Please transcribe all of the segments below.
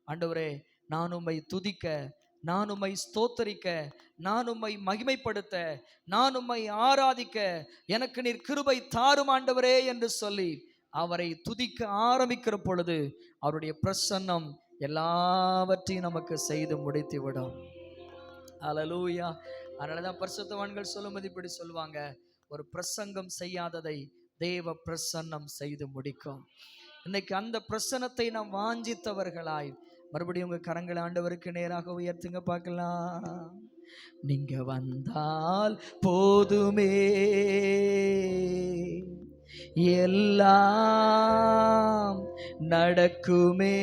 ஆண்டவரே, நான் உம்மை துதிக்க, நான் உம்மை ஸ்தோத்தரிக்க, நான் உம்மை மகிமைப்படுத்த, நான் உம்மை ஆராதிக்க எனக்கு நீர் கிருபை தாரும் ஆண்டவரே என்று சொல்லி அவரை துதிக்க ஆரம்பிக்கிற பொழுது அவருடைய பிரசன்னம் எல்லாவற்றையும் நமக்கு செய்து முடித்து விடும். அல்லேலூயா. அதனாலதான் பரிசுத்தவான்கள் சொல்லும்போது இப்படி சொல்லுவாங்க, ஒரு பிரசங்கம் செய்யாததை தேவ பிரசன்னம் செய்து முடிக்கும். இன்னைக்கு அந்த பிரசன்னத்தை நாம் வாஞ்சித்தவர்களாய் மறுபடியும் உங்க கரங்களை ஆண்டவருக்கு நேராக உயர்த்துங்க பார்க்கலாம். நீங்க வந்தால் போதுமே, எல்லாம் நடக்குமே.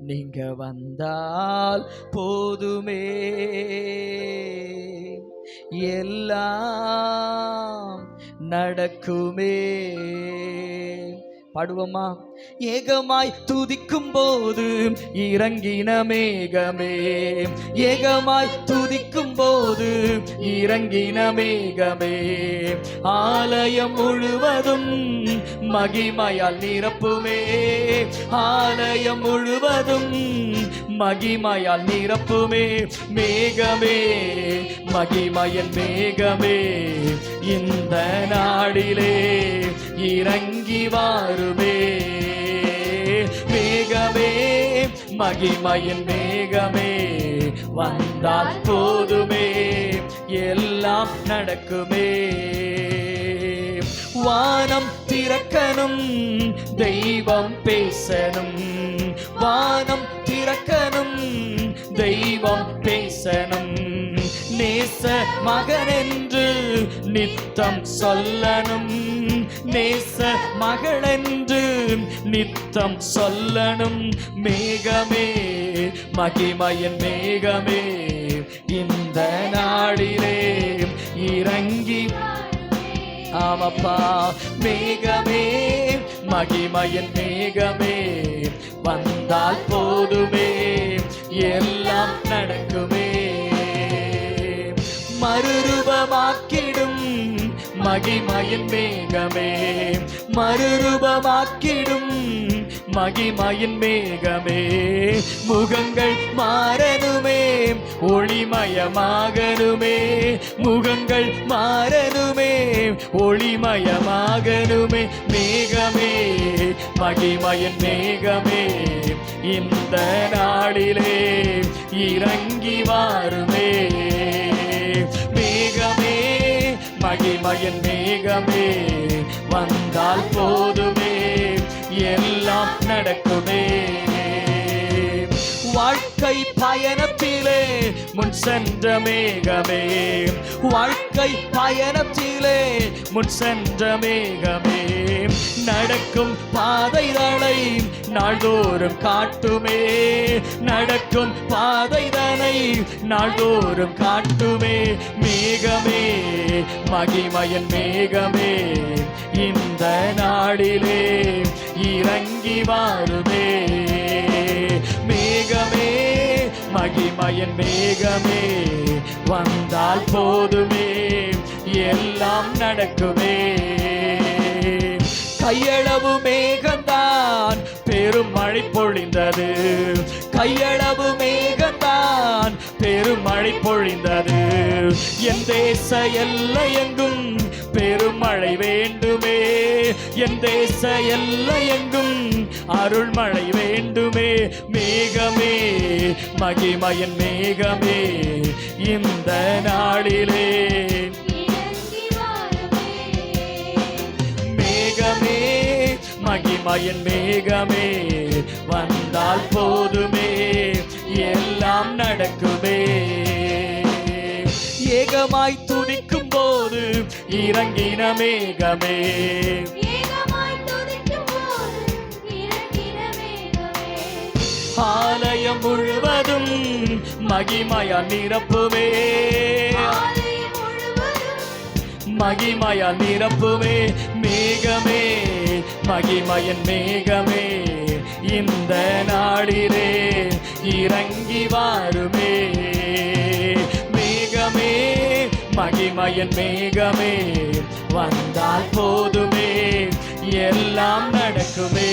நீங்க வந்தால் போதுமே, எல்லாம் நடக்குமே. பாடுவோமா? ஏகமாய் துதிக்கும் போது இறங்கின மேகமே, ஏகமாய் துதிக்கும் போது இறங்கின மேகமே, ஆலயம் முழுவதும் மகிமையால் நிரப்புமே, ஆலயம் முழுவதும் மகிமையால் நிரப்புமே. மேகமே, மகிமையின் மேகமே, இந்த நாடிலே இறங்கி வாருமே. மேகமே, மகிமையின் மேகமே, வந்தால் போதுமே, எல்லாம் நடக்குமே. வானம் திறக்கணும், தெய்வம் பேசணும், வானம் திறக்கணும், தெய்வம் பேசணும். நேச மகனென்று நித்தம் சொல்லணும், நேச மகளென்று நித்தம் சொல்லணும். மேகமே, மகிமையின் மேகமே, இந்த நாடிலே இறங்கி. ஆமப்பா, மேகமே, மகிமையின் மேகமே, வந்தால் போதுமே, எல்லாம் நடக்குமே. மறுரூபமாக்கிடும் மகிமையின் மேகமே, மறுரூபமாக்கிடும் மகிமையின் மேகமே. முகங்கள் மாறனுமே, ஒளிமயமாகனுமே, முகங்கள் மாறனுமே, ஒளிமயமாகனுமே. மேகமே, மகிமையின் மேகமே, இந்த நாளிலே இறங்கி வாருமே. மேகமே, மகிமையின் மேகமே, வந்தால் போதுமே, எல்லாம் நடக்குமே. வாழ்க்கை பயணத்திலே முன் சென்ற மேகமே, வாழ்க்கை பயணத்திலே முன் சென்ற மேகமே, நடக்கும் பாதைதனை நாள்தோறும் காட்டுமே, நடக்கும் பாதைதனை நாள்தோறும் காட்டுமே. மேகமே, மகிமையின் மேகமே, இந்த நாடிலே இறங்கி வாருமே. மேகமே, மகிமையின் மேகமே, வந்தால் போதுமே, எல்லாம் நடக்குமே. கையளவு மேகந்தான் பெரும் மழை பொழிந்தது, கையளவு மேகந்தான் பெரும் மழை பொழிந்தது. என் தேச எல்லையெங்கும் பெருமழை வேண்டுமே, என் தேச எல்லையெங்கும் அருள்மழை வேண்டுமே. மேகமே, மகிமையின் மேகமே, இந்த நாளிலே. மேகமே, மகிமையின் மேகமே, வந்தால் போதுமே, எல்லாம் நடக்குமே. ஏகமாய் துதிக்கும் போது இறங்கின மேகமே, ஆலயம் முழுவதும் மகிமையால் நிரப்புமே, மகிமையால் நிரப்புமே. மேகமே, மகிமையின் மேகமே, இந்த நாடிலே இறங்கி வாருமே. மேகமே, மகிமையின் மேகமே, வந்தால் போதுமே, எல்லாம் நடக்குமே.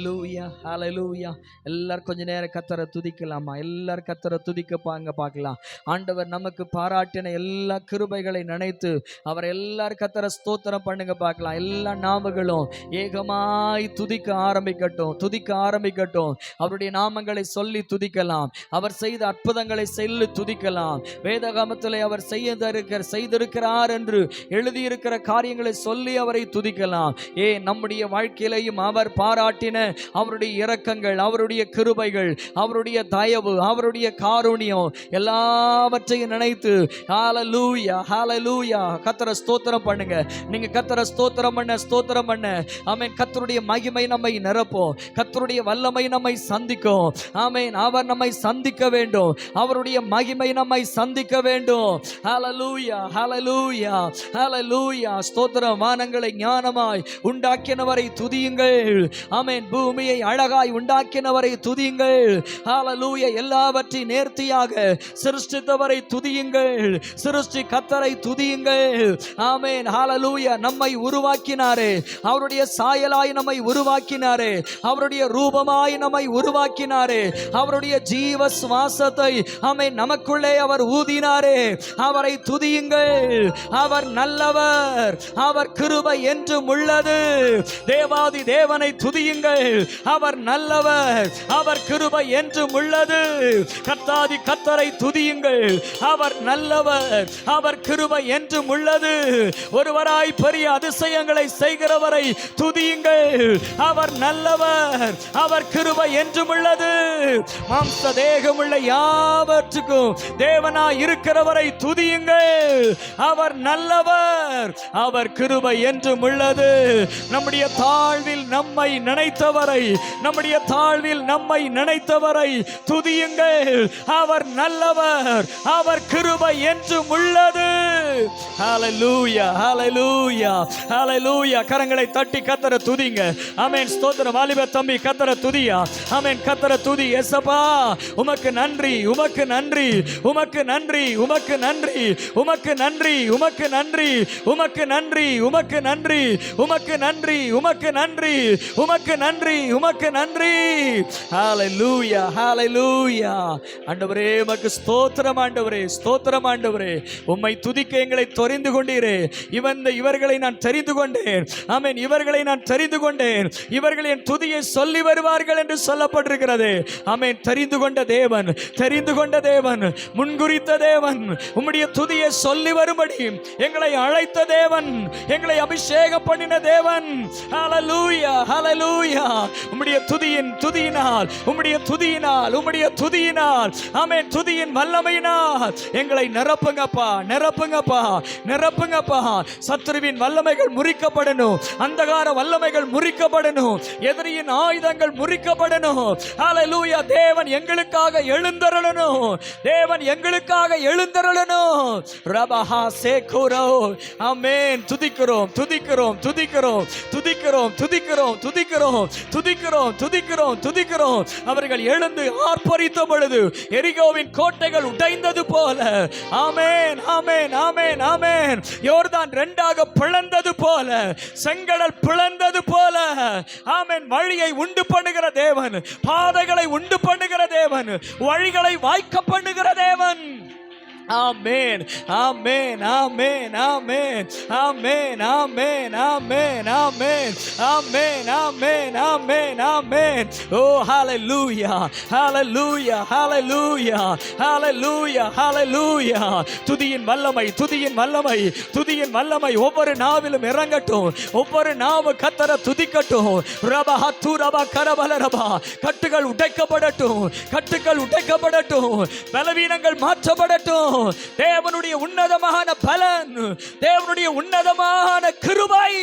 ஹalleluya ஹalleluya. எல்லாரும் கொஞ்ச நேரம் கர்த்தரை துதிக்கலாமா? எல்லாரும் கர்த்தரை துதிக்கப்பாங்க பார்க்கலாம். ஆண்டவர் நமக்கு பாராட்டின எல்லா கிருபைகளை நினைத்து அவர் எல்லாரும் கர்த்தரை ஸ்தோத்திரம் பண்ணுங்க பார்க்கலாம். எல்லா நாமங்களும் ஏகமாய் துதிக்க ஆரம்பிக்கட்டும், துதிக்க ஆரம்பிக்கட்டும். அவருடைய நாமங்களை சொல்லி துதிக்கலாம். அவர் செய்த அற்புதங்களை சொல்லி துதிக்கலாம். வேதகாமத்தில் அவர் செய்திருக்கிறார் என்று எழுதியிருக்கிற காரியங்களை சொல்லி அவரை துதிக்கலாம். நம்முடைய வாழ்க்கையிலையும் அவர் பாராட்டின அவருடைய இரக்கங்கள், அவருடைய கிருபைகள், அவருடைய தயவு, அவருடைய காருண்யம் எல்லாவற்றையும் நினைத்து ஹalleluya ஹalleluya கர்த்தரை ஸ்தோத்திரம் பண்ணுங்க. நீங்க கர்த்தரை ஸ்தோத்திரம் பண்ண ஆமென். கர்த்தருடைய மகிமை நம்மை நிரப்பும், கர்த்தருடைய வல்லமை நம்மை சந்திக்கும். ஆமென். அவர் நம்மை சந்திக்க வேண்டும், அவருடைய மகிமை நம்மை சந்திக்க வேண்டும். ஹalleluya ஹalleluya ஹalleluya. ஸ்தோத்திரம். வானங்களை ஞானமாய் உண்டாக்கினவரை துதியுங்கள். ஆமென். பூமியை அழகாய் உண்டாக்கினவரை துதியுங்கள். ஹalleluya. எல்லாவற்றையும் நேர்த்தியாக சிருஷ்டித்தவரை துதியுங்கள். சிருஷ்டி கர்த்தரை துதியுங்கள். ஆமென். ஹalleluya. நம்மை உருவாக்கினாரே, அவருடைய சாயலாய் நம்மை உருவாக்கினாரே, அவருடைய ரூபமாய் நம்மை உருவாக்கினாரே, அவருடைய ஜீவ சுவாசத்தை ஆமென் நமக்குள்ளே அவர் ஊதினாரே. அவரை துதியுங்கள். அவர் நல்லவர், அவர் கிருபை என்றும் உள்ளது. தேவாதி தேவனை துதியுங்கள். அவர் நல்லவர், அவர் கிருபை என்றும் உள்ளது. கர்த்தாதி கர்த்தரை துதியுங்கள். அவர் நல்லவர், அவர் கிருபை என்றும் உள்ளது. ஒருவராய் பெரிய அதிசயங்களை செய்கிறவரை துதியுங்கள். அவர் நல்லவர், அவர் கிருபை என்றும் உள்ளது. மாம்ச தேகமுள்ள யாவற்றுக்கும் தேவனாய் இருக்கிறவரை துதியுங்கள். அவர் நல்லவர், அவர் கிருபை என்றும் உள்ளது. நம்முடைய தாழ்வில் நம்மை நினைத்தவரை, நம்முடைய தாழ்வில் நம்மை நினைத்தவரை துதியுங்கள். அவர் நல்லவர், அவர் கிருபை என்றும் உள்ளது. ஹalleluya ஹalleluya ஹalleluya. கரங்களை தட்டி கர்த்தரை துதிங்க. ஆமென். ஸ்தோத்திரம். வாலிப தம்பி கர்த்தரை துதியா. ஆமென். கர்த்தரை துதி. இயேசப்பா உமக்கு நன்றி, உமக்கு நன்றி, உமக்கு நன்றி, உமக்கு நன்றி, உமக்கு நன்றி, உமக்கு நன்றி, உமக்கு நன்றி, உமக்கு நன்றி, உமக்கு நன்றி, உமக்கு நன்றி, உமக்கு நன்றி, உமக்கு நன்றி. ஹalleluya ஹalleluya. ஆண்டவரே உமக்கு ஸ்தோத்திரம். ஆண்டவரே ஸ்தோத்திரம். ஆண்டவரே உம்மை துதிக்க எங்களை தெரிந்து கொண்டீரே. இவர்களை நான் தெரிந்து கொண்டேன். ஆமென். இவர்களை நான் தெரிந்து கொண்டேன். இவர்கள் என் துதியை சொல்லி வருவார்கள் என்று சொல்லப்பட்டிருக்கிறது. ஆமென். தெரிந்து கொண்ட தேவன், தெரிந்து கொண்ட தேவன், முன்குறித்த தேவன், உம்முடைய துதியை சொல்லி வரும்படி எங்களை அழைத்த தேவன், எங்களை அபிஷேகம் பண்ணின தேவன். ஹalleluya ஹalleluya. உம்முடைய துதியினால், உம்முடைய துதியினால், உம்முடைய துதியினால், ஆமென், துதியின் வல்லமையினால் எங்களை நிரப்புங்கப்பா, நிரப்புங்கப்பா, நிரப்புங்கப்பா. சத்துருவின் வல்லமைகள் முறிக்கப்படணும், அந்தகார வல்லமைகள் முறிக்கப்படணும், எதிரியின் ஆயுதங்கள் முறிக்கப்படணும். ஹalleluya. தேவன் எங்களுக்காக எழுந்தருளணும், தேவன் எங்களுக்காக எழுந்தருளணும். ரபஹா சேகுரோ. ஆமென். துதிக்கிறோம், துதிக்கிறோம், துதிக்கிறோம், துதிக்கிறோம், துதிக்கிறோம், துதிக்கிறோம், துதிக்கிறோம், துதிக்கிறோம், துதிக்கிறோம். அவர்கள் எழுந்து ஆர்ப்பரித்த பொழுது எரிகோவின் கோட்டைகள் உடைந்தது போல, ஆமென், ஆமென், ஆமென், ஆமென். யோர்தான் இரண்டாக பிளந்தது போல, செங்கடல் பிளந்தது போல, ஆமென். வழியை உண்டு பண்ணுகிற தேவன், பாதைகளை உண்டு பண்ணுகிற தேவன், வழிகளை வாய்க்க பண்ணுகிற தேவன். ஆமென், ஆமென், ஆமென், ஆமென், ஆமென், ஆமென், ஆமென், ஆமென், ஆமென், ஆமென், ஆமென், ஆமென். ஓ ஹalleluya ஹalleluya ஹalleluya ஹalleluya ஹalleluya. துதியின் வல்லமை, துதியின் வல்லமை, துதியின் வல்லமை ஒவ்வொரு நாவிலும் இறங்கட்டும், ஒவ்வொரு நாவு கர்த்தரை துதிக்கட்டும். ரபஹத்து ரப கரபல ரபா. கட்டுகள் உடைக்கப்படட்டும், கட்டுகள் உடைக்கப்படட்டும், பலவீனங்கள் மாற்றப்படட்டும். தேவனுடைய உன்னதமான பலன், தேவனுடைய உன்னதமான கிருபை.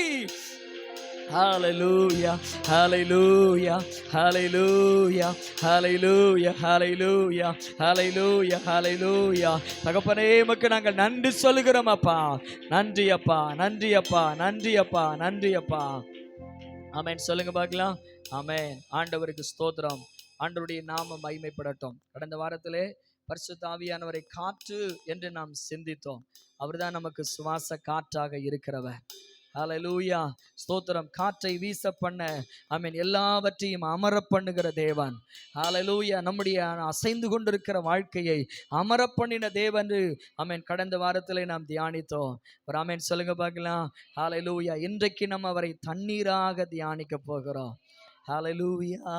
ஹalleluya ஹalleluya ஹalleluya ஹalleluya ஹalleluya ஹalleluya ஹalleluya. தகப்பனே உமக்கு நாங்கள் நன்றி சொல்லுகிறோம் அப்பா. நன்றி அப்பா, நன்றி அப்பா, நன்றி அப்பா, நன்றி அப்பா. ஆமென். சொல்லுங்க பார்க்கலாம். ஆமென். ஆண்டவருக்கு ஸ்தோத்திரம். ஆண்டவருடைய நாமம் மகிமைப்படட்டும். கடந்த வாரத்திலே பரிசுத்த ஆவியானவரை காற்று என்று நாம் சிந்தித்தோம். அவர்தான் நமக்கு சுவாச காற்றாக இருக்கிறவர். ஹல்லேலூயா. ஸ்தோத்திரம். காற்றை வீச பண்ண ஆமென் எல்லாவற்றையும் அமர பண்ணுகிற தேவன். ஹல்லேலூயா. நம்முடைய அசைந்து கொண்டிருக்கிற வாழ்க்கையை அமர பண்ணின தேவன் ஆமென் கடந்த வாரத்திலே நாம் தியானித்தோம். ஒரு ஆமென் சொல்லுங்க பார்க்கலாம். ஹல்லேலூயா. இன்றைக்கு நம்ம அவரை தண்ணீராக தியானிக்க போகிறோம். ஹல்லேலூயா.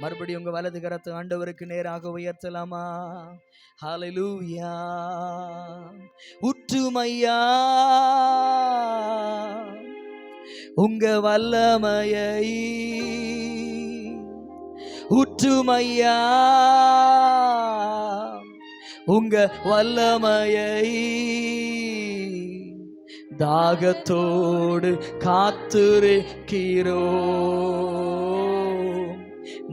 மறுபடியும் உங்க வலது கரத்தை ஆண்டவருக்கு நேராக உயர்த்தலாமா? ஹல்லேலூயா. உற்றுமையா உங்க வல்லமையை, உற்றுமையா உங்க வல்லமையை, தாகத்தோடு காத்திருக்கிறோ,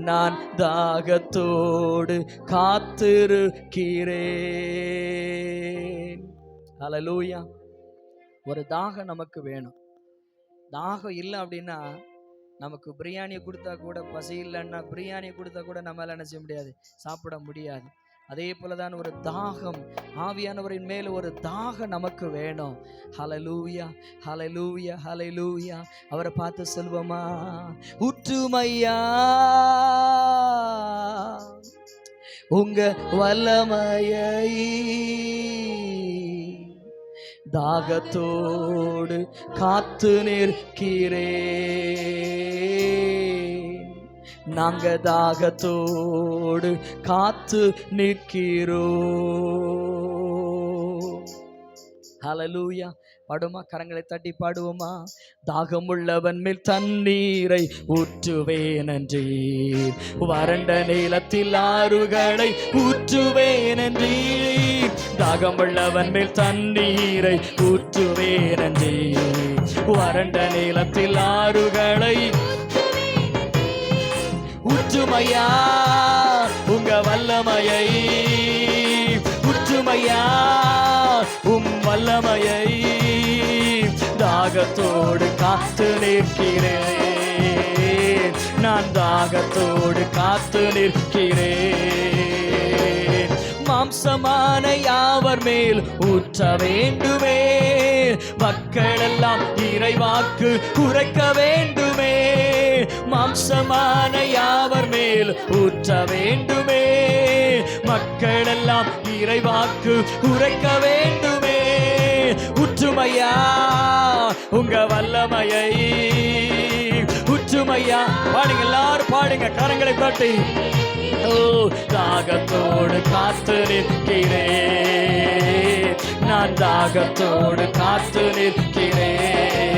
நான் தாகத்தோடு காத்திருக்கிறேன். ஹல்லேலூயா. ஒரு தாகம் நமக்கு வேணும். தாகம் இல்லை அப்படின்னா நமக்கு பிரியாணியை கொடுத்தா கூட, பசி இல்லைன்னா பிரியாணியை கொடுத்தா கூட நம்மளால என்ன செய்ய முடியாது, சாப்பிட முடியாது. அதே போலதான் ஒரு தாகம், ஆவியானவரின் மேல ஒரு தாகம் நமக்கு வேணும். ஹல்லேலூயா, ஹல்லேலூயா, ஹல்லேலூயா. அவரை பார்த்து சொல்வோமா? உற்றுமையா உங்க வல்லமையை, தாகத்தோடு காத்து நிற்கிறேன், நாங்க தாகத்தோடு காத்து நிற்கிறோம். ஹல்லேலூயா. பாடுமா? கரங்களை தட்டி பாடுவோமா? தாகமுள்ளவன் மேல் தண்ணீரை ஊற்றுவேன் என்றீர், வறண்ட நிலத்தில் ஆறுகளை ஊற்றுவேன் என்றீர். தாகமுள்ளவன் மேல் தண்ணீரை ஊற்றுவேன் என்றீர், வறண்ட நிலத்தில் ஆறுகளை ஊற்றுமையா உங்க வல்லமையை, ஊற்றுமையா உம் வல்லமையை, தாகத்தோடு காத்து நிற்கிறேன், நான் தாகத்தோடு காத்து நிற்கிறேன். மாம்சமான யாவர் மேல் ஊற்ற வேண்டுமே, மக்களெல்லாம் இறைவாக்கு உரைக்க வேண்டுமே. மாம்சமான யாவர் மேல் ஊற்ற வேண்டுமே, மக்களெல்லாம் இறைவாக்கு உரைக்க வேண்டுமே. உற்றுமையா உங்க வல்லமையை, உற்றுமையா. பாடுங்க, எல்லாரும் பாடுங்க, கரங்களை தட்டி. ஓ, தாகத்தோடு காத்து நிற்கிறேன், நான் தாகத்தோடு காத்து நிற்கிறேன்.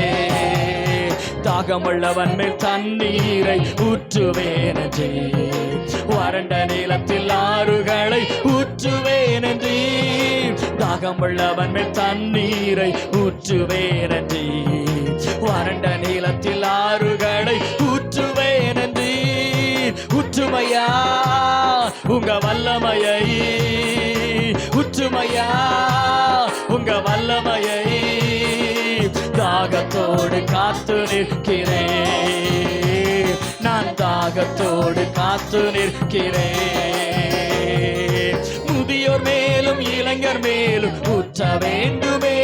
தாகமுள்ளவன் மேல் தண்ணீரை ஊற்றுவேன் என்றீர், வறண்ட நிலத்தில் ஆறுகளை ஊற்றுவேன் என்றீர். தாகமுள்ளவன் மேல் தண்ணீரை ஊற்றுவேன் என்றீர், வறண்ட நிலத்தில் ஆறுகளை ஊற்றுவேன் என்றீர். உற்றுமையா உங்க வல்லமையை, உற்றுமையா உங்க வல்லமையை, தாகத்தோடு காத்து நிற்கிறேன், நான் தாகத்தோடு காத்து நிற்கிறேன். முதியோர் மேலும் இளைஞர் மேலும் ஊற்ற வேண்டுமே,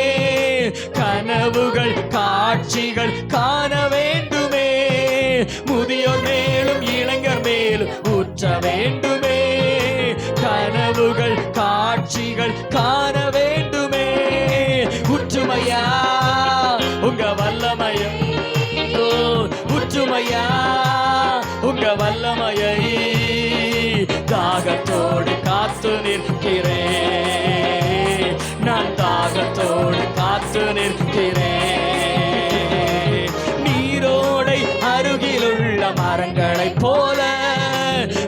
கனவுகள் காட்சிகள் காண வேண்டுமே. முதியோர் மேலும் இளைஞர் மேலும் ஊற்ற வேண்டுமே, கனவுகள் காட்சிகள் காண வேண்டுமே. உற்றுமையா உங்க வல்லமையை, உற்றுமையா உங்க வல்லமையை, தாகத்தோடு காத்து நிற்கிறேன், நான் தாகத்தோடு காத்து நிற்கிறேன். நீரோடை அருகிலுள்ள மரங்களைப் போல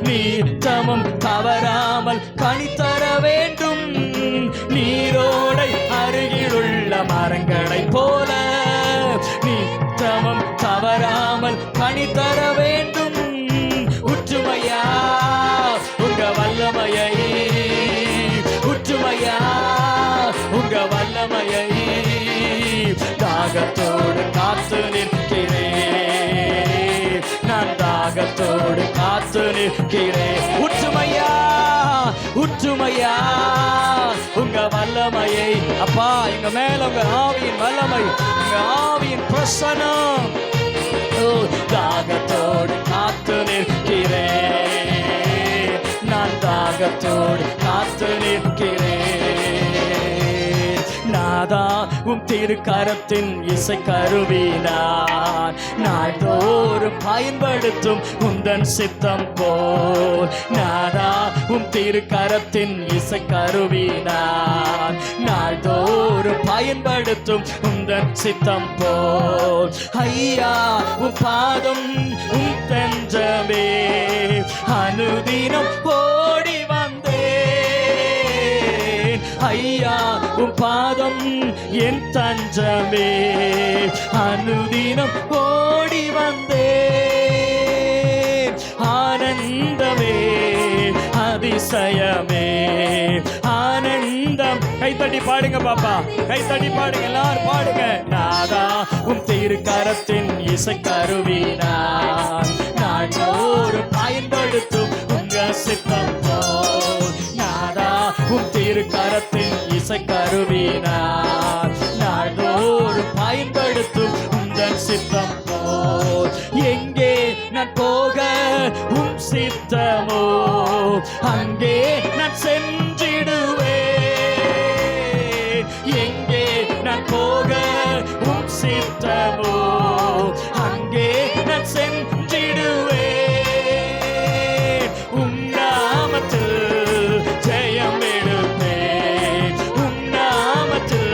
நீத்தமும் தவறாமல் கனித்தர வேண்டும். நீரோடை அருகிலுள்ள மரங்களைப் போல நீத்தமும் தவறாமல் கனித்தர வேண்டும். உற்றுமையா உங்க வல்லமையை, உற்றுமையா உங்க வல்லமையை, தாகத்தோடு காத்து நிற்கிறேன், நான் தாகத்தோடு காத்து நிற்கிறேன். உற்றுமையா, உற்றுமையா உங்க வல்லமையை அப்பா எங்க மேல உங்க ஆவியின் வல்லமை, உங்க ஆவியின் பிரசன்னம். தாகத்தோடு காத்து நிற்கிறேன், நான் தாகத்தோடு காத்து நிற்கிறேன். நாதா உம் திருக்கரத்தின் இசை கருவினான் நாள்தோறும் பயன்படுத்தும் உந்தன் சித்தம் போல். நாதா உம் திருக்கரத்தின் இசை கருவினான் நாள்தோறும் பயன்படுத்தும் உந்தன் சித்தம் போல். ஐயா உம் பாதம் உம் தஞ்சமே, அனுதினம் ஓடி வந்தேன். ஐயா உம் பாதம் என் தஞ்சமே, அனுதினம் ஓடி வந்தேன். ஆனந்தமே அதிசயமே ஆனந்தம். கைத்தட்டி பாடுங்க பாப்பா, கைத்தட்டி பாடுங்க, எல்லாரும் பாடுங்க. நாதா உம் திருக்கரத்தின் இசை கருவினான் நாள்தோறும் பயன்படுத்தும் உங்க சித்தம் போல். நாதா உம் திருக்கரத்தின் இசை கருவினான் நாள்தோறும் பயன்படுத்தும் உந்தன் சித்தம் போல். எங்கே நான் போக உம் சித்தமோ அங்கே நான் சென்றிடுவேன். எங்கே நான் போக உம் சித்தமோ அங்கே நான் சென்றிடுவேன். உம் நாமத்தில் ஜெயம் எடுப்பேன், உம் நாமத்தில்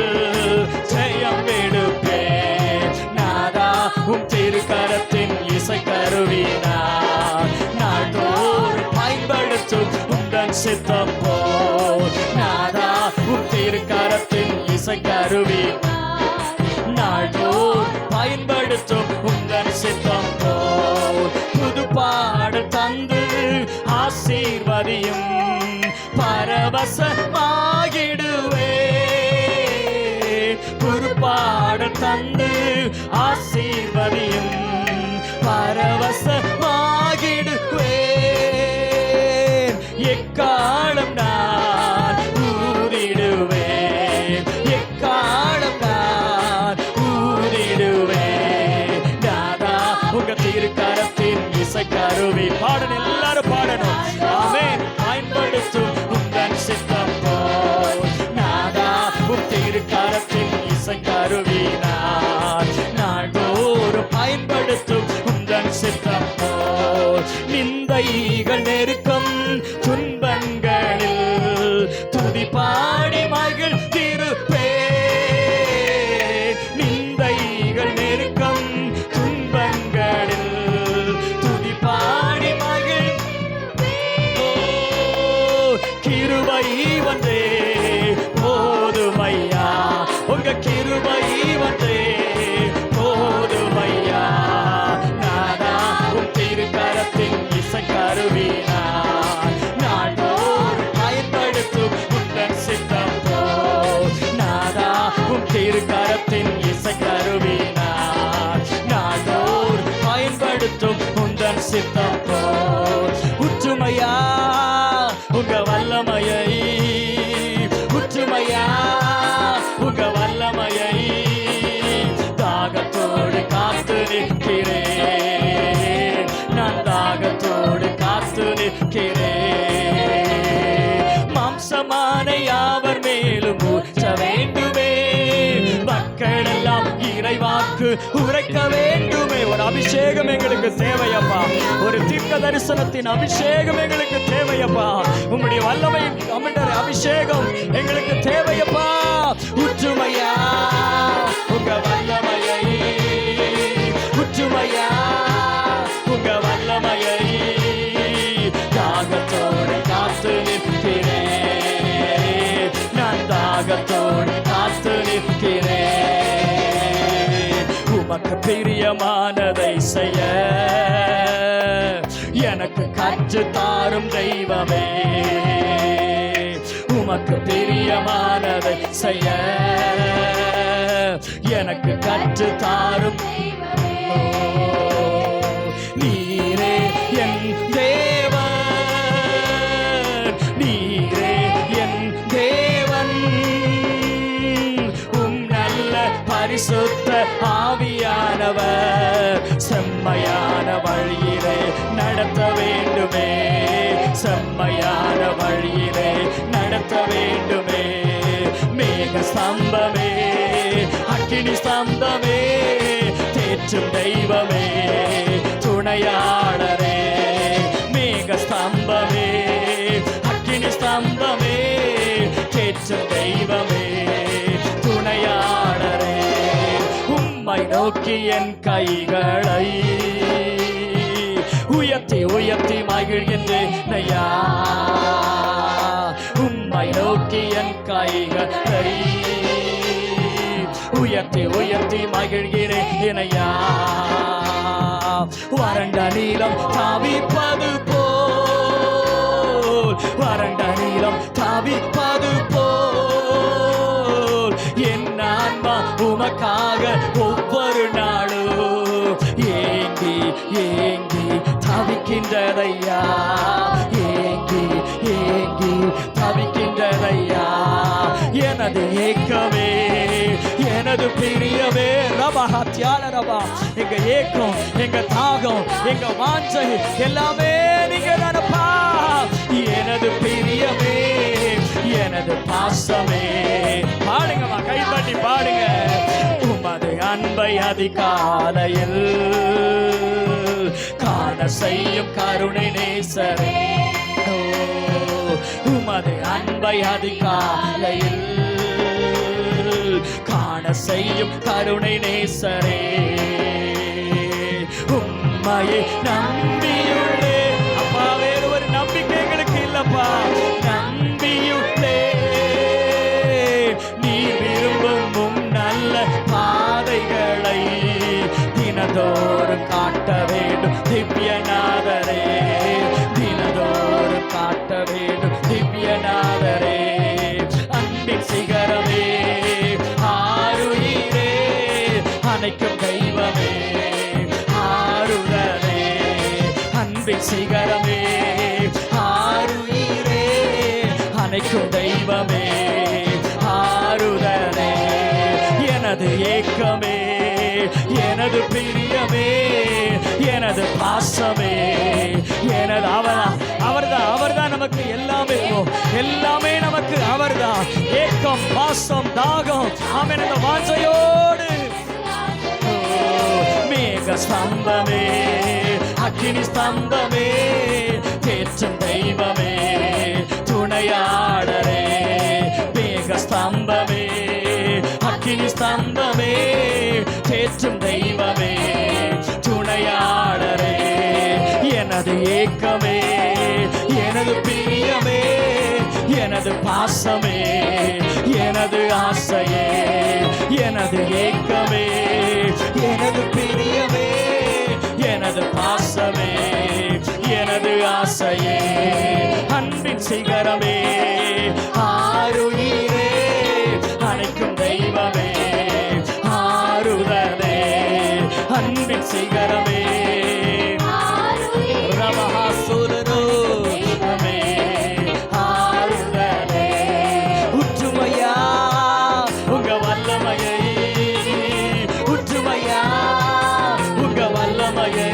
ஜெயம் எடுப்பேன். நாதா உம் திருக்கரத்தின் இசை கருவினான் நாள்தோறும் பயன்படுத்தும் உந்தன் சித்தம் போல். நாதா உம் திருக்கரத்தின் இசை கருவினான் நாள்தோறும் பயன்படுத்தும் உந்தன் சித்தம் போல். புது பாடல் தந்து ஆசீர்வதியும் பரவசமாகிடுவேன். புது பாடல் தந்து ஆசீர்வதியும் பரவசமாகிடுவேன். எக்காலம் நான் ஊதிடுவேன், எக்காலம் நான் ஊதிடுவேன். நாதா உங்க திருக்கரத்தின் இசை கருவி. பாடணும், எல்லாரும் பாடணும். ஆமென். பயன்படுத்தும் உந்தன் சித்தம் போல். நாதா உம் திருக்கரத்தின் இசை கருவினான் நாள்தோறும் பயன்படுத்தும் உந்தன் சித்தம் போல். நிந்தைகள் நெருக்கம் துன்பங்களில் துதி பாடி மகிழ்ந்திருப்பேன். நிந்தைகள் நெருக்கம் துன்பங்களில் துதி பாடி மகிழ்ந்திருப்பேன். கிருபை வந்தே போதுமையா, உங்க கிருபை வந்தே போதுமையா. நாதா உம் திருக்கரத்தின் இசை கருவினான் நாள்தோறும் பயன்படுத்தும் உந்தன் சித்தம் போல். நாதா உம் திருக்கரத்தின் இசை கருவினான் நாள்தோறும் பயன்படுத்தும் உந்தன் சித்தம் போல். உற்றுமையா உங்க வல்லமையை, உற்றுமையா உங்க வல்லமையை தாகத்தோடு காத்து நிற்கிறேன், நான் தாகத்தோடு காத்து நிற்கிறேன். மாம்சமான யாவர் மேலும் ஊற்ற வேண்டுமே, மக்கள் எல்லாம் இறைவாக்கு உரைக்க வேண்டுமே. ஒரு அபிஷேகம் எங்களுக்கு தேவையப்பா, ஒரு தீர்க்க தரிசனத்தின் அபிஷேகம் எங்களுக்கு தேவையப்பா. உம்முடைய வல்லமை அமர்ந்தர் அபிஷேகம் எங்களுக்கு தேவையப்பா. உற்றுமையா உங்க வல்லமையை, உற்றுமையா உங்க வல்லமையை தாகத்தோடு காத்து நிற்கிறேன், நான் தாகத்தோடு காத்து நிற்கிறேன். உமக்கு பிரியமானதை செய்ய எனக்கு கற்று தாரும் தெய்வமே. உமக்கு பிரியமானதை செய்ய எனக்கு கற்று தாரும் நீரே என் தேவன், நீரே என் தேவன். ஆவியானவர் செம்மையான வழியிலே நடத்த வேண்டுமே, செம்மையான வழியிலே நடத்த வேண்டுமே. மேக ஸ்தம்பமே, அக்கினி ஸ்தம்பமே, தேற்றும் தெய்வமே, துணையாளரே. மேக ஸ்தம்பமே, அக்கினி ஸ்தம்பமே, தேற்றும் தெய்வமே, துணையாளரே. உம்மை நோக்கி என் கைகளை உயர்த்தி உயர்த்தி மகிழ்கின்றேன் ஐயா. உம்மை நோக்கி என் கைகளை உயர்த்தி உயர்த்தி மகிழ்கிறேன் ஐயா. வறண்ட நீளம் தாவிப்பது போல், வறண்ட நீளம் தாவிப்பது போல் என் ஆன்மா உமக்காக ஒவ்வொரு நாளும் ஏங்கி ஏங்கி தவிக்கின்றதையா, ஏங்கி ஏங்கி தவிக்கின்றதையா. எனது ஏக்கமே, எனது பிரியமே, ரபா தியால ரபா, எங்க ஏக்கம், எங்க தாகம், எங்க வாஞ்சை எல்லாமே நீங்க தானப்பா. எனது பிரியமே, எனது பாசமே. பாடுங்கம்மா, கை தட்டி பாடுங்க. உமது அன்பை அதிகாலையில் காண செய்யும் கருணை நேசரே. உமது அன்பை அதிகாலையில் காண செய்யும் கருணை நேசரே. உம்மையை நம்பியுள்ளே அப்பா, வேறு ஒரு நம்பிக்கை எங்களுக்கு இல்லப்பா. நம்பியுள்ளே நீ விரும்பும் நல்ல பாதைகளை தினதோறும் காட்ட வேண்டும் திவ்யநாதரே, தினதோறும் காட்ட வேண்டும் திவ்யநாதரே. அன்பின் சிகரமே, ஆருயிரே, அணைக்கும் தெய்வமே, ஆறுதலே. அன்பின் சிகரமே, ஆருயிரே, அணைக்கும் தெய்வமே, ஆறுதலே. எனது ஏக்கமே, எனது பிரியமே, எனது பாசமே, எனது அவர்தான் நமக்கு எல்லாமே, எல்லாமே நமக்கு அவர்தான். ஏக்கம், பாசம், தாகம், ஆமென். அந்த வாஞ்சையோடு மேக ஸ்தம்பமே, அக்கினி ஸ்தம்பமே, தேற்றும் தெய்வமே, துணையாளரே. மேக ஸ்தம்பமே, அக்கினி ஸ்தம்பமே, தேற்றும் தெய்வமே, துணையாளரே. எனது ஏக்கமே, எனது பிரியமே, எனது பாசமே, எனது ஆசையே, எனது ஏக்கமே, எனது பிரியமே, எனது பாசமே, எனது ஆசையே. அன்பின் சிகரமே, ஆருயிரே, அணைக்கும் தெய்வமே, ஆறுதலே. அன்பின் சிகரமே, ரமஹாசுரோ அமே, ஆறுதலே. உற்றுமையா உங்க வல்லமையை, உற்றுமையா உங்க வல்லமையை,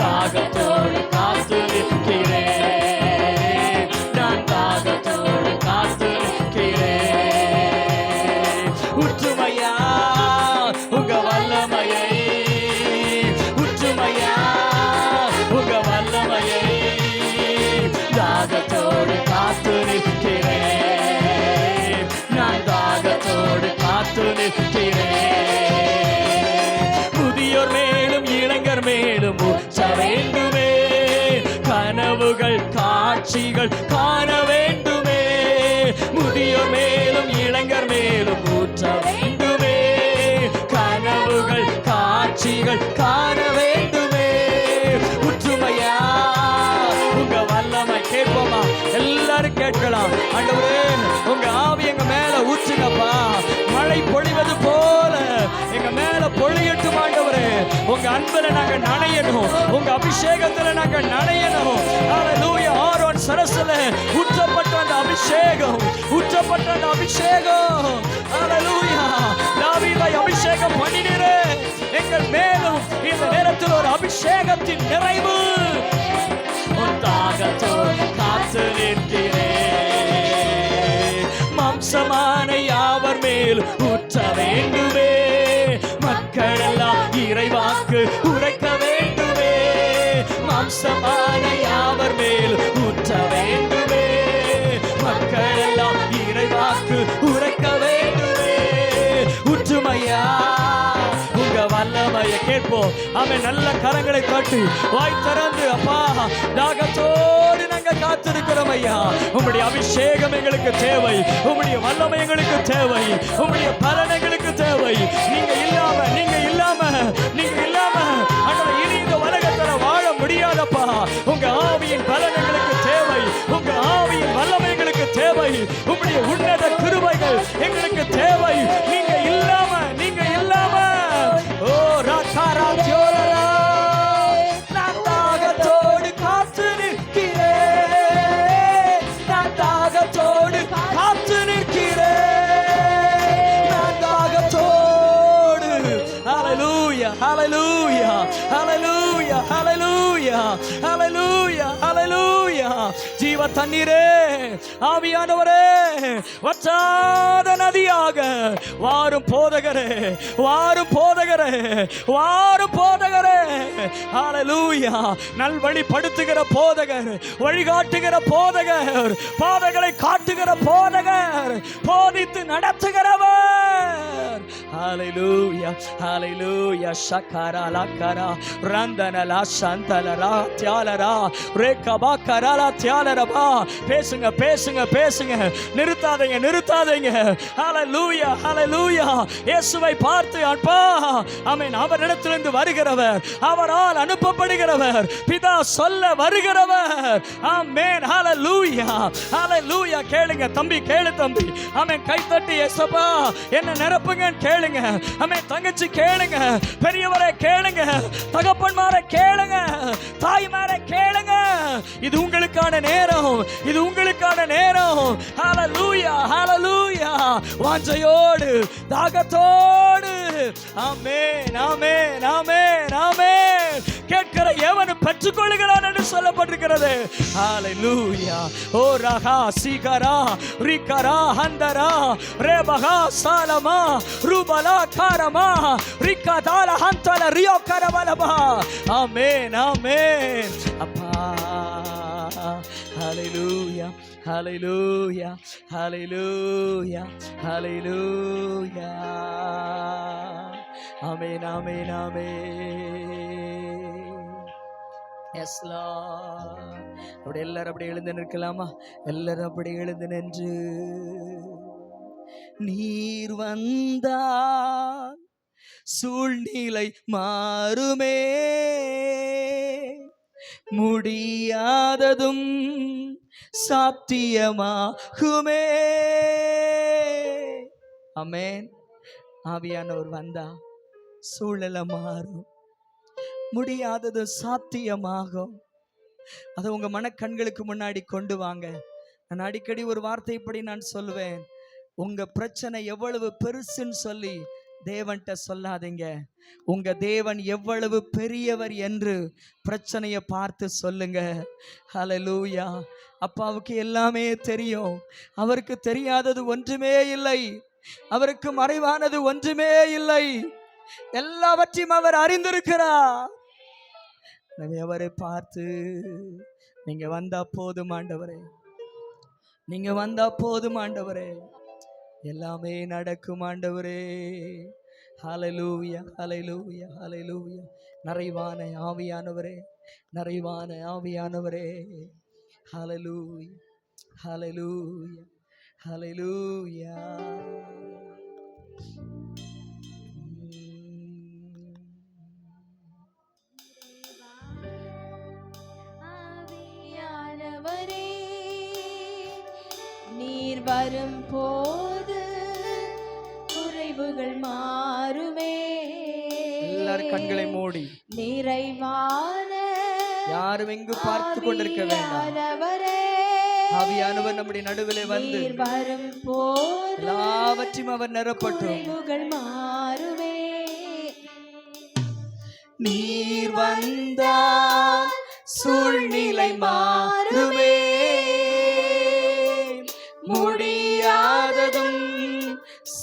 தாகத்தோடு காத்து நிற்கிறேன், நான் தாகத்தோடு காத்து நிற்கிறேன். உற்றுமையா உங்க வல்லமையை, உற்றுமையா உங்க வல்லமையை, தாகத்தோடு காத்து நிற்கிறேன், நான் தாகத்தோடு காத்து நிற்கிறேன். முதியோர் மேலும் இளைஞர் மேலும் ஊற்ற வேண்டுமே, கனவுகள் காட்சிகள் காண வேண்டுமே. முதியோர் மேலும் இளைஞர் மேலும் ஊற்ற வேண்டுமே, கனவுகள் காட்சிகள் காண வேண்டுமே. உற்றுமையா உங்க வல்லமை. கேட்போமா? எல்லாரும் கேட்கலாம். ஆண்டவரே, உங்க ஆவி எங்க மேல ஊற்றுங்கப்பா. மழை பொழிவது போல எங்க மேல பொழியட்டும் ஆண்டவரே. உங்க அன்புல நாங்க நனையணும், உங்க அபிஷேகத்துல நாங்க நனையணும். ஹல்லேலூயா. ஆரோன் சரசல ஊற்றப்பட்ட அந்த அபிஷேகம், ஊற்றப்பட்ட அந்த அபிஷேகம். ஹalleluya. தாவீதை அபிஷேகம் பண்ணினீரே, எங்கள் மேலும் இந்த நேரத்தில் ஒரு அபிஷேகத்தின் நிறைவு. தாகத்தோடு காத்து நிற்கிறேன், மாம்சமான யாவர் மேல் ஊற்ற வேண்டுமே, மக்கள் எல்லாம் இறைவாக்கு உரைக்க வேண்டுமே, மாம்சமான யாவர் மேல் ஊற்ற வேண்டுமே, மக்கள் எல்லாம் இறைவாக்கு உரைக்க வேண்டுமே. ஊற்றுமையா உங்க வல்லமையை கேட்போம். அவன் நல்ல கரங்களை தட்டி வாய் திறந்து, அப்பா தாகத்தோடு நாங்க காத்திருக்கிறோம் ஐயா. உம்முடைய அபிஷேகம் எங்களுக்கு தேவை, உம்முடைய வல்லமை எங்களுக்கு தேவை, உம்முடைய பலன் எங்களுக்கு தேவை. நீங்க இல்லாம அங்கே இனி இந்த உலகத்துல வாழ முடியாதப்பா. உங்க ஆவியின் பலன் எங்களுக்கு தேவை, உங்க ஆவியின் வல்லமை எங்களுக்கு தேவை, உம்முடைய உன்னத கிருபைகள் எங்களுக்கு தேவை. நீங்க இல்லாம ஓ ராகாரா ஜோலரா, நான் தாகத்தோடு காத்து நிற்கிறேன், நான் தாகத்தோடு காத்து நிற்கிறேன், நான் தாகத்தோடு. ஹalleluya, ஹalleluya, ஹalleluya, ஹalleluya, ஹalleluya, ஹalleluya. ஜீவ தண்ணீரே, ஆவியானவரே, வற்றாத நதியாக வாரும் போதகரே, வாரும் போதகரே, வாரும் போதகரே. ஹalleluya. நல்வழிப்படுத்துகிற போதகர், வழிகாட்டுகிற போதகர், பாதைகளை காட்டுகிற போதகர், போதித்து நடத்துகிறவர். ஹalleluya, ஹalleluya. ஷக்கரா லக்கரா ரந்தனலா சந்தலரா தியாலரா ரேகபா கரலா தியாலரபா. பேசுங்க பேசுங்க பேசுங்க, நிறுத்தாதீங்க நிறுத்தாதீங்க. ஹalleluya, ஹalleluya. இயேசுவை பார்த்து அப்பா ஆமென், அவரிடத்திலிருந்து வருகிறவர், அவரால் அனுப்பப்படுகிறவர், பிதா சொல்ல வருகிறவர். ஆமென். ஹalleluya, ஹalleluya. கேளுங்க தம்பி, கேளு தம்பி. ஆமென். கை தட்டி இயேசுப்பா என்ன நிரப்புங்க கேளுங்க. ஆமென். தங்கச்சி கேளுங்க, பெரியவரை கேளுங்க, தகப்பன்மாரை கேளுங்க, தாய்மாரை கேளுங்க. இது உங்களுக்கான நேரம், இது உங்களுக்கான நேரம். ஹalleluya, ஹalleluya. வாஞ்சையோடு தாகத்தோடு. ஆமென், ஆமென், ஆமென், ஆமென். கேட்கிற எவனும் பெற்றுக்கொள்கிறான் என்று சொல்லப்பட்டிருக்கிறது. ஹalleluya. ஓ ரஹா சீகரா ரிகரா ஹந்தரா ரேபகா சாலமா ரூபலா காரமா ரிகதால ஹந்தல ரியோ கரவலபா. ஆமென், ஆமென். அப்பா ஹalleluya, ஹalleluya, ஹalleluya, ஹalleluya. ஆமென், ஆமென், ஆமென். S Lord. அப்படி எல்லாரும் அப்படி எழுந்து நிற்கலாமா? எல்லாரும் அப்படி எழுந்து நின்று, நீர் வந்தால் சூழ்நிலை மாறுமே, முடியாததும் சாத்தியமாகுமே. ஆமென். ஆவியானவர் வந்தா சூழ்நிலை மாறும், முடியாதது சாத்தியமாகும். அதை உங்க மனக்கண்களுக்கு முன்னாடி கொண்டு வாங்க. நான் அடிக்கடி ஒரு வார்த்தை இப்படி நான் சொல்லுவேன், உங்க பிரச்சனை எவ்வளவு பெருசுன்னு சொல்லி தேவன்கிட்ட சொல்லாதீங்க. உங்க தேவன் எவ்வளவு பெரியவர் என்று பிரச்சனையை பார்த்து சொல்லுங்க. ஹalleluya. அப்பாவுக்கு எல்லாமே தெரியும், அவருக்கு தெரியாதது ஒன்றுமே இல்லை, அவருக்கு மறைவானது ஒன்றுமே இல்லை, எல்லாவற்றையும் அவர் அறிந்திருக்கிறார். அவரை பார்த்து நீங்க வந்தா போதும் ஆண்டவரே, நீங்க வந்தா போதும் ஆண்டவரே, எல்லாமே நடக்கும் ஆண்டவரே. ஹalleluya, ஹalleluya, ஹalleluya. நிறைவான ஆவியானவரே, நிறைவான ஆவியானவரே. ஹalleluya, ஹalleluya, ஹalleluya. ஆவியானவரே, நீர் வரும் போது குறைவுகள் மாறுமே. எல்லாரும் கண்களை மூடி, நிறைவான யாரும் எங்கு பார்த்து கொண்டிருக்க வேண்டாம். ஆவியானவரே, ஆவியானவர் நம்முடைய நடுவிலே வந்து நீர் வரும் போது எல்லாவற்றையும் அவர் நிரப்பட்டும். குறைவுகள் மாறுமே. நீர் வந்தால் சூழ்நிலை மாறுமே, முடியாததும்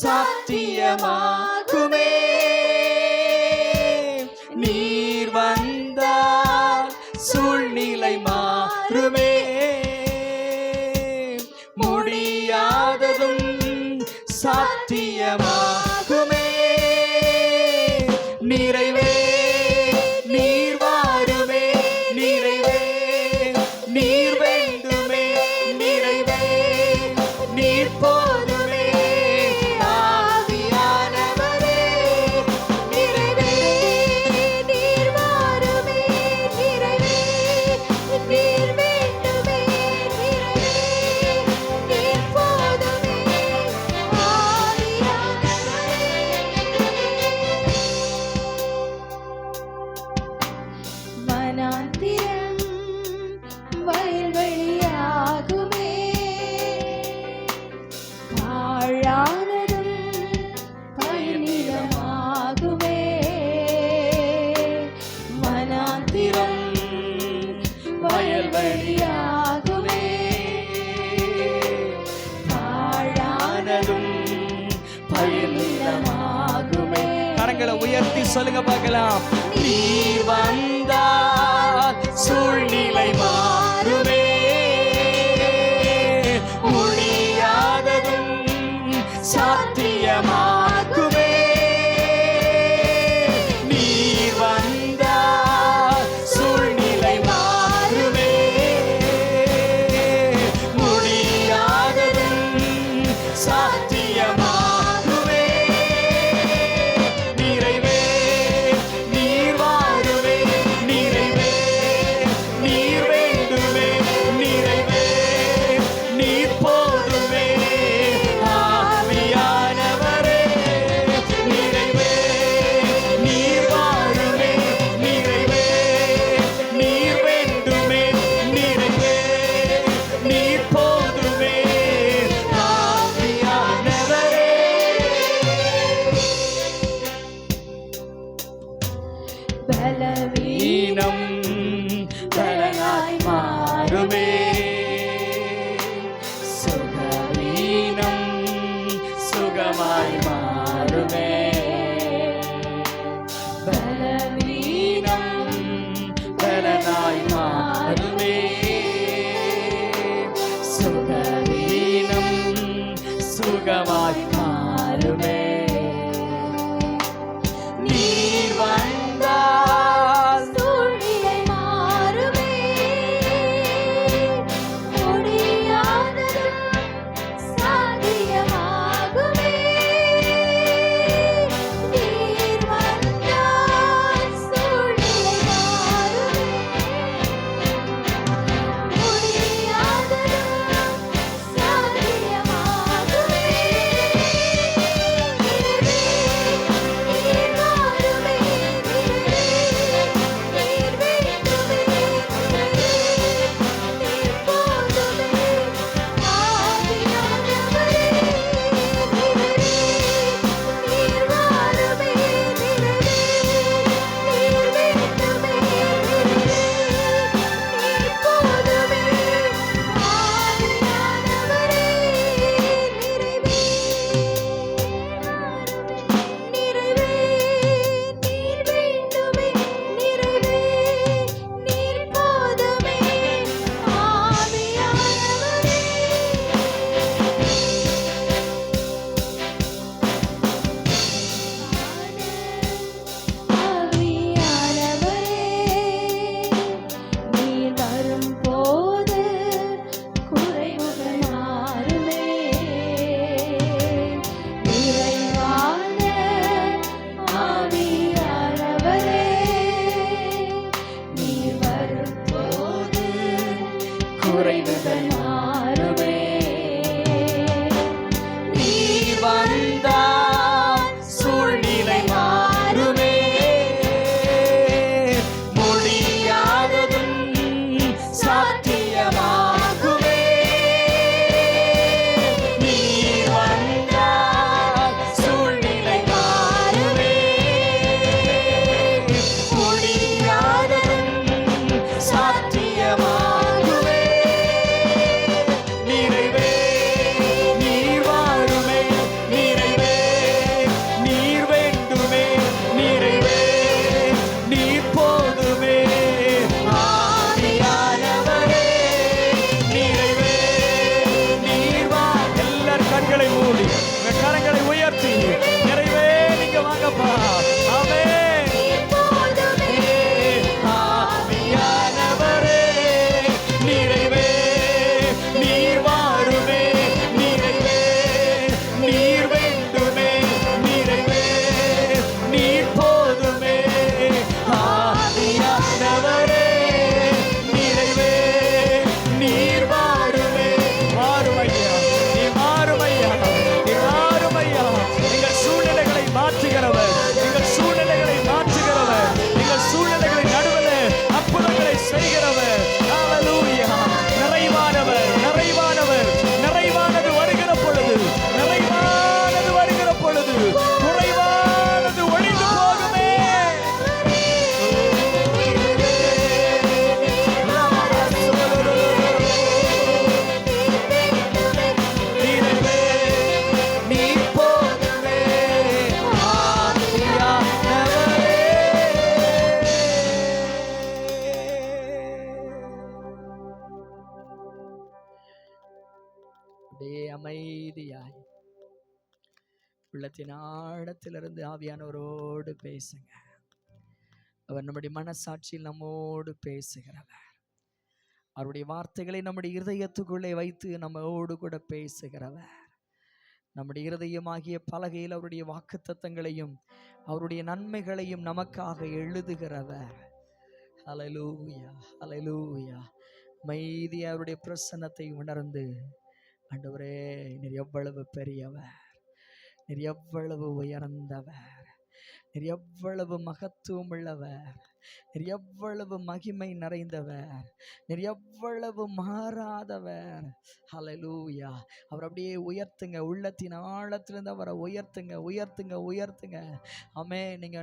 சாத்தியமாகுமே. நீர் வந்தால் சூழ்நிலை மாறுமே, முடியாததும் சாத்தியமாகுமே. நிறைவே நீர் வாருமே, நிறைவே நீர் வேண்டுமே, நிறைவே நீர் போதுமே. ஆவியானவரே நிறைவே நீர் வாருமே, நிறைவே நீர் வேண்டுமே, நிறைவே நீர் போதுமே. வனாந்திரம் வயல்வெளியாகுமே, பாழானதும் பயிர்நிலமாகுமே. வனாந்திரம் வயல்வெளியாகுமே, பாழானதும் பயிர்நிலமாகுமே. கரங்களை உயர்த்தி சொல்லுங்க பார்க்கலாம். நீர் வந்தால் சூழ்நிலை மாறுமே, முடியாததும் சாத்தியமாகுமே. நீர் வந்தால் சூழ்நிலை மாறுமே, முடியாததும் சாத்தியமாகுமே. நிறைவே நீர் வாருமே, நிறைவே நீர் வேண்டுமே, நிறைவே நீர் போதுமே. ஆவியானவரே நிறைவே நீர் வாருமே, நிறைவே நீர் வேண்டுமே, நிறைவே நீர் போதுமே. ஆவியானவரே பலவீனம் பலனாய் மாறுமே, சுகவீனம் சுகமாய் மாறுமே. பலவீனம் பலனாய் மாறுமே, சுகவீனம் சுகமாய் மாறுமே. நீர் வந்தால் சூழ்நிலை மாறுமே, முடியாததும் சாத்தியமாகுமே. நீர் வந்தால் சூழ்நிலை மாறுமே, முடியாததும் சாத்தியமாகுமே. குறைவுகள் மாறுமே. நீர் வந்தால் சூழ்நிலை மாறுமே, முடியாததும் சாத்தியமாகுமே. அமைதியாய் உள்ளத்தின் ஆழத்திலிருந்து ஆவியானவரோடு பேசுங்க. அவர் நம்முடைய மனசாட்சியில் நம்மோடு பேசுகிறவர். அவருடைய வார்த்தைகளை நம்முடைய இருதயத்துக்குள்ளே வைத்து நம்மோடு கூட பேசுகிறவர். நம்முடைய இருதயமாகிய பலகையில் அவருடைய வாக்குத்தத்தங்களையும் அவருடைய நன்மைகளையும் நமக்காக எழுதுகிறவர். ஹல்லேலூயா, ஹல்லேலூயா. அமைதியாக அவருடைய பிரசன்னத்தை உணர்ந்து, ஆண்டவரே நீர் எவ்வளவு பெரியவர், நீர் எவ்வளவு உயர்ந்தவர், நீர் எவ்வளவு மகத்துவம் உள்ளவர், நீர் எவ்வளவு மகிமை நிறைந்தவர், நீர் எவ்வளவு மாறாதவர். ஹல்லேலூயா. அவர் அப்படியே உயர்த்துங்க, உள்ளத்தின் ஆழத்திலிருந்து அவரை உயர்த்துங்க, உயர்த்துங்க, உயர்த்துங்க. ஆமே. நீங்க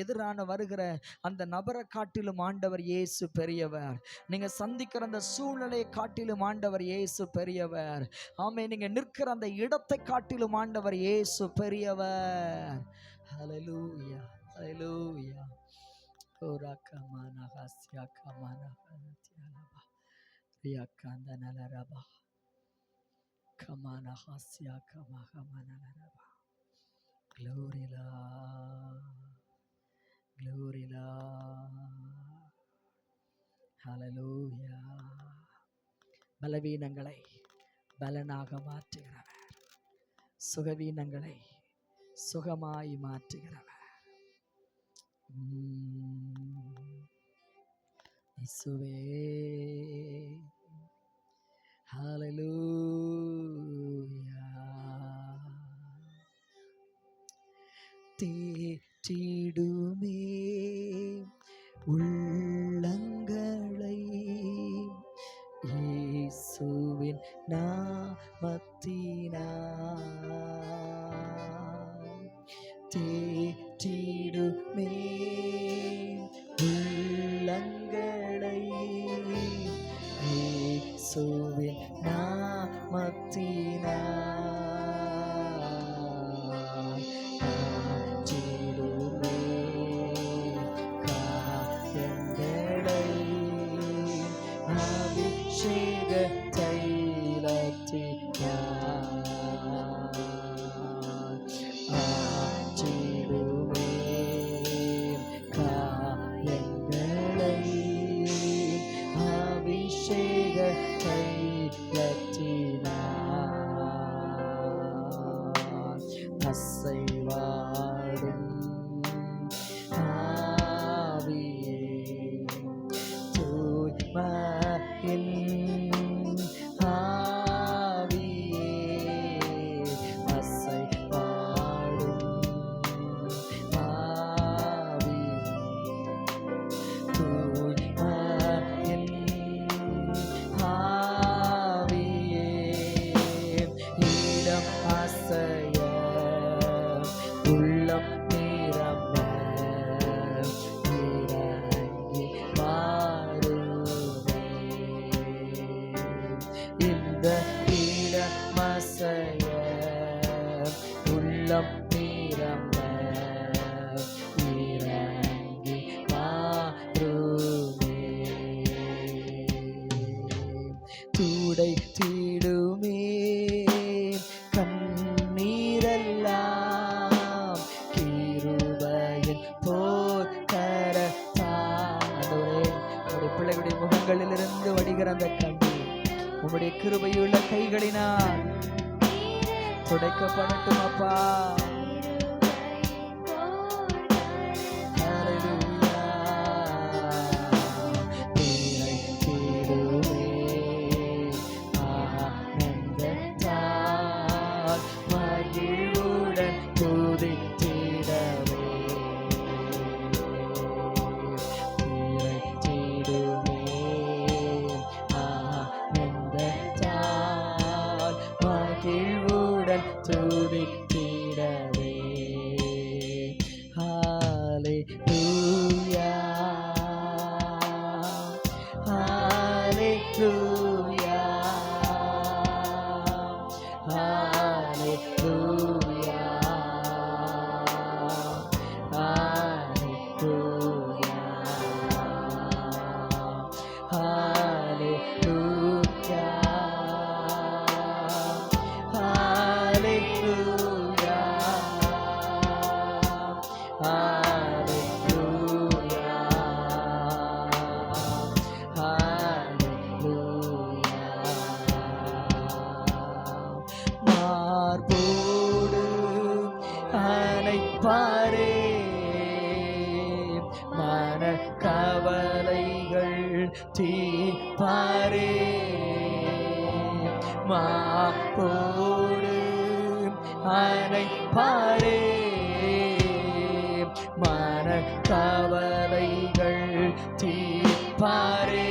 எதிரான வருகிற அந்த நபரை காட்டிலும் ஆண்டவர் இயேசு பெரியவர். நீங்க சந்திக்கிற அந்த சூழ்நிலையை காட்டிலும் ஆண்டவர் இயேசு பெரியவர். ஆமே. நீங்க நிற்கிற அந்த இடத்தை காட்டிலும் ஆண்டவர் இயேசு பெரியவர். ஹல்லேலூயா, ஹல்லேலூயா. பலவீனங்களை பலனாக மாற்றுகிறவர், சுகவீனங்களை சுகமாய் மாற்றுகிறவர். இயேசுவே, ஹல்லேலூயா. தேற்றிடுமே உள்ளங்களை இயேசுவின் நாமத்தினால். தேற்றிடுமே உள்ளங்களை இயேசுவின் நாமத்தினால். ஆற்றிடுமே காயங்களை அபிஷேக தைலத்தினால். ஆற்றிடுமே காயங்களை அபிஷேக தைலத்தினால். அசைவாடும் ஆவியே, தூய்மையின் ஆவியே, அசைவாடும் ஆவியே, தூய்மையின் ஆவியே, இடம் அசைய உள்ளம் நிரம்ப இறங்கி வாருமே. இந்த இடம் அசைய உள்ளம் நிரம்ப இறங்கி வாருமே. தூடை தீடுமே கண்ணீரெல்லாம் கிருபையின் போர் கரத்தாண்டவரே. உம்முடைய பிள்ளைகளுடைய முகங்களிலிருந்து வடிகிற அந்த கண்ணீர் உம்முடைய கிருபையுள்ள கைகளினால் துடைக்கப்படட்டும் அப்பா. ஹல்லேலூயா. நீரை தேடுமே ஆனந்தத்தால் மகிழ்வுடன் துதித்திடவே. நீரை தேடுமே ஆனந்தத்தால் மகிழ்வுடன் துதித்திடவே. கவலைகள் தீர்ப்பாரே. மாப்போடு அணைப்பாரே. மன கவலைகள் தீர்ப்பாரே.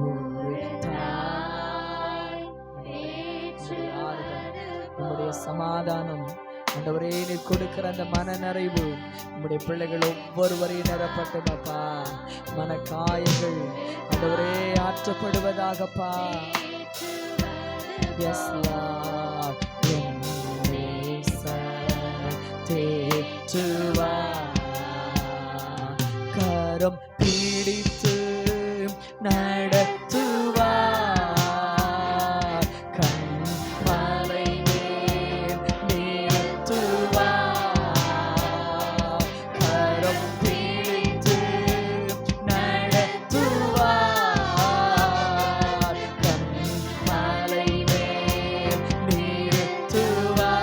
ஒரு தாய் உம்முடைய சமாதானம் ஆண்டவரே, நீ கொடுக்கிற அந்த மன நிறைவு உம்முடைய பிள்ளைகள் ஒவ்வொருவரையும் நிரப்பட்டுமப்பா. மன காயங்கள் ஆண்டவரே ஆற்றப்படுவதாகப்பா. எஸ் லார்ட், என் நேசர் தேற்றுவார். கரம் பிடித்து நடத்துவார். கண்மலை மேல் நிறுத்துவார். கரம் பிடித்து நடத்துவார். கண்மலை மேல் நிறுத்துவார்.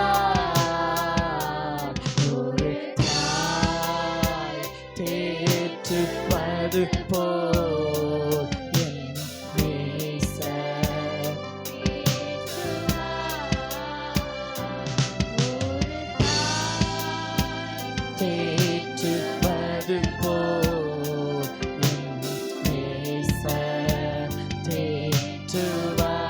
ஒரு தாய் தேற்றுவது போல் என் நேசர் தேற்றுவது போல் என் நேசர் தேற்றுவார்.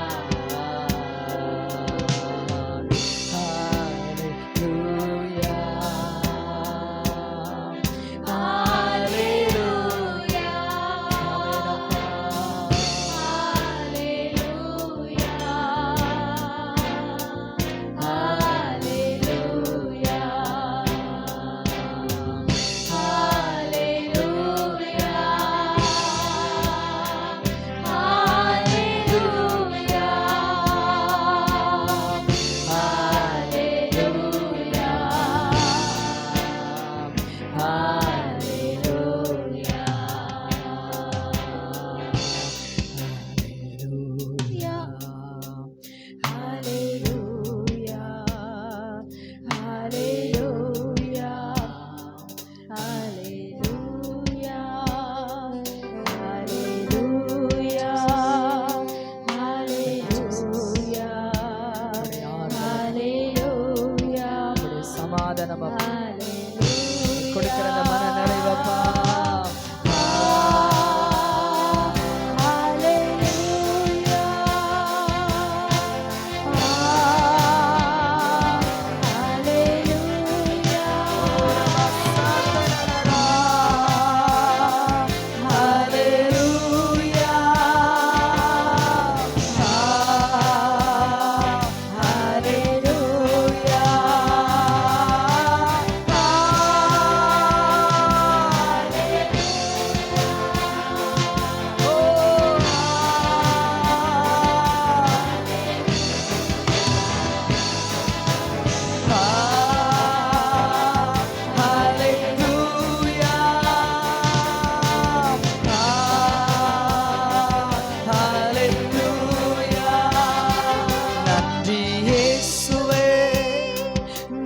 ஹல்லேலூயா, ஹல்லேலூயா, சமாதானம் கொடுக்கிற அந்த மன நிறைவப்பா.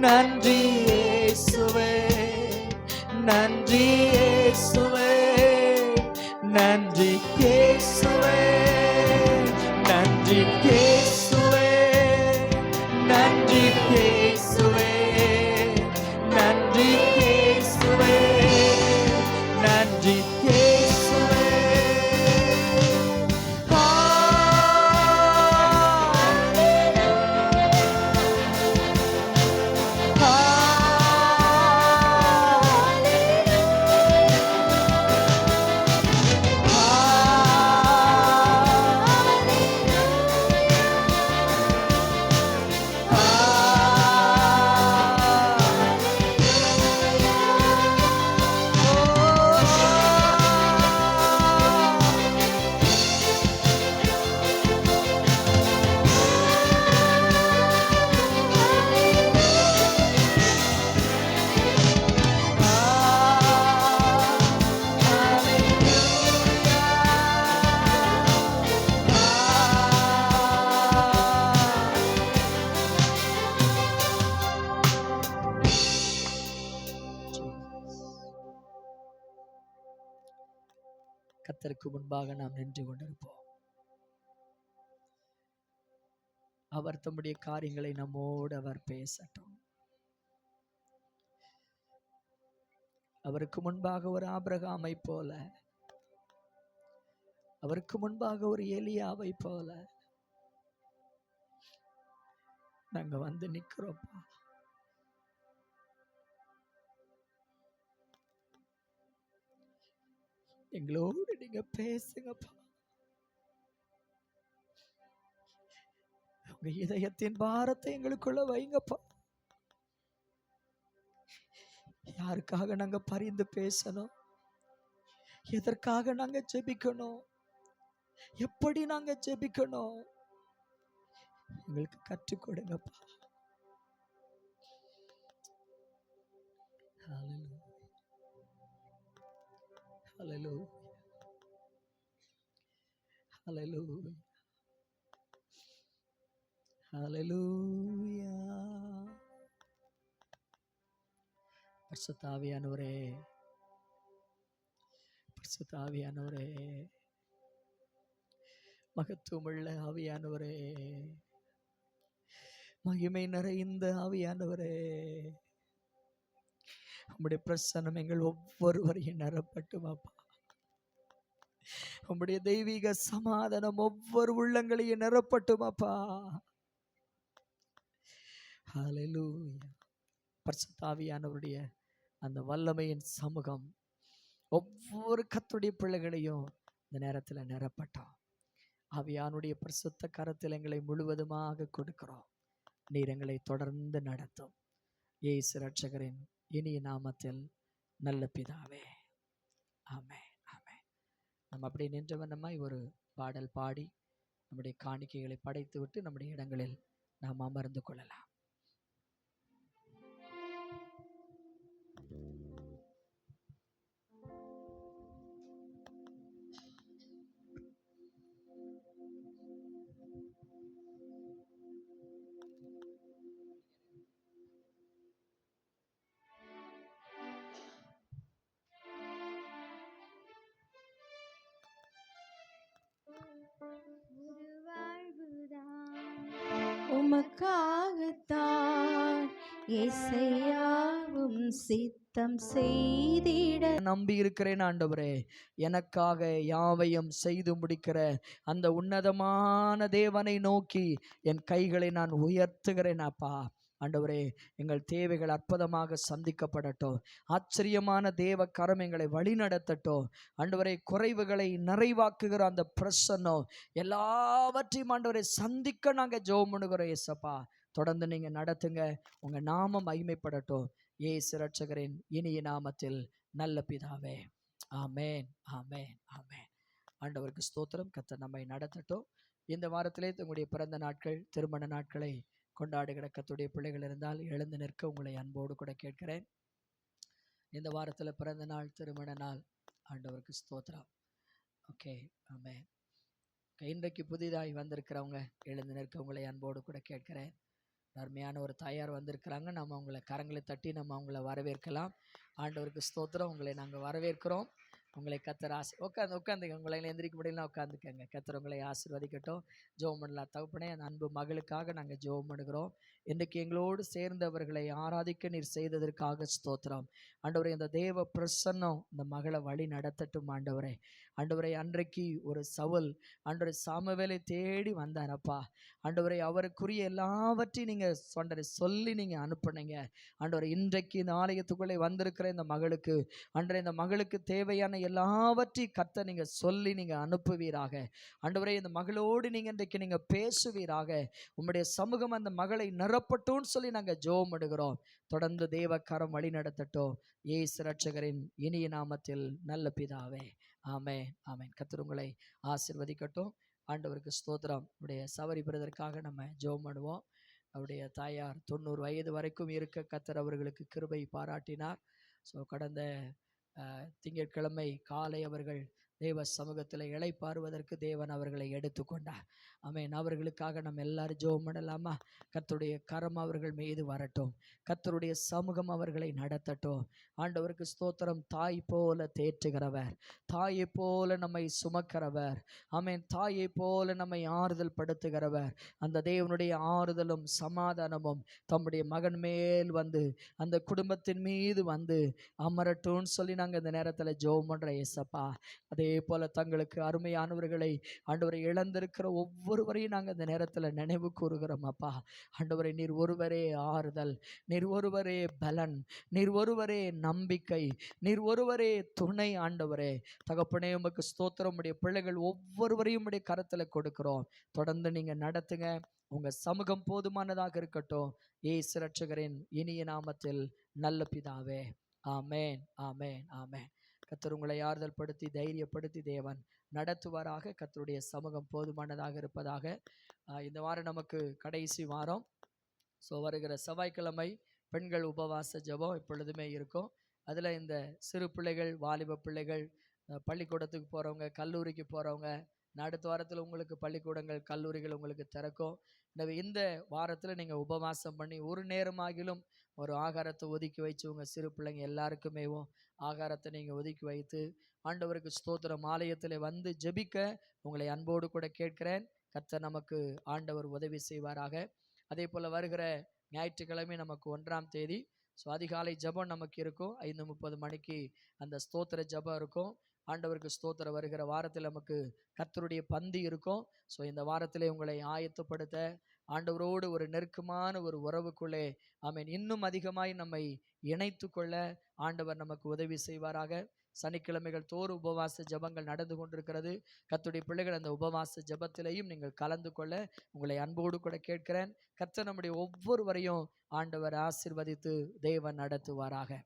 நன்றி இயேசுவே, நன்றி இயேசுவே, நன்றி இயேசுவே, நன்றி இயேசுவே, நன்றி இயேசுவே, நன்றி இயேசுவே, நன்றி இயேசுவே. கர்த்தருக்கு முன்பாக நாம் நின்று கொண்டிருப்போம். அவர் தம்முடைய காரியங்களை நம்மோடு அவர் பேசட்டும். அவருக்கு முன்பாக ஒரு ஆபிரகாமை போல, அவருக்கு முன்பாக ஒரு எலியாவை போல நாங்க வந்து நிக்கிறோம்ப்பா. எங்களோடு நீங்க பேசுங்கப்பா. உங்க இதயத்தின் பாரத்தை எங்களுக்குள்ள வைங்கப்பா. யாருக்காக நாங்க பரிந்து பேசணும், எதற்காக நாங்க ஜெபிக்கணும், எப்படி நாங்க ஜெபிக்கணும், எங்களுக்கு கற்றுக் கொடுங்கப்பா. Hallelujah. Hallelujah. Hallelujah. பரிசுத்த ஆவியானவரே, பரிசுத்த ஆவியானவரே, மகத்துவமுள்ள ஆவியானவரே, மகிமை நிறைந்த ஆவியானவரே, உம்முடைய பிரசன்னம் எங்கள் ஒவ்வொருவரையும் நிரப்பட்டும் அப்பா. உம்முடைய தெய்வீக சமாதானம் ஒவ்வொரு உள்ளங்களையும் நிரப்பட்டும் அப்பா. ஹல்லேலூயா. பரிசுத்த ஆவியானவருடைய அந்த வல்லமையின் சமூகம் ஒவ்வொரு கர்த்தருடைய பிள்ளைகளையும் இந்த நேரத்தில் நிரப்பட்டோம். ஆவியானுடைய பரிசுத்த கரத்தில் எங்களை முழுவதுமாக கொடுக்கிறோம். நீர் எங்களை தொடர்ந்து நடத்தும். இயேசு இரட்சகரின் இனிய நாமத்தில் நல்ல பிதாவே, ஆமென், ஆமென். நம்ம அப்படி நின்றவண்ணமாய் ஒரு பாடல் பாடி நம்முடைய காணிக்கைகளை படைத்து விட்டு நம்முடைய இடங்களில் நாம் அமர்ந்து கொள்ளலாம். ஒரு வாழ்வுதான் உமக்காகத்தான் இசையாவும் சித்தம் செய்திட நம்பி இருக்கிறேன் ஆண்டவரே. எனக்காக யாவையும் செய்து முடிக்கிற அந்த உன்னதமான தேவனை நோக்கி என் கைகளை நான் உயர்த்துகிறேன் அப்பா. ஆண்டவரே, எங்கள் தேவைகள் அற்புதமாக சந்திக்கப்படட்டும். ஆச்சரியமான தேவ கரம் எங்களை வழி நடத்தட்டும். ஆண்டவரே, குறைவுகளை நிறைவாக்குகிற அந்த பிரசன்னம் எல்லாவற்றையும் ஆண்டவரை சந்திக்க நாங்கள் ஜெபம் பண்ணுகிறோம். ஏசப்பா, தொடர்ந்து நீங்க நடத்துங்க. உங்க நாமம் மகிமைப்படட்டும். இயேசு இரட்சகரின் இனிய நாமத்தில் நல்ல பிதாவே, ஆமென், ஆமென், ஆமென். ஆண்டவருக்கு ஸ்தோத்திரம். கர்த்தர் நம்மை நடத்தட்டும். இந்த வாரத்திலே உங்களுடைய பிறந்த நாட்கள், திருமண நாட்களை கொண்டாடுகிற கர்த்தருடைய பிள்ளைகள் இருந்தால் எழுந்து நிற்க உங்களை அன்போடு கூட கேட்கிறேன். இந்த வாரத்தில் பிறந்த நாள், திருமண நாள், ஆண்டவருக்கு ஸ்தோத்திரம். ஓகே, ஆமென். இன்றைக்கு புதிதாய் வந்திருக்கிறவங்க எழுந்து நிற்க உங்களை அன்போடு கூட கேட்கிறேன். அருமையான ஒரு தாயார் வந்திருக்கிறாங்க. நம்ம அவங்கள கரங்களை தட்டி நம்ம அவங்கள வரவேற்கலாம். ஆண்டவருக்கு ஸ்தோத்திரம். உங்களை நாங்கள் வரவேற்கிறோம். உங்களை கர்த்தர் உட்காந்துங்க. உங்களை எந்திரிக்க முடியலாம், உட்காந்துக்கங்க. கர்த்தர் உங்களை ஆசீர்வதிக்கட்டும். ஜெபம் பண்ணலாம். தகப்பனே, அந்த அன்பு மகளுக்காக நாங்கள் ஜெபம் பண்ணுகிறோம். இன்றைக்கு எங்களோடு சேர்ந்தவர்களை ஆராதிக்க நீர் செய்ததற்காக ஸ்தோத்திரம். ஆண்டவரே, இந்த தேவ பிரசன்னம் இந்த மகளை வழி நடத்தட்டும். ஆண்டவரே, ஆண்டவரே, அன்றைக்கு ஒரு சவுல் ஆண்டவரே சாமுவேலை தேடி வந்தானப்பா. ஆண்டவரே, அவருக்குரிய எல்லாவற்றையும் நீங்கள் சொல்லி நீங்கள் அனுப்புனீங்க. ஆண்டவரே, இன்றைக்கு இந்த ஆலயத்துக்குள்ளே வந்திருக்கிற இந்த மகளுக்கு ஆண்டவரே, இந்த மகளுக்கு தேவையான எல்லாவற்றையும் கர்த்தர் நீங்கள் சொல்லி நீங்கள் அனுப்புவீராக. ஆண்டவரே, இந்த மகளோடு நீங்கள் இன்றைக்கு நீங்கள் பேசுவீராக. உம்முடைய சமூகம் அந்த மகளை நிரப்பட்டும்னு சொல்லி நாங்கள் ஜெபம் பண்ணுகிறோம். தொடர்ந்து தேவ கரம் வழி நடத்தட்டும். இயேசு இரட்சகரின் இனிய நாமத்தில் நல்ல பிதாவே, ஆமென், ஆமென். கர்த்தர் உங்களை ஆசீர்வதிக்கட்டும். ஆண்டவருக்கு ஸ்தோத்திரம். உடைய சவரி பிரதற்காக நம்ம ஜெபம் பண்ணுவோம். அவருடைய தாயார் 90 வயது வரைக்கும் இருக்க கர்த்தர் அவர்களுக்கு கிருபை பாராட்டினார். ஸோ கடந்த திங்கட்கிழமை காலை அவர்கள் தேவ சமூகத்தில் இளைப்பாறுவதற்கு தேவன் அவர்களை எடுத்துக்கொண்டார். ஆமென். அவர்களுக்காக நம்ம எல்லாரும் ஜெபம் பண்ணலாமா? கர்த்தருடைய கரம் அவர்கள் மீது வரட்டும். கர்த்தருடைய சமூகம் அவர்களை நடத்தட்டும். ஆண்டவருக்கு ஸ்தோத்திரம். தாய் போல தேற்றுகிறவர், தாயை போல நம்மை சுமக்கிறவர், ஆமென், தாயை போல நம்மை ஆறுதல் படுத்துகிறவர். அந்த தேவனுடைய ஆறுதலும் சமாதானமும் தம்முடைய மகன் மேல் வந்து அந்த குடும்பத்தின் மீது வந்து அமரட்டும்னு சொல்லி நாங்கள் இந்த நேரத்தில் ஜெபம் பண்ணுறோம். ஏசப்பா, அதே போல தங்களுக்கு அருமையானவர்களை ஆண்டவரை இழந்திருக்கிற ஒவ்வொருவரையும் நாங்கள் இந்த நேரத்தில் நினைவு கூறுகிறோம். அப்பா ஆண்டவரை, நீர் ஒருவரே ஆறுதல், நீர் ஒருவரே பலன், நீர் ஒருவரே நம்பிக்கை, நீர் ஒருவரே துணை. ஆண்டவரே தகப்பனே, உமக்கு ஸ்தோத்திரம். உடைய பிள்ளைகள் ஒவ்வொருவரையும் உடைய கரத்தில் கொடுக்கிறோம். தொடர்ந்து நீங்கள் நடத்துங்க. உங்க சமூகம் போதுமானதாக இருக்கட்டும். இயேசு ரட்சகரின் இனிய நாமத்தில் நல்ல பிதாவே, ஆமேன், ஆமேன், ஆமேன். கர்த்தர் உங்களை ஆறுதல் படுத்தி தைரியப்படுத்தி தேவன் நடத்துவாராக. கர்த்தருடைய சமூகம் போதுமானதாக இருப்பதாக. இந்த வாரம் நமக்கு கடைசி வாரம். ஸோ வருகிற செவ்வாய்க்கிழமை பெண்கள் உபவாச ஜெபம் எப்பொழுதுமே இருக்கும். அதில் இந்த சிறு பிள்ளைகள், வாலிப பிள்ளைகள், பள்ளிக்கூடத்துக்கு போகிறவங்க, கல்லூரிக்கு போகிறவங்க, அடுத்த வாரத்தில் உங்களுக்கு பள்ளிக்கூடங்கள், கல்லூரிகள் உங்களுக்கு திறக்கும். எனவே இந்த வாரத்தில் நீங்கள் உபவாசம் பண்ணி ஒரு நேரமாகிலும் ஒரு ஆகாரத்தை ஒதுக்கி வச்சு உங்கள் சிறு பிள்ளைங்க எல்லாருக்குமேவும் ஆகாரத்தை நீங்கள் ஒதுக்கி வைத்து ஆண்டவருக்கு ஸ்தோத்திரம் ஆலயத்தில் வந்து ஜெபிக்க உங்களை அன்போடு கூட கேட்கிறேன். கர்த்தர் நமக்கு ஆண்டவர் உதவி செய்வாராக. அதே போல் வருகிற ஞாயிற்றுக்கிழமை நமக்கு 1ஆம் தேதி ஸோ அதிகாலை ஜெபம் நமக்கு இருக்கும். 5:30 மணிக்கு அந்த ஸ்தோத்திர ஜெபம் இருக்கும். ஆண்டவருக்கு ஸ்தோத்திரம். வருகிற வாரத்தில் நமக்கு கர்த்தருடைய பந்தி இருக்கும். ஸோ இந்த வாரத்திலே உங்களை ஆயத்தப்படுத்த ஆண்டவரோடு ஒரு நெருக்கமான ஒரு உறவுக்குள்ளே ஆமென் இன்னும் அதிகமாய் நம்மை இணைத்து கொள்ள ஆண்டவர் நமக்கு உதவி செய்வாராக. சனிக்கிழமைகள் தோறும் உபவாச ஜெபங்கள் நடந்து கொண்டிருக்கிறது. கர்த்தருடைய பிள்ளைகள் அந்த உபவாச ஜெபத்திலையும் நீங்கள் கலந்து கொள்ள உங்களை அன்போடு கூட கேட்கிறேன். கர்த்தர் நம்முடைய ஒவ்வொருவரையும் ஆண்டவர் ஆசீர்வதித்து தேவன் நடத்துவாராக.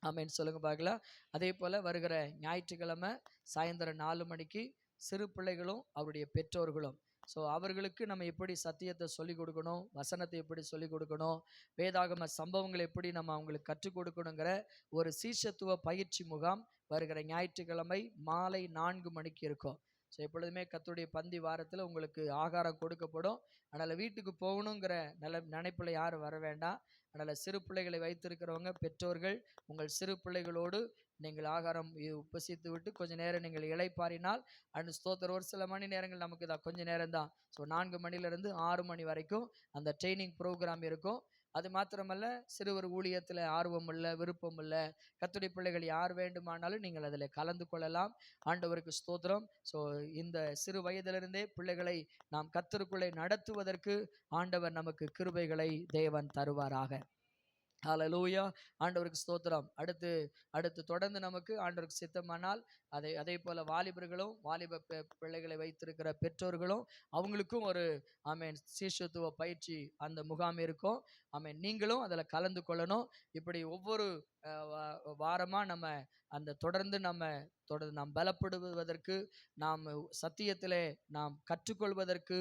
ஆமென். சொல்லுங்க பார்க்கலாம். அதே போல் வருகிற ஞாயிற்றுக்கிழமை சாயந்தரம் 4 மணிக்கு சிறு பிள்ளைகளும் அவருடைய பெற்றோர்களும் ஸோ அவர்களுக்கு நம்ம எப்படி சத்தியத்தை சொல்லிக் கொடுக்கணும், வசனத்தை எப்படி சொல்லிக் கொடுக்கணும், வேதாகம சம்பவங்களை எப்படி நம்ம அவங்களுக்கு கற்றுக் கொடுக்கணுங்கிற ஒரு சீஷத்துவ பயிற்சி முகாம் வருகிற ஞாயிற்றுக்கிழமை மாலை 4 மணிக்கு இருக்கும். ஸோ எப்பொழுதுமே கர்த்தருடைய பந்தி வாரத்தில் உங்களுக்கு ஆகாரம் கொடுக்கப்படும். அதனால் வீட்டுக்கு போகணுங்கிற நினைப்பில் யாரும் வர வேண்டாம். அதனால் சிறு பிள்ளைகளை வைத்திருக்கிறவங்க பெற்றோர்கள் உங்கள் சிறு பிள்ளைகளோடு நீங்கள் ஆகாரம் உபசித்து விட்டு கொஞ்சம் நேரம் நீங்கள் இளைப்பாறினால் அண்ட் ஸ்தோத்திரம். ஒரு சில மணி நேரங்கள் நமக்கு தான், கொஞ்சம் நேரம் தான். ஸோ 4 மணிலேருந்து 6 மணி வரைக்கும் அந்த ட்ரைனிங் ப்ரோக்ராம் இருக்கும். அது மாத்திரமல்ல, சிறுவர் ஊழியத்தில் ஆர்வம் இல்லை, விருப்பம் இல்லை, கர்த்தருடைய பிள்ளைகள் யார் வேண்டுமானாலும் நீங்கள் அதில் கலந்து கொள்ளலாம். ஆண்டவருக்கு ஸ்தோத்திரம். ஸோ இந்த சிறு வயதிலிருந்தே பிள்ளைகளை நாம் கர்த்தருக்குள்ளே நடத்துவதற்கு ஆண்டவர் நமக்கு கிருபைகளை தேவன் தருவாராக. ஹல்லேலூயா. ஆண்டவருக்கு ஸ்தோத்திரம். அடுத்து தொடர்ந்து நமக்கு ஆண்டவருக்கு சித்தமானால் அதே போல் வாலிபர்களும் வாலிப பிள்ளைகளை வைத்திருக்கிற பெற்றோர்களும் அவங்களுக்கும் ஒரு ஆமென் சீஷத்துவ பயிற்சி அந்த முகாம் இருக்கும். ஆமென். நீங்களும் அதில் கலந்து கொள்ளணும். இப்படி ஒவ்வொரு வாரமாக நம்ம அந்த தொடர்ந்து நாம் பலப்படுவதற்கு, நாம் சத்தியத்திலே நாம் கற்றுக்கொள்வதற்கு,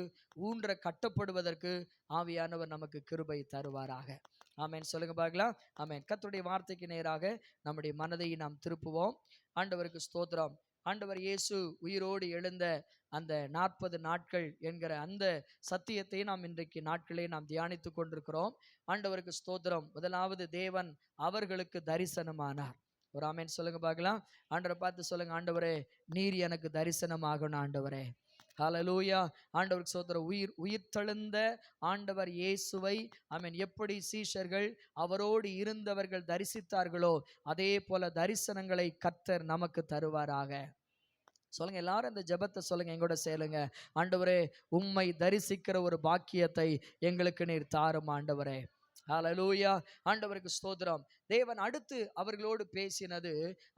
கட்டப்படுவதற்கு ஆவியானவர் நமக்கு கிருபை தருவாராக. ஆமென். சொல்லுங்க பார்க்கலாம். ஆமென். கர்த்தருடைய வார்த்தைக்கு நேராக நம்முடைய மனதை நாம் திருப்புவோம். ஆண்டவருக்கு ஸ்தோத்திரம். ஆண்டவர் இயேசு உயிரோடு எழுந்த அந்த 40 நாட்கள் என்கிற அந்த சத்தியத்தை நாம் இன்றைக்கு நாட்களே நாம் தியானித்து கொண்டிருக்கிறோம். ஆண்டவருக்கு ஸ்தோத்திரம். முதலாவது தேவன் அவர்களுக்கு தரிசனமானார். ஒரு ஆமென் சொல்லுங்க பார்க்கலாம். ஆண்டவரை பார்த்து சொல்லுங்க, ஆண்டவரே நீர் எனக்கு தரிசனமாகணும் ஆண்டவரே. ஹல்லேலூயா. ஆண்டவருக்கு ஸ்தோத்திரம். உயிர் தெழுந்த ஆண்டவர் இயேசுவை ஆமென் எப்படி சீஷர்கள் அவரோடு இருந்தவர்கள் தரிசித்தார்களோ அதே போல தரிசனங்களை கர்த்தர் நமக்கு தருவாராக. சொல்லுங்க எல்லாரும் இந்த ஜெபத்தை சொல்லுங்க, எங்கூட சேருங்க. ஆண்டவரே உம்மை தரிசிக்கிற ஒரு பாக்கியத்தை எங்களுக்கு நீர் தாரும் ஆண்டவரே. ஹல்லேலூயா. ஆண்டவருக்கு ஸ்தோத்திரம். தேவன் அடுத்து அவர்களோடு பேசினது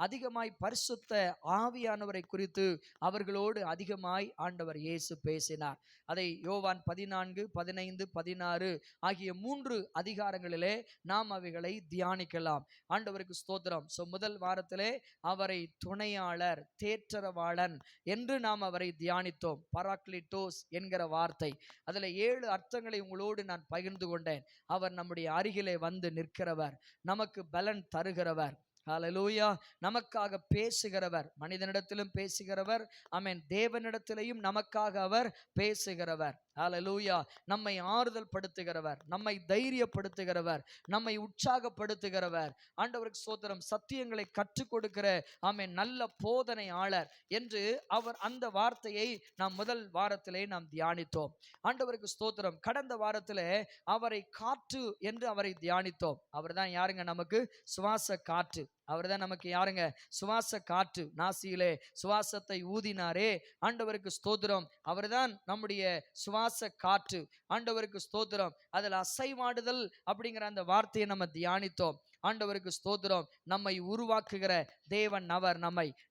அதிகமாய் பரிசுத்த ஆவியானவரை குறித்து அவர்களோடு அதிகமாய் ஆண்டவர் இயேசு பேசினார். அதை யோவான் 14, 15, 16 ஆகிய 3 அதிகாரங்களிலே நாம் அவைகளை தியானிக்கலாம். ஆண்டவருக்கு ஸ்தோத்திரம். ஸோ முதல் வாரத்திலே அவரை துணையாளர், தேற்றரவாளன் என்று நாம் அவரை தியானித்தோம். பராக்லிட்டோஸ் என்கிற வார்த்தை, அதில் 7 அர்த்தங்களை உங்களோடு நான் பகிர்ந்து கொண்டேன். அவர் நம்முடைய அருகிலே வந்து நிற்கிறவர், நமக்கு பலன் தருகிறவர், ஹalleluya. நமக்காக பேசுகிறவர், மனிதனிடத்திலும் பேசுகிறவர், ஆமென், தேவனிடத்திலேயும் நமக்காக அவர் பேசுகிறவர். ஹalleluya. நம்மை ஆறுதல் படுத்துகிறவர், நம்மை தைரியப்படுத்துகிறவர், நம்மை உற்சாகப்படுத்துகிறவர். ஆண்டவருக்கு ஸ்தோத்திரம். சத்தியங்களை கற்றுக் கொடுக்கிற ஆமென் நல்ல போதனையாளர் என்று அவர் அந்த வார்த்தையை நாம் முதல் வாரத்திலே நாம் தியானித்தோம். ஆண்டவருக்கு ஸ்தோத்திரம். கடந்த வாரத்திலே அவரை காற்று என்று அவரை தியானித்தோம். அவர்தான் யாருங்க? நமக்கு சுவாச காற்று. அவர்தான் நமக்கு யாருங்க? சுவாச காற்று. நாசியிலே சுவாசத்தை ஊதினாரே, ஆண்டவருக்கு ஸ்தோத்திரம். அவர்தான் நம்முடைய சுவாச காற்று. ஆண்டவருக்கு ஸ்தோத்திரம். அதில் அசைவாடுதல் அப்படிங்கிற அந்த வார்த்தையை நம்ம தியானித்தோம். ஆண்டவருக்கு ஸ்தோத்திரம். நம்மை உருவாக்குகிற தேவன் அவர்,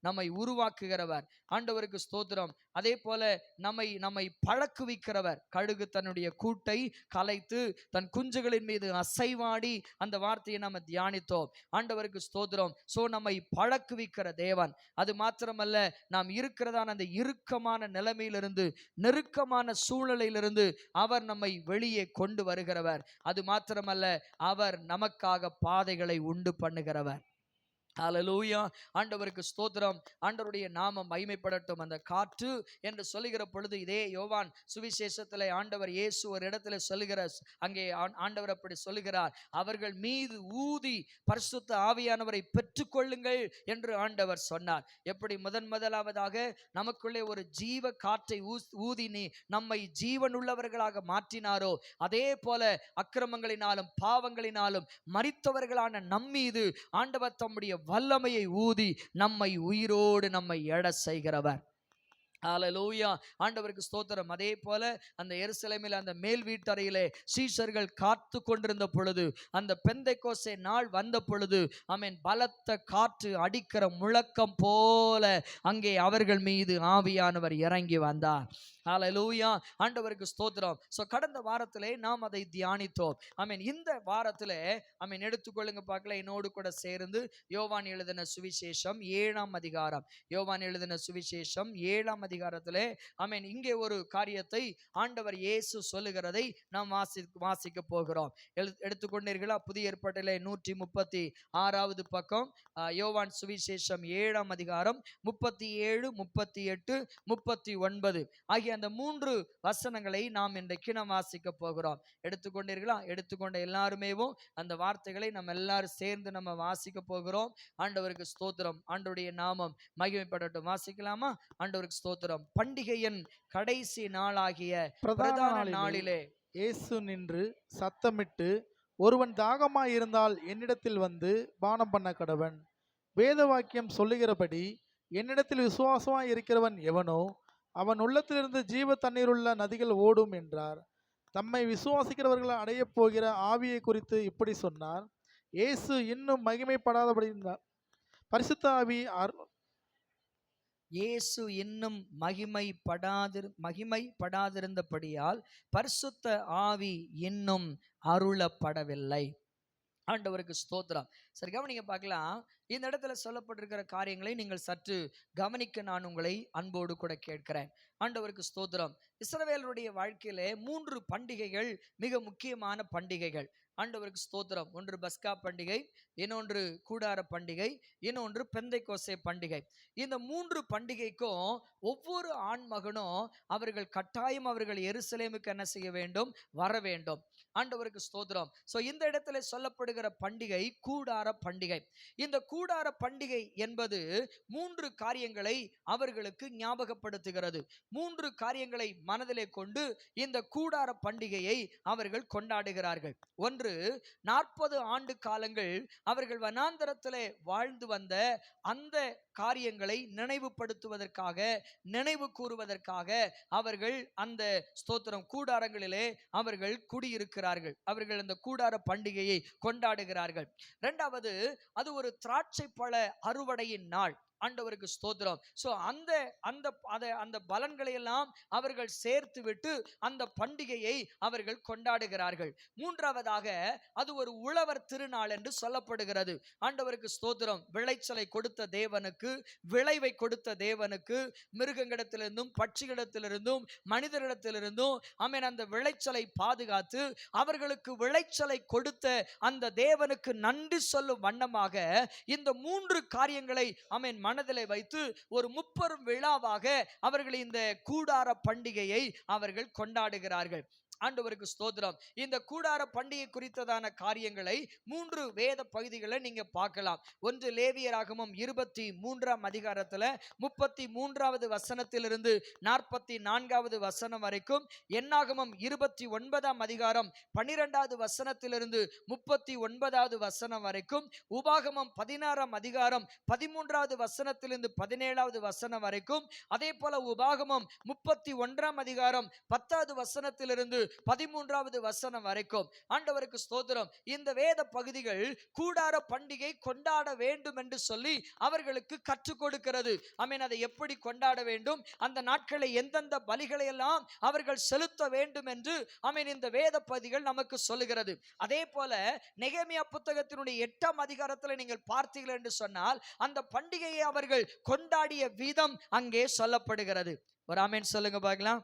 நம்மை உருவாக்குகிறவர். ஆண்டவருக்கு ஸ்தோத்திரம். அதே போல நம்மை பழக்குவிக்கிறவர். கழுகு தன்னுடைய கூட்டை கலைத்து தன் குஞ்சுகளின் மீது அசைவாடி அந்த வார்த்தையை நம்ம தியானித்தோம். ஆண்டவருக்கு ஸ்தோத்திரம். சோ நம்மை பழக்குவிக்கிற தேவன். அது மாத்திரமல்ல, நாம் இருக்கிறதான அந்த இறுக்கமான நிலைமையிலிருந்து, நெருக்கமான சூழ்நிலையிலிருந்து அவர் நம்மை வெளியே கொண்டு வருகிறவர். அது மாத்திரமல்ல, அவர் நமக்காக பாதைகளை உண்டு பண்ணுகிறவர். ஹalleluya. ஆண்டவருக்கு ஸ்தோத்திரம். ஆண்டவருடைய நாமம் மகிமைப்படட்டும். அந்த காற்று என்று சொல்லுகிற பொழுது, இதே யோவான் சுவிசேஷத்திலே ஆண்டவர் இயேசு ஒரு இடத்துல சொல்லுகிற, அங்கே ஆண்டவர் அப்படி சொல்லுகிறார், அவர்கள் மீது ஊதி பரிசுத்த ஆவியானவரை பெற்றுக்கொள்ளுங்கள் என்று ஆண்டவர் சொன்னார். எப்படி முதலாவதாக நமக்குள்ளே ஒரு ஜீவ காற்றை ஊதி நம்மை ஜீவனுள்ளவர்களாக மாற்றினாரோ, அதே போல அக்கிரமங்களினாலும் பாவங்களினாலும் மரித்தவர்களான நம்மீது ஆண்டவர் தம்முடைய வல்லமையை ஊதி நம்மை உயிரோடு நம்மை எழ செய்கிறவர். ஹalleluya. ஆண்டவருக்கு ஸ்தோத்திரம். அதே போல அந்த எருசலேமில் அந்த மேல் வீட்டறையிலே சீஷர்கள் காத்து கொண்டிருந்த பொழுது, அந்த பெந்தைக்கோஸ்தே நாள் வந்த பொழுது, ஆமென், பலத்த காற்று அடிக்கிற முழக்கம் போல அங்கே அவர்கள் மீது ஆவியானவர் இறங்கி வந்தார். ஹalleluya. ஆண்டவருக்கு ஸ்தோத்திரம். சோ கடந்த வாரத்திலே நாம் அதை தியானித்தோம். ஆமென். இந்த வாரத்திலே ஆமென் எடுத்துக்கொள்ளுங்க பார்க்கலாம், என்னோடு கூட சேர்ந்து யோவான் எழுதின சுவிசேஷம் 7ஆம் அதிகாரம். யோவான் எழுதின சுவிசேஷம் 7ஆம் அதிகாரத்திலே ஆமென் இங்கே ஒரு காரியத்தை ஆண்டவர் இயேசு சொல்லுகிறதை நாம் வாசிக்க போகிறோம். எடுத்துக்கொண்டீர்களா? புதிய ஏற்பாட்டிலே 136வது பக்கம், யோவான் சுவிசேஷம் 7ஆம் அதிகாரம் 37, 38, 39 ஆகிய அந்த 3 வசனங்களை நாம் இன்றைக்கு நாம் வாசிக்க போகிறோம். எடுத்துக்கொண்டீர்களா? எடுத்துக்கொண்ட எல்லாருமேவும் அந்த வார்த்தைகளை நம்ம எல்லாரும் சேர்ந்து நம்ம வாசிக்க போகிறோம். ஆண்டவருக்கு ஸ்தோத்திரம். ஆண்டவருடைய நாமம் மகிமைப்படட்டும். வாசிக்கலாமா? ஆண்டவருக்கு ஸ்தோத்திரம். பண்டிகையின் கடைசி நாளாகிய பிரதான நாளிலே இயேசு நின்று சத்தமிட்டு, ஒருவன் தாகமாயிருந்தால் என்னிடத்தில் வந்து பானம் பண்ண கடவன். வேத வாக்கியம் சொல்லுகிறபடி என்னிடத்தில் விசுவாசமாய் இருக்கிறவன் எவனோ அவன் உள்ளத்திலிருந்து ஜீவ தண்ணீருள்ள நதிகள் ஓடும் என்றார். தம்மை விசுவாசிக்கிறவர்கள் அடைய போகிற ஆவியை குறித்து இப்படி சொன்னார். இயேசு இன்னும் மகிமைப்படாதபடி பரிசுத்த ஆவி இயேசு இன்னும் மகிமைப்படாதிருந்தபடியால் பரிசுத்த ஆவி இன்னும் அருளப்படவில்லை. ஆண்டவருக்கு ஸ்தோத்திரம். சரி, கவனிங்க பார்க்கலாம். இந்த இடத்துல சொல்லப்பட்டிருக்கிற காரியங்களை நீங்கள் சற்று கவனிக்க நான் உங்களை அன்போடு கூட கேட்கிறேன். ஆண்டவருக்கு ஸ்தோத்திரம். இஸ்ரவேலருடைய வாழ்க்கையிலே 3 பண்டிகைகள் மிக முக்கியமான பண்டிகைகள். ஆண்டவருக்கு ஸ்தோத்திரம். ஒன்று பஸ்கா பண்டிகை, இன்னொன்று கூடார பண்டிகை, இன்னொன்று பெந்தைக்கோஸ்தே பண்டிகை. இந்த 3 பண்டிகைக்கும் ஒவ்வொரு ஆண் மகனும் அவர்கள் கட்டாயம் அவர்கள் எருசலேமுக்கு என்ன செய்ய வேண்டும்? வர வேண்டும். ஆண்டவருக்கு ஸ்தோத்திரம். சோ இந்த இடத்துல சொல்லப்படுகிற பண்டிகை கூடார பண்டிகை. இந்த கூடார பண்டிகை என்பது 3 காரியங்களை அவர்களுக்கு ஞாபகப்படுத்துகிறது. 3 காரியங்களை மனதிலே கொண்டு இந்த கூடார பண்டிகையை அவர்கள் கொண்டாடுகிறார்கள். ஒன்று, 40 ஆண்டு காலங்கள் அவர்கள் வனாந்தரத்திலே வாழ்ந்து வந்த அந்த காரியங்களை நினைவுபடுத்துவதற்காக, நினைவு கூறுவதற்காக அவர்கள் அந்த ஸ்தோத்திரம் கூடாரங்களிலே அவர்கள் குடியிருக்கிறார்கள். அவர்கள் அந்த கூடார பண்டிகையை கொண்டாடுகிறார்கள். இரண்டாவது, அது ஒரு திராட்சை பழ அறுவடையின் நாள். ஆண்டவருக்கு ஸ்தோத்திரம். சோ அந்த அந்த அந்த பலன்களை எல்லாம் அவர்கள் சேர்த்து விட்டு அந்த பண்டிகையை அவர்கள் கொண்டாடுகிறார்கள். மூன்றாவதாக அது ஒரு உழவர் திருநாள் என்று சொல்லப்படுகிறது. ஆண்டவருக்கு ஸ்தோத்திரம். விளைச்சலை கொடுத்த தேவனுக்கு, விளைவை கொடுத்த தேவனுக்கு, மிருகங்களிடத்திலிருந்தும் பட்சிகளிடத்திலிருந்தும் மனிதரிடத்திலிருந்தும் ஆமென் அந்த விளைச்சலை பாதுகாத்து அவர்களுக்கு விளைச்சலை கொடுத்த அந்த தேவனுக்கு நன்றி சொல்லும் வண்ணமாக இந்த மூன்று காரியங்களை ஆமென் மனதிலே வைத்து ஒரு முப்பெரும் விழாவாக அவர்கள் இந்த கூடார பண்டிகையை அவர்கள் கொண்டாடுகிறார்கள். ஆண்டவருக்கு ஸ்தோத்திரம். இந்த கூடார பண்டிகை குறித்ததான காரியங்களை மூன்று வேத பகுதிகளை நீங்க பார்க்கலாம். ஒன்று லேவியராகமம் 23ஆம் அதிகாரத்துல 33வது வசனத்திலிருந்து 44வது வசனம் வரைக்கும், என்னாகமம் 29ஆம் அதிகாரம் 12வது வசனத்திலிருந்து 39வது வசனம் வரைக்கும், உபாகமம் 16ஆம் அதிகாரம் 13வது வசனத்திலிருந்து 17வது வசனம் வரைக்கும், அதே போல உபாகமம் 31ஆம் அதிகாரம் 10வது வசனத்திலிருந்து 13வது வசனம் வரைக்கும். ஆண்டவருக்கு ஸ்தோத்திரம். இந்த வேத பகுதிகள் கூடார பண்டிகை கொண்டாட வேண்டும் என்று சொல்லி அவர்களுக்கு கற்றுக் கொடுக்கிறது. ஆமென். அதை எப்படி கொண்டாட வேண்டும், அந்த நாட்களை எந்தெந்த பலிகளை எல்லாம் அவர்கள் செலுத்த வேண்டும் என்று ஆமென் இந்த வேத பகுதிகள் நமக்கு சொல்லுகிறது. அதே போல நெகேமியா புத்தகத்தினுடைய 8ஆம் அதிகாரத்தில் நீங்கள் பார்த்தீர்கள் என்று சொன்னால் அந்த பண்டிகையை அவர்கள் கொண்டாடிய விதம் அங்கே சொல்லப்படுகிறது. ஒரு ஆமென் சொல்லுங்க பார்க்கலாம்.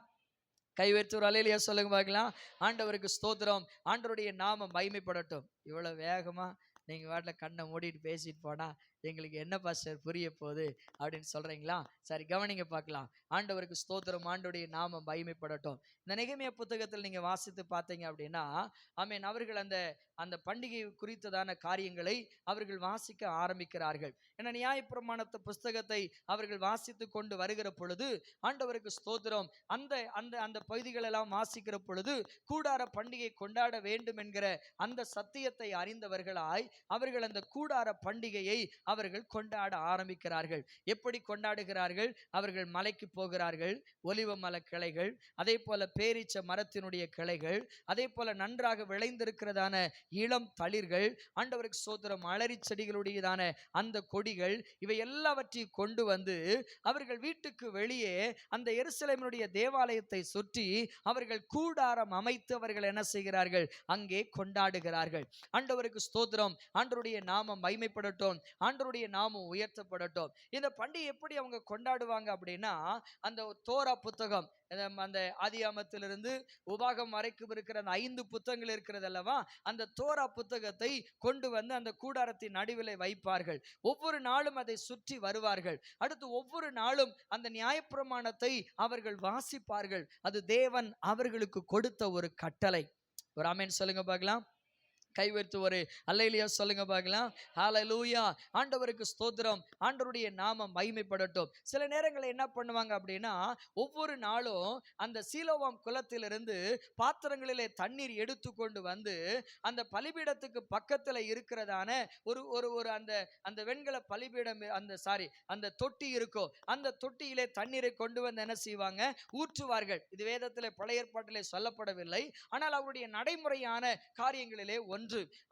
கைவேற்று ஒரு அல்லேலூயா சொல்லுங்க பார்க்கலாம். ஆண்டவருக்கு ஸ்தோத்திரம். ஆண்டவருடைய நாமம் மகிமைப்படட்டும். இவ்வளவு வேகமா நீங்க வாட்டில் கண்ணை மூடிட்டு பேசிட்டு போனா எங்களுக்கு என்ன பாஸ்டர் புரிய போகுது அப்படின்னு சொல்றீங்களா? சரி, கவனிங்க பார்க்கலாம். ஆண்டவருக்கு ஸ்தோத்திரம். ஆண்டவருடைய நாமம் மகிமைப்படட்டும். இந்த நெகேமியா புத்தகத்தில் நீங்க வாசித்து பார்த்தீங்க அப்படின்னா ஆமென் அவர்கள் அந்த அந்த பண்டிகை குறித்ததான காரியங்களை அவர்கள் வாசிக்க ஆரம்பிக்கிறார்கள். ஏன்னா நியாயப்பிரமாணத்து புஸ்தகத்தை அவர்கள் வாசித்து கொண்டு வருகிற பொழுது ஆண்டவருக்கு ஸ்தோத்திரம் அந்த அந்த அந்த பகுதிகள் எல்லாம் வாசிக்கிற பொழுது கூடார பண்டிகை கொண்டாட வேண்டும் என்கிற அந்த சத்தியத்தை அறிந்தவர்களாய் அவர்கள் அந்த கூடார பண்டிகையை அவர்கள் கொண்டாட ஆரம்பிக்கிறார்கள். எப்படி கொண்டாடுகிறார்கள்? அவர்கள் மலைக்கு போகிறார்கள். ஒலிவ மர கிளைகள், அதே போல பேரீச்ச மரத்தினுடைய கிளைகள், அதே போல நன்றாக விளைந்திருக்கிறதான இளம் தளிர்கள், ஆண்டவருக்கு ஸ்தோத்திரம் அலரி செடிகளுடையதான அந்த கொடிகள், இவை எல்லாவற்றையும் கொண்டு வந்து அவர்கள் வீட்டுக்கு வெளியே அந்த எருசலேமினுடைய தேவாலயத்தை சுற்றி அவர்கள் கூடாரம் அமைத்து அவர்கள் என்ன செய்கிறார்கள்? அங்கே கொண்டாடுகிறார்கள். ஆண்டவருக்கு ஸ்தோத்திரம். ஆண்டவருடைய நாமம் மகிமைப்படட்டும். ஆண்டவருடைய நாமம் உயர்த்தப்படட்டும். இந்த பண்டிகை எப்படி அவங்க கொண்டாடுவாங்க அப்படின்னா, அந்த தோரா புத்தகம், அந்த ஆதியாமத்திலிருந்து உபாகம் வரைக்கும் இருக்கிற அந்த 5 புத்தகங்கள் இருக்கிறது அல்லவா, அந்த தோரா புத்தகத்தை கொண்டு வந்து அந்த கூடாரத்தின் நடுவிலே வைப்பார்கள். ஒவ்வொரு நாளும் அதை சுற்றி வருவார்கள். அடுத்து ஒவ்வொரு நாளும் அந்த நியாயப்பிரமாணத்தை அவர்கள் வாசிப்பார்கள். அது தேவன் அவர்களுக்கு கொடுத்த ஒரு கட்டளை. ஒரு ஆமென் சொல்லுங்க பார்க்கலாம். கைவர்த்து ஒரு அல்லேலூயா சொல்லுங்க பார்க்கலாம். ஹல்லேலூயா. ஆண்டவருக்கு ஸ்தோத்திரம். ஆண்டவருடைய நாமம் மகிமைப்படட்டும். சில நேரங்களில் என்ன பண்ணுவாங்க அப்படின்னா, ஒவ்வொரு நாளும் அந்த சீலோவாம் குளத்திலிருந்து பாத்திரங்களிலே தண்ணீர் எடுத்து கொண்டு வந்து அந்த பலிபீடத்துக்கு பக்கத்தில் இருக்கிறதான ஒரு ஒரு ஒரு அந்த அந்த வெண்கல பலிபீடம் அந்த தொட்டி இருக்கும். அந்த தொட்டியிலே தண்ணீரை கொண்டு வந்து என்ன செய்வாங்க? ஊற்றுவார்கள். இது வேதத்திலே பழைய ஏற்பாட்டிலே சொல்லப்படவில்லை. ஆனால் அவருடைய நடைமுறையான காரியங்களிலே ஒன்று.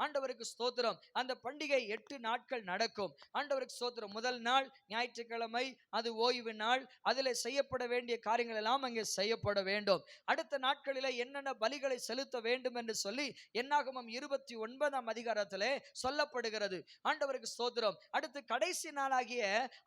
ஆண்டவருக்கு ஸ்தோத்திரம். அந்த பண்டிகை 8 நாட்கள் நடக்கும். ஆண்டவருக்கு ஸ்தோத்திரம். முதல் நாள் ஞாயிற்றுக்கிழமை, அது ஓய்வு நாள். அதில் செய்யப்பட வேண்டிய காரியங்கள் எல்லாம் அங்கே செய்யப்பட வேண்டும். அடுத்த நாட்களில் என்னென்ன பலிகளை செலுத்த வேண்டும் என்று சொல்லி என்னாகமம் 29ஆம் அதிகாரத்திலே சொல்லப்படுகிறது. ஆண்டவருக்கு ஸ்தோத்திரம். அடுத்து கடைசி நாளாகிய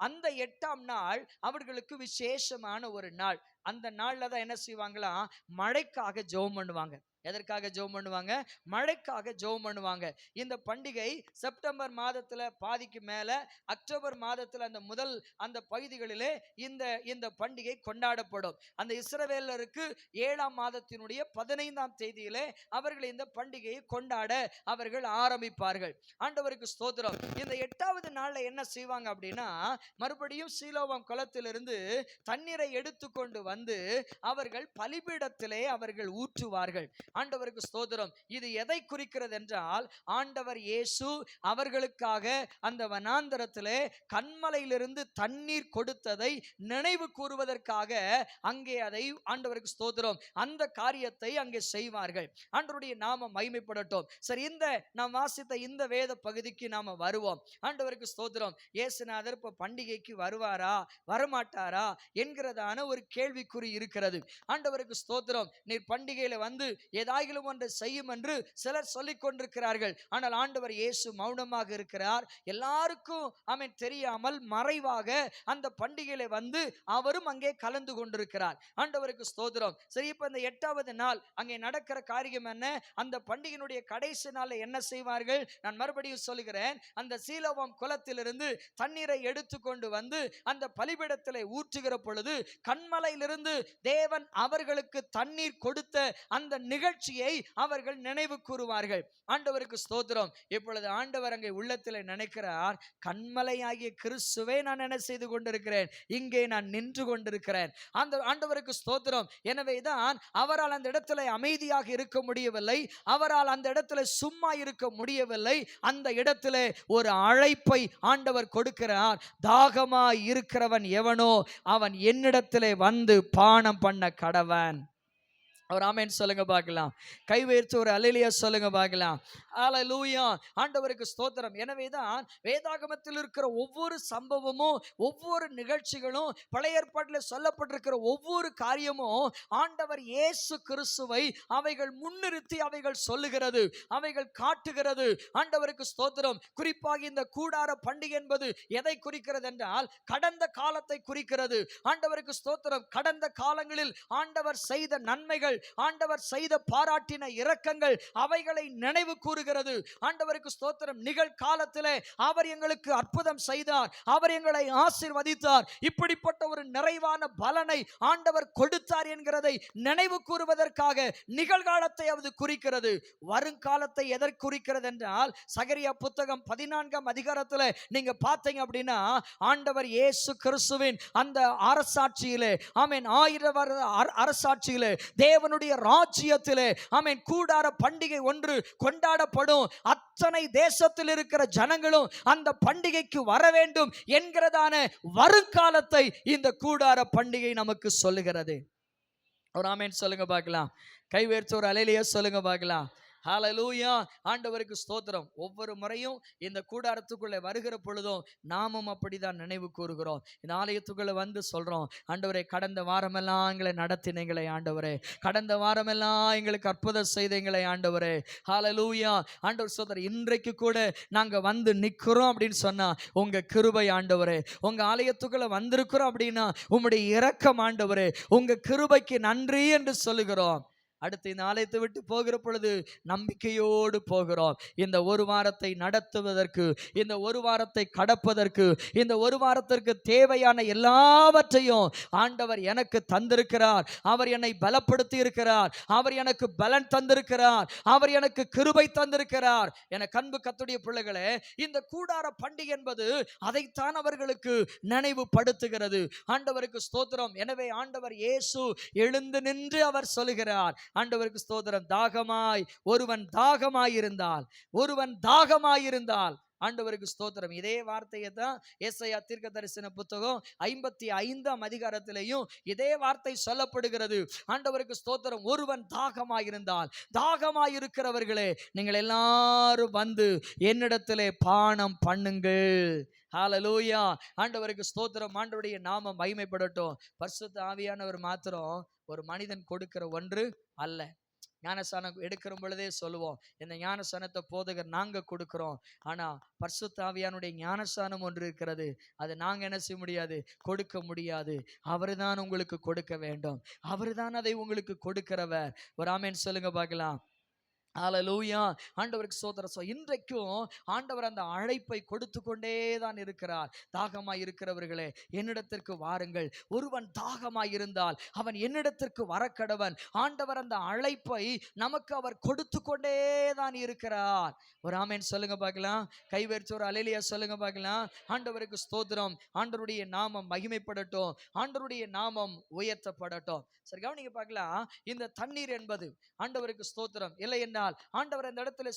அந்த 8ஆம் நாள் அவர்களுக்கு விசேஷமான ஒரு நாள். அந்த நாள்ல தான் என்ன செய்வாங்களா? மழைக்காக ஜெபம் பண்ணுவாங்க. எதற்காக ஜெபம் பண்ணுவாங்க? மழைக்காக ஜெபம் பண்ணுவாங்க. இந்த பண்டிகை செப்டம்பர் மாதத்துல பாதிக்கு மேல, அக்டோபர் மாதத்துல அந்த முதல் அந்த பகுதிகளிலே இந்த இந்த பண்டிகை கொண்டாடப்படும். அந்த இஸ்ரவேலருக்கு 7ஆம் மாதத்தினுடைய 15ஆம் தேதியிலே அவர்கள் இந்த பண்டிகையை கொண்டாட அவர்கள் ஆரம்பிப்பார்கள். ஆண்டவருக்கு ஸ்தோத்திரம். இந்த 8வது நாள்ல என்ன செய்வாங்க அப்படின்னா, மறுபடியும் சீலோவாம் குளத்திலிருந்து தண்ணீரை எடுத்துக்கொண்டு வந்து அவர்கள் பலிபீடத்திலே அவர்கள் ஊற்றுவார்கள். ஆண்டவருக்கு ஸ்தோத்திரம். இது எதை குறிக்கிறது என்றால், ஆண்டவர் இயேசு அவர்களுக்காக அந்த வனாந்தரத்திலே கன்மலையிலிருந்து தண்ணீர் கொடுத்ததை நினைவு கூறுவதற்காக அங்கே அதை ஆண்டவருக்கு ஸ்தோத்திரம் அந்த காரியத்தை அங்கே செய்வார்கள். ஆண்டவருடைய நாமம் மகிமைப்படட்டும். சரி, இந்த நாம் வாசித்த இந்த வேத பகுதிக்கு நாம வருவோம். ஆண்டவருக்கு ஸ்தோத்திரம். இயேசுநாதர் இப்ப பண்டிகைக்கு வருவாரா வரமாட்டாரா என்கிறதான ஒரு கேள்விக்குறி இருக்கிறது. ஆண்டவருக்கு ஸ்தோத்திரம். நீர் பண்டிகையில வந்து ஏதாயிலும் ஒன்றை செய்யும் என்று சிலர் சொல்லிக் கொண்டிருக்கிறார்கள். ஆனால் ஆண்டவர் இயேசு மௌனமாக இருக்கிறார். எல்லாருக்கும் ஆமென் தெரியாமல் மறைவாக அந்த பண்டிகையில வந்து அவரும் அங்கே கலந்து கொண்டிருக்கிறார். ஆண்டவருக்கு ஸ்தோத்திரம். சரி, இப்ப இந்த 8வது நாள் அங்கே நடக்கிற காரியம் என்ன? அந்த பண்டிகையினுடைய கடைசி நாள்ல என்ன செய்வார்கள்? நான் மறுபடியும் சொல்லுகிறேன். அந்த சீலோவாம் குளத்திலிருந்து தண்ணீரை எடுத்துக்கொண்டு வந்து அந்த பலிபீடத்திலே ஊற்றுகிற பொழுது கன்மலையிலிருந்து தேவன் அவர்களுக்கு தண்ணீர் கொடுத்த அந்த நிகழ்ச்சியை அவர்கள் நினைவு கூறுவார்கள். ஆண்டவருக்கு ஸ்தோத்திரம். இப்பொழுது ஆண்டவர் அங்கே உள்ளத்திலே நினைக்கிறார், கன்மலையாகிய கிறிஸ்துவை நான் என்ன செய்து கொண்டிருக்கிறேன்? இங்கே நான் நின்று கொண்டிருக்கிறேன். அந்த ஆண்டவருக்கு ஸ்தோத்திரம். எனவேதான் அவரால் அந்த இடத்துல அமைதியாக இருக்க முடியவில்லை. அவரால் அந்த இடத்துல சும்மா இருக்க முடியவில்லை. அந்த இடத்துல ஒரு அழைப்பை ஆண்டவர் கொடுக்கிறார். தாகமாய் இருக்கிறவன் எவனோ அவன் என்னிடத்திலே வந்து பானம் பண்ண கடவன். அவர் ஆமென் சொல்லுங்க பார்க்கலாம். கை உயர்த்தி ஒரு அல்லேலூயா சொல்லுங்க பார்க்கலாம். அல்லேலூயா. ஆண்டவருக்கு ஸ்தோத்திரம். எனவேதான் வேதாகமத்தில் இருக்கிற ஒவ்வொரு சம்பவமும் ஒவ்வொரு நிகழ்ச்சிகளும் பழைய ஏற்பாட்டில் சொல்லப்பட்டிருக்கிற ஒவ்வொரு காரியமும் ஆண்டவர் இயேசு கிறிஸ்துவை அவைகள் முன்னிறுத்தி அவைகள் சொல்லுகிறது, அவைகள் காட்டுகிறது. ஆண்டவருக்கு ஸ்தோத்திரம். குறிப்பாக இந்த கூடார பண்டிகை என்பது எதை குறிக்கிறது என்றால் கடந்த காலத்தை குறிக்கிறது. ஆண்டவருக்கு ஸ்தோத்திரம். கடந்த காலங்களில் ஆண்டவர் செய்த நன்மைகள், ஆண்டவர் செய்த பாராட்டின இரக்கங்கள் அவைகளை நினைவு கூறுகிறது. ஆண்டவருக்கு ஸ்தோத்திரம். நிகழ்காலத்திலே அவர் எங்களுக்கு அற்புதம் செய்தார், அவர் எங்களை ஆசீர்வதித்தார், இப்படிப்பட்ட ஒரு நிறைவான பலனை ஆண்டவர் கொடுத்தார் என்கிறதை நினைவு கூறுவதற்காக நிகழ்காலத்தை அது குறிக்கிறது. வருங்காலத்தை எதற்கு குறிக்கிறது என்றால் சகரியா புத்தகம் 14ஆம் அதிகாரத்தில் நீங்க பார்த்தீங்க அப்படின்னா ஆண்டவர் இயேசு கிறிஸ்துவின் அந்த அரசாட்சியிலே ஆமென் 1000 வருட அரசாட்சியிலே தேவனுடைய ராஜ்யத்திலே ஆமென் கூடார பண்டிகை ஒன்று கொண்டாடப்படும். அத்தனை தேசத்தில் இருக்கிற ஜனங்களும் அந்த பண்டிகைக்கு வர வேண்டும் என்கிறதான வருங்காலத்தை இந்த கூடார பண்டிகை நமக்கு சொல்லுகிறது. ஒரு ஆமென் சொல்லுங்க பார்க்கலாம். கை உயர்த்தி ஒரு அல்லேலூயா சொல்லுங்க பார்க்கலாம். ஹல்லேலூயா. ஆண்டவருக்கு ஸ்தோத்திரம். ஒவ்வொரு முறையும் இந்த கூடாரத்துக்குள்ளே வருகிற பொழுதும் நாமும் அப்படிதான் நினைவு கூறுகிறோம். இந்த ஆலயத்துக்குள்ள வந்து சொல்றோம், ஆண்டவரே கடந்த வாரமெல்லாம் எங்களை நடத்தினீங்களே ஆண்டவரே, கடந்த வாரமெல்லாம் எங்களுக்கு அற்புதம் செய்தீங்களே ஆண்டவரே. ஹல்லேலூயா. ஆண்டவர் ஸ்தோத்திரம். இன்றைக்கு கூட நாங்க வந்து நிக்கிறோம் அப்படின்னு சொன்னா உங்க கிருபை ஆண்டவரே. உங்க ஆலயத்துக்குள்ள வந்திருக்கிறோம் அப்படின்னா உம்முடைய இரக்கம் ஆண்டவரே. உங்க கிருபைக்கு நன்றி என்று சொல்லுகிறோம். அடுத்து இந்த ஆலயத்தை விட்டு போகிற பொழுது நம்பிக்கையோடு போகிறோம். இந்த ஒரு வாரத்தை நடத்துவதற்கு, இந்த ஒரு வாரத்தை கடப்பதற்கு, இந்த ஒரு வாரத்திற்கு தேவையான எல்லாவற்றையும் ஆண்டவர் எனக்கு தந்திருக்கிறார். அவர் என்னை பலப்படுத்தி இருக்கிறார். அவர் எனக்கு பலன் தந்திருக்கிறார். அவர் எனக்கு கிருபை தந்திருக்கிறார். என கண்பு கர்த்தருடைய பிள்ளைகளே, இந்த கூடார பண்டிகை என்பது அதைத்தான் அவர்களுக்கு நினைவுபடுத்துகிறது. ஆண்டவருக்கு ஸ்தோத்திரம். எனவே ஆண்டவர் இயேசு எழுந்து நின்று அவர் சொல்லுகிறார், ஆண்டவருக்கு ஸ்தோத்திரம், தாகமாய் ஒருவன் தாகமாயிருந்தால் ஆண்டவருக்கு ஸ்தோத்திரம். இதே வார்த்தையை தான் ஏசாயா தீர்க்கதரிசன புத்தகம் 55ஆம் அதிகாரத்திலேயும் இதே வார்த்தை சொல்லப்படுகிறது. ஆண்டவருக்கு ஸ்தோத்திரம். ஒருவன் தாகமாயிருக்கிறவர்களே நீங்கள் எல்லாரும் வந்து என்னிடத்திலே பானம் பண்ணுங்கள். ஹல்லேலூயா. ஆண்டவருக்கு ஸ்தோத்திரம். ஆண்டவருடைய நாமம் மகிமைப்படட்டும். பரிசுத்த ஆவியானவர் மாத்திரம் ஒரு மனிதன் கொடுக்கிற ஒன்று அல்ல. ஞானஸ்நானம் எடுக்கிற பொழுதே சொல்லுவோம், இந்த ஞானஸ்நானத்தை போதகர் நாங்க கொடுக்கிறோம். ஆனா பரிசுத்த ஆவியானுடைய ஞானஸ்நானம் ஒன்று இருக்கிறது. அது நாங்க என்ன செய்ய முடியாது, கொடுக்க முடியாது. அவர்தான் உங்களுக்கு கொடுக்க வேண்டும். அவர்தான் அதை உங்களுக்கு கொடுக்கிறவர். ஒரு ஆமென் சொல்லுங்க பார்க்கலாம். ஹalleluya. ஆண்டவருக்கு ஸ்தோத்திரம். இன்றைக்கும் ஆண்டவர் அந்த அழைப்பை கொடுத்து கொண்டே தான் இருக்கிறார். தாகமாய் இருக்கிறவர்களே என்னிடத்திற்கு வாருங்கள். ஒருவன் தாகமாய் இருந்தால் அவன் என்னிடத்திற்கு வரக்கடவன். ஆண்டவர் அந்த அழைப்பை நமக்கு அவர் கொடுத்து கொண்டே தான் இருக்கிறார். ஒரு ஆமென் சொல்லுங்க பார்க்கலாம். கைவரிச்சு ஒரு அல்லேலூயா சொல்லுங்க பார்க்கலாம். ஆண்டவருக்கு ஸ்தோத்திரம். ஆண்டவருடைய நாமம் மகிமைப்படட்டும். ஆண்டவருடைய நாமம் உயர்த்தப்படட்டும். சரி, கவனிங்க பார்க்கலாம். இந்த தண்ணீர் என்பது ஆண்டவருக்கு ஸ்தோத்திரம். இல்லை என்றால் ஆண்டவர் அந்த இடத்துல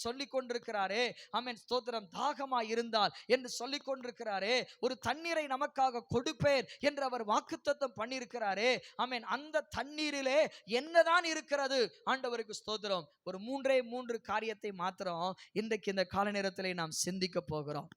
சொல்லி கொண்டிருக்கிறாரே, ஆமென் ஸ்தோத்திரம், தாகமா இருந்தால் என்று சொல்லி கொண்டிருக்கிறாரே, ஒரு தண்ணீரை நமக்காக கொடுப்பேன் என்று அவர் வாக்குத்தத்தம் பண்ணியிருக்கிறாரே, ஆமென். அந்த தண்ணீரிலே என்னதான் இருக்கிறது? ஆண்டவருக்கு ஸ்தோத்திரம். ஒரு 3 காரியத்தை மாத்திரம் இன்றைக்கு இந்த கால நேரத்திலே நாம் சிந்திக்க போகிறோம்.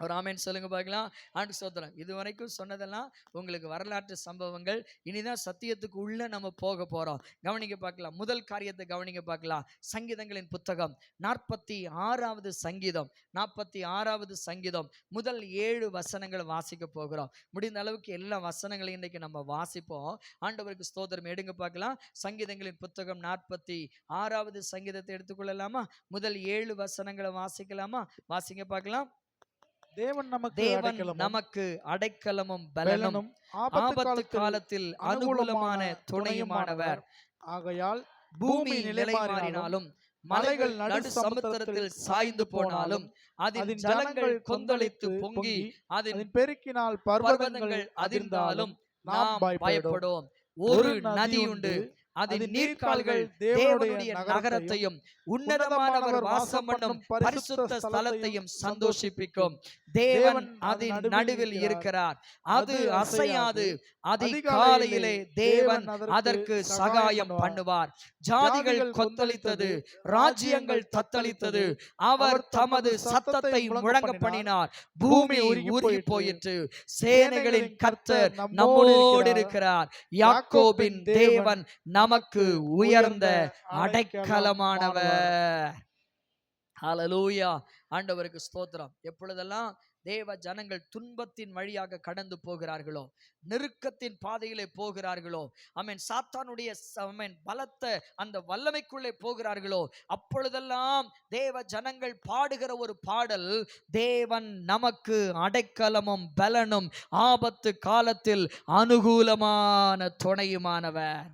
ஒரு ஆமென் சொல்லுங்க பார்க்கலாம். ஆண்டு ஸ்தோத்திரம். இதுவரைக்கும் சொன்னதெல்லாம் உங்களுக்கு வரலாற்று சம்பவங்கள். இனிதான் சத்தியத்துக்கு உள்ள நம்ம போக போறோம். கவனிங்க பார்க்கலாம். முதல் காரியத்தை கவனிங்க பார்க்கலாம். சங்கீதங்களின் புத்தகம் 46வது சங்கீதம், 46வது சங்கீதம் முதல் 7 வசனங்கள் வாசிக்க போகிறோம். முடிந்த அளவுக்கு எல்லா வசனங்களையும் இன்றைக்கு நம்ம வாசிப்போம். ஆண்டவருக்கு ஸ்தோத்திரம். எடுங்க பார்க்கலாம். சங்கீதங்களின் புத்தகம் 46வது சங்கீதத்தை எடுத்துக்கொள்ளலாமா? முதல் 7 வசனங்களை வாசிக்கலாமா? வாசிங்க பார்க்கலாம். தேவன் நமக்கு அடைக்கலமும் பலனும் ஆபத்து காலத்தில் அனுகூலமான துணையுமானவர். ஆகையால் பூமி நிலை மாறினாலும் மலைகள் நடு சமுத்திரத்தில் சாய்ந்து போனாலும் அதன் ஜலங்கள் கொந்தளித்து பொங்கி அதன் பெருக்கினால் பர்வதங்கள் அதிர்ந்தாலும் நாம் பயப்படும். ஒரு நதி உண்டு, அதன் நீர்க்கால்கள் தேவனுடைய நகரத்தையும் உன்னதமானவர் வாசம் பண்ணும் பரிசுத்த ஸ்தலத்தையும் சந்தோஷிப்பிக்கும். தேவன் அதன் நடுவில் இருக்கிறார், அது அசையாது. அதிகாலையிலே தேவன் அதற்கு சகாயம் பண்ணுவார். ஜாதிகள் கொந்தளித்தது, ராஜ்யங்கள் தத்தளித்தது. அவர் தமது சத்தத்தை முழங்க பண்ணினார், பூமி உருகி போயிற்று. சேனைகளின் கர்த்தர் நம்மோடு இருக்கிறார். யாக்கோபின் தேவன் நமக்கு உயர்ந்த அடைக்கலமானவர். ஹல்லேலூயா. ஆண்டவருக்கு ஸ்தோத்திரம். எப்பொழுதெல்லாம் தேவ ஜனங்கள் துன்பத்தின் வழியாக கடந்து போகிறார்களோ, நெருக்கத்தின் பாதையிலே போகிறார்களோ, ஆமென், சாத்தானுடைய பலத்த அந்த வல்லமைக்குள்ளே போகிறார்களோ, அப்பொழுதெல்லாம் தேவ ஜனங்கள் பாடுகிற ஒரு பாடல், தேவன் நமக்கு அடைக்கலமும் பலனும் ஆபத்து காலத்தில் அனுகூலமான துணையுமானவர்.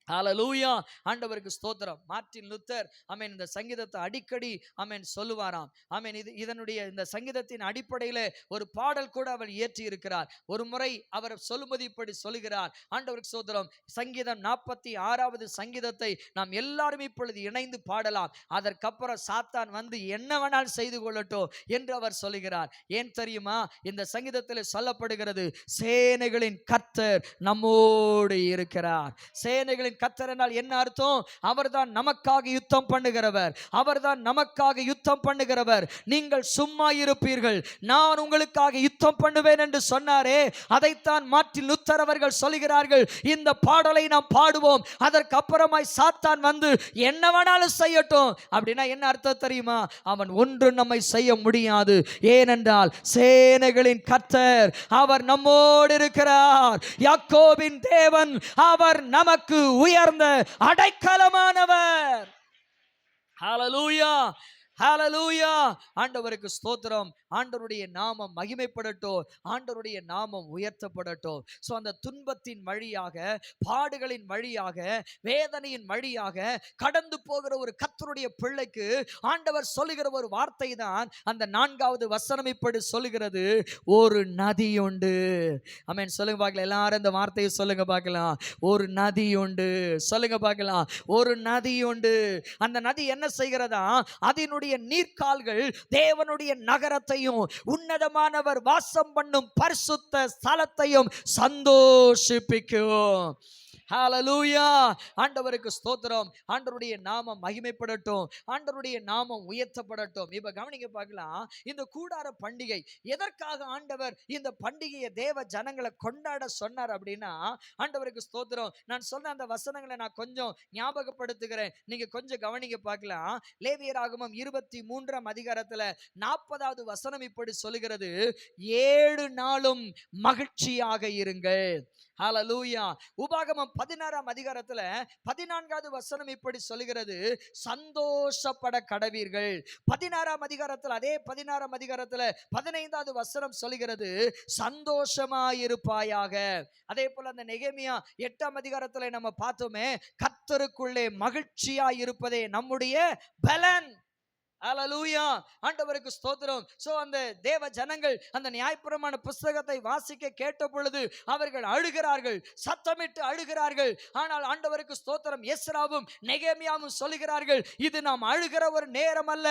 ஹல்லேலூயா. ஆண்டவருக்கு ஸ்தோத்திரம். மார்ட்டின் லூத்தர் ஆமென் இந்த சங்கீதத்தை அடிக்கடி ஆமென் சொல்லுவாராம். ஆமென். இதனுடைய இந்த சங்கீதத்தின் அடிப்படையில் ஒரு பாடல் கூட அவர் இயற்றி இருக்கிறார். ஒரு முறை அவர் சொல்லும்போது இப்படி சொல்லுகிறார். ஆண்டவருக்கு ஸ்தோத்திரம். சங்கீதம் 46வது சங்கீதத்தை நாம் எல்லாரும் இப்பொழுது இணைந்து பாடலாம். அதற்கப்புறம் சாத்தான் வந்து என்ன வேணாலும் செய்து கொள்ளட்டும் என்று அவர் சொல்லுகிறார். ஏன் தெரியுமா? இந்த சங்கீதத்தில் சொல்லப்படுகிறது, சேனைகளின் கர்த்தர் நம்மோடு இருக்கிறார். சேனைகளின் கர்த்தர் என்றால் என்ன அர்த்தம்? அவர்தான் நமக்காக யுத்தம் பண்ணுகிறவர். அவர்தான் நமக்காக யுத்தம் பண்ணுகிறவர். நீங்கள் சும்மா இருப்பீர்கள், நான் உங்களுக்காக யுத்தம் பண்ணுவேன் என்று சொன்னாரே, அதைத்தான் மார்ட்டின் லூத்தர் அவர்கள் சொல்கிறார்கள். இந்த பாடலை நாம் பாடுவோம், அதற்கு அப்புறமாய் சாத்தான் வந்து என்ன வேணாலும் செய்யட்டும். அப்படின்னா என்ன அர்த்தம் தெரியுமா? அவன் ஒன்று நம்மை செய்ய முடியாது. ஏனென்றால் சேனைகளின் கர்த்தர் அவர் நம்மோடு இருக்கிறார். யாக்கோபின் தேவன் அவர் நமக்கு உயர்ந்த அடைக்கலமானவர். ஹல்லேலூயா. ஹல்லேலூயா. ஆண்டவருக்கு ஸ்தோத்திரம். ஆண்டவருடைய நாமம் மகிமைப்படட்டும். ஆண்டவருடைய நாமம் உயர்த்தப்படட்டும். சோ அந்த துன்பத்தின் வழியாக, பாடுகளின் வழியாக, வேதனையின் வழியாக கடந்து போகிற ஒரு கர்த்தருடைய பிள்ளைக்கு ஆண்டவர் சொல்லுகிற ஒரு வார்த்தை தான் அந்த 4வது வசனம் இப்படி சொல்லுகிறது, ஒரு நதி உண்டு. ஆமென். சொல்லுங்க பார்க்கலாம். எல்லாரும் இந்த வார்த்தையை சொல்லுங்க பார்க்கலாம். ஒரு நதி உண்டு. சொல்லுங்க பார்க்கலாம். ஒரு நதி உண்டு. அந்த நதி என்ன செய்கிறதா? அதனுடைய நீர்க்கால்கள் தேவனுடைய நகரத்தையும் உன்னதமானவர் வாசம் பண்ணும் பரிசுத்த ஸ்தலத்தையும் சந்தோஷிப்பிக்கும். ஹல்லேலூயா. ஆண்டவருக்கு ஸ்தோத்திரம். ஆண்டவருடைய நாமம் மகிமைப்படட்டும். ஆண்டவருடைய நாமம் உயர்த்தப்படட்டும். இப்ப கவனிங்க பார்க்கலாம். இந்த கூடார பண்டிகை எதற்காக ஆண்டவர் இந்த பண்டிகையை தேவ ஜனங்களை கொண்டாட சொன்னார் அப்படின்னா, ஆண்டவருக்கு ஸ்தோத்திரம். நான் சொன்ன அந்த வசனங்களை நான் கொஞ்சம் ஞாபகப்படுத்துகிறேன், நீங்க கொஞ்சம் கவனிங்க பார்க்கலாம். லேவியராகமம் 23ஆம் அதிகாரத்துல 40வது வசனம் இப்படி சொல்லுகிறது, 7 நாளும் மகிழ்ச்சியாக இருங்கள். ஹalleluya. உபாகமம் 16ஆம் அதிகாரத்துல 14வது வசனம் இப்படி சொல்கிறது, சந்தோஷப்பட கடவீர்கள். 16ஆம் அதிகாரத்துல, அதே 16ஆம் அதிகாரத்துல 15வது வசனம் சொல்கிறது, சந்தோஷமாயிருப்பாயாக. அதே போல அந்த நெகேமியா 8ஆம் அதிகாரத்துல நம்ம பார்த்தோமே, கர்த்தருக்குள்ளே மகிழ்ச்சியாய் இருப்பதே நம்முடைய பலன். ஹalleluya. ஆண்டவருக்கு ஸ்தோத்திரம். சோ அந்த தேவ ஜனங்கள் அந்த நியாயப்பிரமாண புத்தகத்தை வாசிக்க கேட்ட பொழுது அவர்கள் அழுகிறார்கள், சத்தமிட்டு அழுகிறார்கள். ஆனால் ஆண்டவருக்கு ஸ்தோத்திரம், எஸ்ராவும் நெகேமியாவும் சொல்லுகிறார்கள், இது நாம் அழுகிற ஒரு நேரம் அல்ல,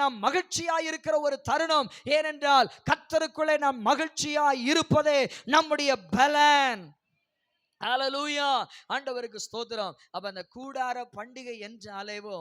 நாம் மகிழ்ச்சியாய் இருக்கிற ஒரு தருணம். ஏனென்றால் கர்த்தருக்குள்ளே நாம் மகிழ்ச்சியாய் இருப்பதே நம்முடைய பலன். ஹalleluya. ஆண்டவருக்கு ஸ்தோத்திரம். அப்ப அந்த கூடார பண்டிகை என்றாலேவோ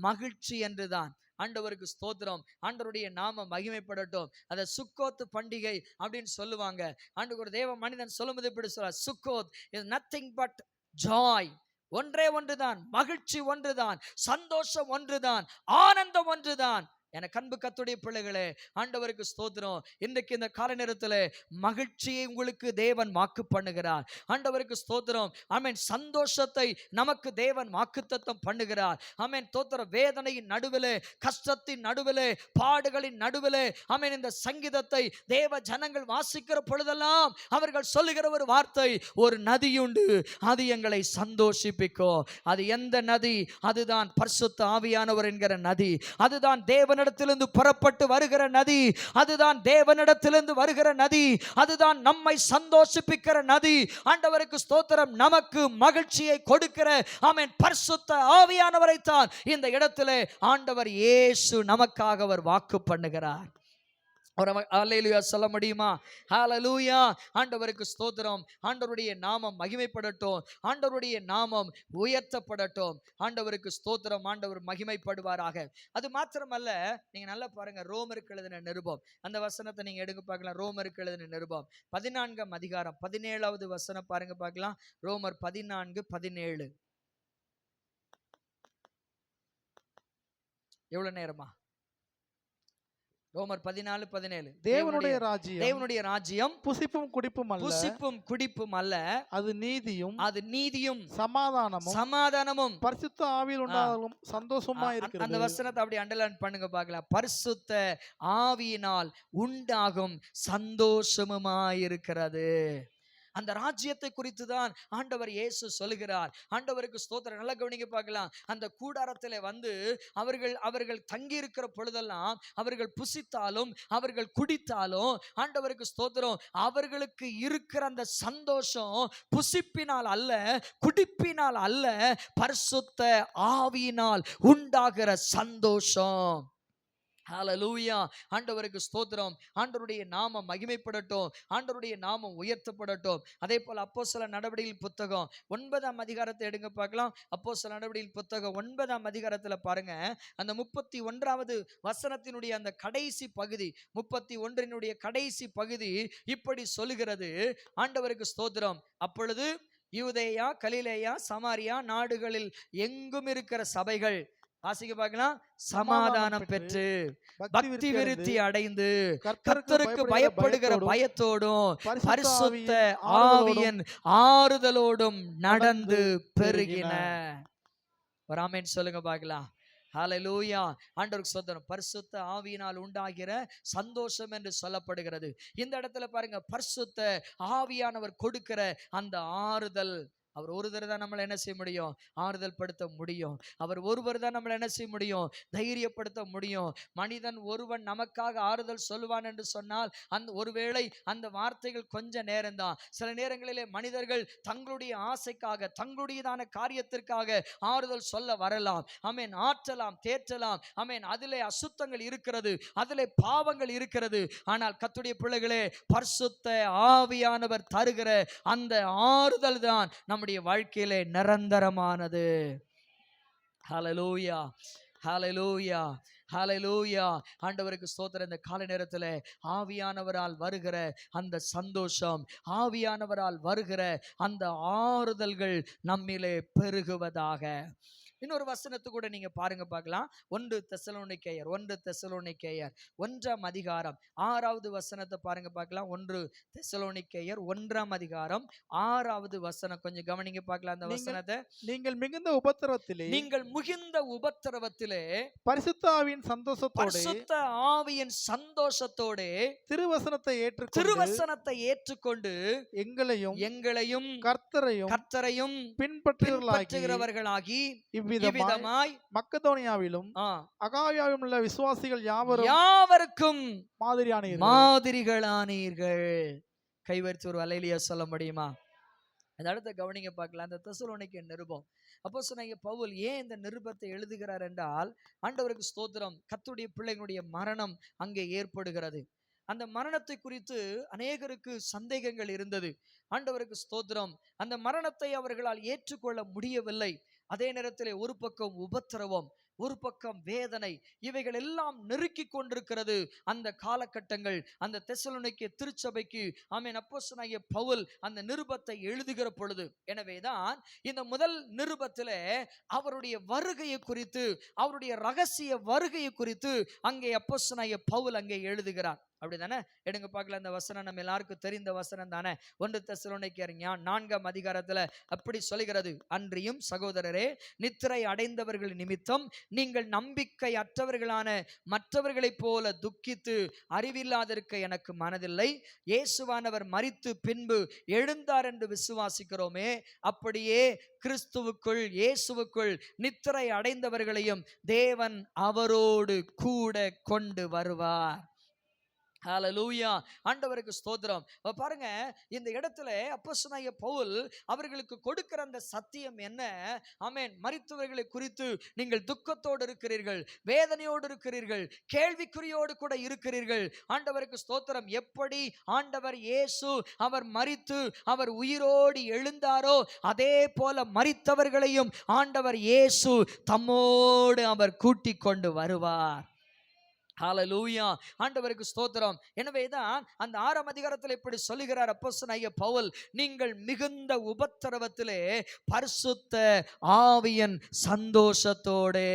மகிழ்ச்சி என்றுதான். ஆண்டவருக்கு ஸ்தோத்திரம். ஆண்டவருடைய நாம மகிமைப்படட்டும். அத சுக்கோத் பண்டிகை அப்படின்னு சொல்லுவாங்க. ஆண்டவர் ஒரு தேவ மனிதன் சொல்லும்போது இப்படி சொல்ற, Sukkot is nothing but joy. ஒன்றே ஒன்றுதான், மகிழ்ச்சி ஒன்றுதான், சந்தோஷம் ஒன்றுதான், ஆனந்தம் ஒன்றுதான். எனக்கு அன்பு கர்த்தருடைய பிள்ளைகளே, ஆண்டவருக்கு ஸ்தோத்திரம். இன்றைக்கு இந்த கால நேரத்தில் மகிழ்ச்சியை உங்களுக்கு தேவன் வாக்கு பண்ணுகிறார். ஆண்டவருக்கு ஸ்தோத்திரம். ஆமென். சந்தோஷத்தை நமக்கு தேவன் வாக்குத்தத்தம் பண்ணுகிறார். ஆமென். ஸ்தோத்திரம். வேதனையின் நடுவிலே, கஷ்டத்தின் நடுவிலே, பாடுகளின் நடுவிலே, ஆமென், இந்த சங்கீதத்தை தேவ ஜனங்கள் வாசிக்கிற பொழுதெல்லாம் அவர்கள் சொல்லுகிற ஒரு வார்த்தை, ஒரு நதி உண்டு, அது எங்களை சந்தோஷிப்பிக்கும். அது எந்த நதி? அதுதான் பரிசுத்த ஆவியானவர் என்கிற நதி. அதுதான் தேவனிடத்திலிருந்து புறப்பட்டு வருகிற நதி. அதுதான் தேவனிடத்திலிருந்து வருகிற நதி. அதுதான் நம்மை சந்தோஷிப்பிக்கிற நதி. ஆண்டவருக்கு ஸ்தோத்திரம். நமக்கு மகிழ்ச்சியை கொடுக்கிற ஆமென் பரிசுத்த ஆவியானவரை தான் இந்த இடத்திலே ஆண்டவர் இயேசு நமக்காக அவர் வாக்கு பண்ணுகிறார். அல்லேலூயா சொல்ல முடியுமா? ஹalleluya. ஆண்டவருக்கு ஸ்தோத்திரம். ஆண்டவருடைய நாமம் மகிமைப்படட்டும். ஆண்டவருடைய நாமம் உயர்த்தப்படட்டும். ஆண்டவருக்கு ஸ்தோத்திரம். ஆண்டவர் மகிமைப்படுவாராக. அது மாத்திரமல்ல, நீங்க நல்லா பாருங்க, ரோமருக்கு எழுதின நிருபம் அந்த வசனத்தை நீங்க எடுக்க பார்க்கலாம். ரோமருக்கு எழுதின நிருபம் 14ஆம் அதிகாரம் 17வது வசனம் பாருங்க பார்க்கலாம். ரோமர் 14:17. எவ்வளவு நேரமா? ரோமர் 14:17. தேவனுடைய ராஜ்யம் புசிப்பும் குடிப்பும் அல்ல, அது நீதியும் சமாதானமும் பரிசுத்த ஆவியில் உண்டாகும் சந்தோஷமா இருக்கிறது. அந்த வசனத்தை அப்படி அண்டர்லைன் பண்ணுங்க பார்க்கலாம். பரிசுத்த ஆவியினால் உண்டாகும் சந்தோஷமுமாயிருக்கிறது. அந்த ராஜ்யத்தை குறித்து தான் ஆண்டவர் இயேசு சொல்லுகிறார். ஆண்டவருக்கு ஸ்தோத்திரம். நல்லா கவனிங்க பார்க்கலாம். அந்த கூடாரத்தில் வந்து அவர்கள் தங்கி இருக்கிற பொழுதெல்லாம் அவர்கள் புசித்தாலும் அவர்கள் குடித்தாலும் ஆண்டவருக்கு ஸ்தோத்திரம், அவர்களுக்கு இருக்கிற அந்த சந்தோஷம் புசிப்பினால் அல்ல, குடிப்பினால் அல்ல, பரிசுத்த ஆவியினால் உண்டாகிற சந்தோஷம். ஹalleluya. ஆண்டவருக்கு ஸ்தோத்திரம். ஆண்டவருடைய நாமம் மகிமைப்படட்டும். ஆண்டவருடைய நாமம் உயர்த்தப்படட்டும். அதே போல அப்போஸ்தலர் நடவடிக்கைகள் புத்தகம் 9ஆம் அதிகாரத்தை எடுங்க பார்க்கலாம். அப்போஸ்தலர் நடவடிக்கைகள் புத்தகம் 9ஆம் அதிகாரத்துல பாருங்க, அந்த 31வது வசனத்தினுடைய அந்த கடைசி பகுதி, 31னுடைய கடைசி பகுதி இப்படி சொல்லுகிறது. ஆண்டவருக்கு ஸ்தோத்திரம். அப்பொழுது யூதேயா, கலிலேயா, சமாரியா நாடுகளில் எங்கும் இருக்கிற சபைகள், வாசிக்க பார்க்கலாம், சமாதானம் பெற்று பக்தி விருத்தி அடைந்து கர்த்தருக்கு பயப்படுகிற பயத்தோடும் பரிசுத்த ஆவியின் ஆறுதலோடும் நடந்து பெருகின. ஒரு ஆமென் சொல்லுங்க பார்க்கலாம். ஹalleluya. ஆண்டவருக்கு ஸ்தோத்திரம். பரிசுத்த ஆவியினால் உண்டாகிற சந்தோஷம் என்று சொல்லப்படுகிறது. இந்த இடத்துல பாருங்க, பரிசுத்த ஆவியானவர் கொடுக்கிற அந்த ஆறுதல். அவர் ஒருவர் தான் நம்மளை என்ன செய்ய முடியும்? ஆறுதல் படுத்த முடியும். அவர் ஒருவர் தான் நம்மளை என்ன செய்ய முடியும்? தைரியப்படுத்த முடியும். மனிதன் ஒருவன் நமக்காக ஆறுதல் சொல்லுவான் என்று சொன்னால் அந்த ஒருவேளை அந்த வார்த்தைகள் கொஞ்ச நேரம்தான். சில நேரங்களிலே மனிதர்கள் தங்களுடைய ஆசைக்காக, தங்களுடையதான காரியத்திற்காக ஆறுதல் சொல்ல வரலாம். ஆமென். ஆற்றலாம், தேற்றலாம். ஆமென். அதிலே அசுத்தங்கள் இருக்கிறது, அதிலே பாவங்கள் இருக்கிறது. ஆனால் கர்த்தருடைய பிள்ளைகளே, பரிசுத்த ஆவியானவர் தருகிற அந்த ஆறுதல் தான் நம்முடைய வாழ்க்கையிலே நிரந்தரமானது. ஹalleluya, ஹalleluya, ஹalleluya. ஆண்டவருக்கு ஸ்தோத்திரம். இந்த காலை நேரத்தில் ஆவியானவரால் வருகிற அந்த சந்தோஷம், ஆவியானவரால் வருகிற அந்த ஆறுதல்கள் நம்மிலே பெருகுவதாக. இன்னொரு வசனத்தை கூட நீங்க பாருங்க பார்க்கலாம். 1 தெசலோனிக்கேயர் 1 அதிகாரம் 6வது வசனத்தை பாருங்க பார்க்கலாம். 1 தெசலோனிக்கேயர் 1 அதிகாரம் 6வது வசனம். கொஞ்சம் கவனிங்க பார்க்கலாம் அந்த வசனத்தை. நீங்கள் மிகுந்த உபத்திரவத்திலே நீங்கள் மிகுந்த உபத்திரவத்திலே பரிசுத்த ஆவியின் சந்தோஷத்தோடு பரிசுத்த ஆவியின் சந்தோஷத்தோடு திருவசனத்தை ஏற்றுக்கொண்டு எங்களையும் கர்த்தரையும் பின்பற்றுகிறவர்களாகி இவ்விதமாய் மக்கதோனியாவிலும் அகாயாவிலும் உள்ள விசுவாசிகள் யாவருக்கும் மாதிரிகளானீர்கள். கைவரிச்சு ஒரு அல்லேலூயா சொல்ல முடியுமா? அந்த அடுத்த கவனிங்க பார்க்கலாம். அந்த தெசலோனிக்கே நிருபம். அப்போஸ்தலனாகிய பவுல் ஏன் இந்த நிருபத்தை எழுதுகிறார் என்றால், ஆண்டவருக்கு ஸ்தோத்திரம், கர்த்தருடைய பிள்ளைகளுடைய மரணம் அங்கே ஏற்படுகிறது. அந்த மரணத்தை குறித்து அநேகருக்கு சந்தேகங்கள் இருந்தது. ஆண்டவருக்கு ஸ்தோத்திரம், அந்த மரணத்தை அவர்களால் ஏற்றுக்கொள்ள முடியவில்லை. அதே நேரத்திலே ஒரு பக்கம் உபத்திரவம், ஒரு பக்கம் வேதனை, இவைகள் எல்லாம் நெருக்கி கொண்டிருக்கிறது அந்த காலகட்டங்கள். அந்த தெசலோனிக்கே திருச்சபைக்கு ஆமென் அப்போஸ்தலனாகிய பவுல் அந்த நிருபத்தை எழுதுகிற பொழுது, எனவேதான் இந்த முதல் நிருபத்திலே அவருடைய வருகையை குறித்து, அவருடைய ரகசிய வருகையை குறித்து அங்கே அப்போஸ்தலனாகிய பவுல் அங்கே எழுதுகிறார். அப்படிதானே? எடுங்க பார்க்கலாம். அந்த வசனம் நம்ம எல்லாருக்கும் தெரிந்த வசனம் தானே. 1 தெசலோனிக்கேயர் 4 அதிகாரத்துல அப்படி சொல்லுகிறது. அன்றியும் சகோதரரே, நித்திரை அடைந்தவர்கள் நிமித்தம் நீங்கள் நம்பிக்கை அற்றவர்களான மற்றவர்களைப் போல துக்கித்து அறிவில்லாதிருக்க எனக்கு மனதில்லை. இயேசுவானவர் மரித்து பின்பு எழுந்தார் என்று விசுவாசிக்கிறோமே, அப்படியே கிறிஸ்துவுக்குள் இயேசுவுக்குள் நித்திரை அடைந்தவர்களையும் தேவன் அவரோடு கூட கொண்டு வருவார். ஹல்லேலூயா, ஆண்டவருக்கு ஸ்தோத்திரம். பாருங்க, இந்த இடத்துல அப்போஸ்தலனாகிய பவுல் அவர்களுக்கு கொடுக்கிற அந்த சத்தியம் என்ன? ஆமென். மரித்தவர்களை குறித்து நீங்கள் துக்கத்தோடு இருக்கிறீர்கள், வேதனையோடு இருக்கிறீர்கள், கேள்விக்குறியோடு கூட இருக்கிறீர்கள். ஆண்டவருக்கு ஸ்தோத்திரம். எப்படி ஆண்டவர் இயேசு அவர் மரித்து அவர் உயிரோடு எழுந்தாரோ, அதே போல மரித்தவர்களையும் ஆண்டவர் இயேசு தம்மோடு அவர் கூட்டிக் கொண்டு வருவார். ஹல்லேலூயா, ஆண்டவருக்கு ஸ்தோத்திரம். எனவேதான் அந்த 6 அதிகாரத்தில் இப்படி சொல்லுகிறார் அப்போஸ்தலனாகிய பவுல், நீங்கள் மிகுந்த உபத்திரவத்திலே பரிசுத்த ஆவியின் சந்தோஷத்தோடே.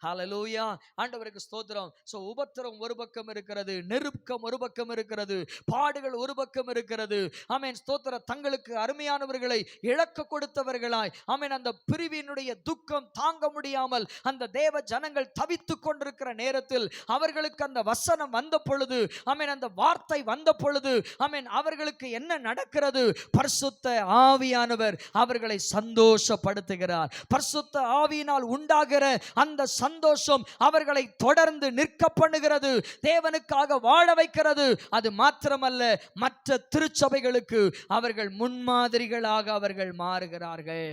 ஹல்லேலூயா, ஆண்டவருக்கு ஸ்தோத்திரம். சோ உபத்திரம் ஒரு பக்கம் இருக்கிறது, நெருக்கம் ஒரு பக்கம் இருக்கிறது, பாடுகள் ஒரு பக்கம் இருக்கிறது. ஆமென் ஸ்தோத்திரம். தங்களுக்கு அருமையானவர்களை இழக்க கொடுத்தவர்களாய் ஆமென் அந்த பிரிவினுடைய துக்கம் தாங்க முடியாமல் அந்த தேவ ஜனங்கள் தவித்து கொண்டிருக்கிற நேரத்தில் அவர்களுக்கு அந்த வசனம் வந்த பொழுது, ஆமென் அந்த வார்த்தை வந்த பொழுது, ஆமென் அவர்களுக்கு என்ன நடக்கிறது? பரிசுத்த ஆவியானவர் அவர்களை சந்தோஷப்படுத்துகிறார். பரிசுத்த ஆவியினால் உண்டாகிற அந்த சந்தோஷம் அவர்களை தொடர்ந்து நிற்க பண்ணுகிறது, தேவனுக்காக வாழ வைக்கிறது. அது மாத்திரமல்ல, மற்ற திருச்சபைகளுக்கு அவர்கள் முன்மாதிரிகளாக அவர்கள் மாறுகிறார்கள்.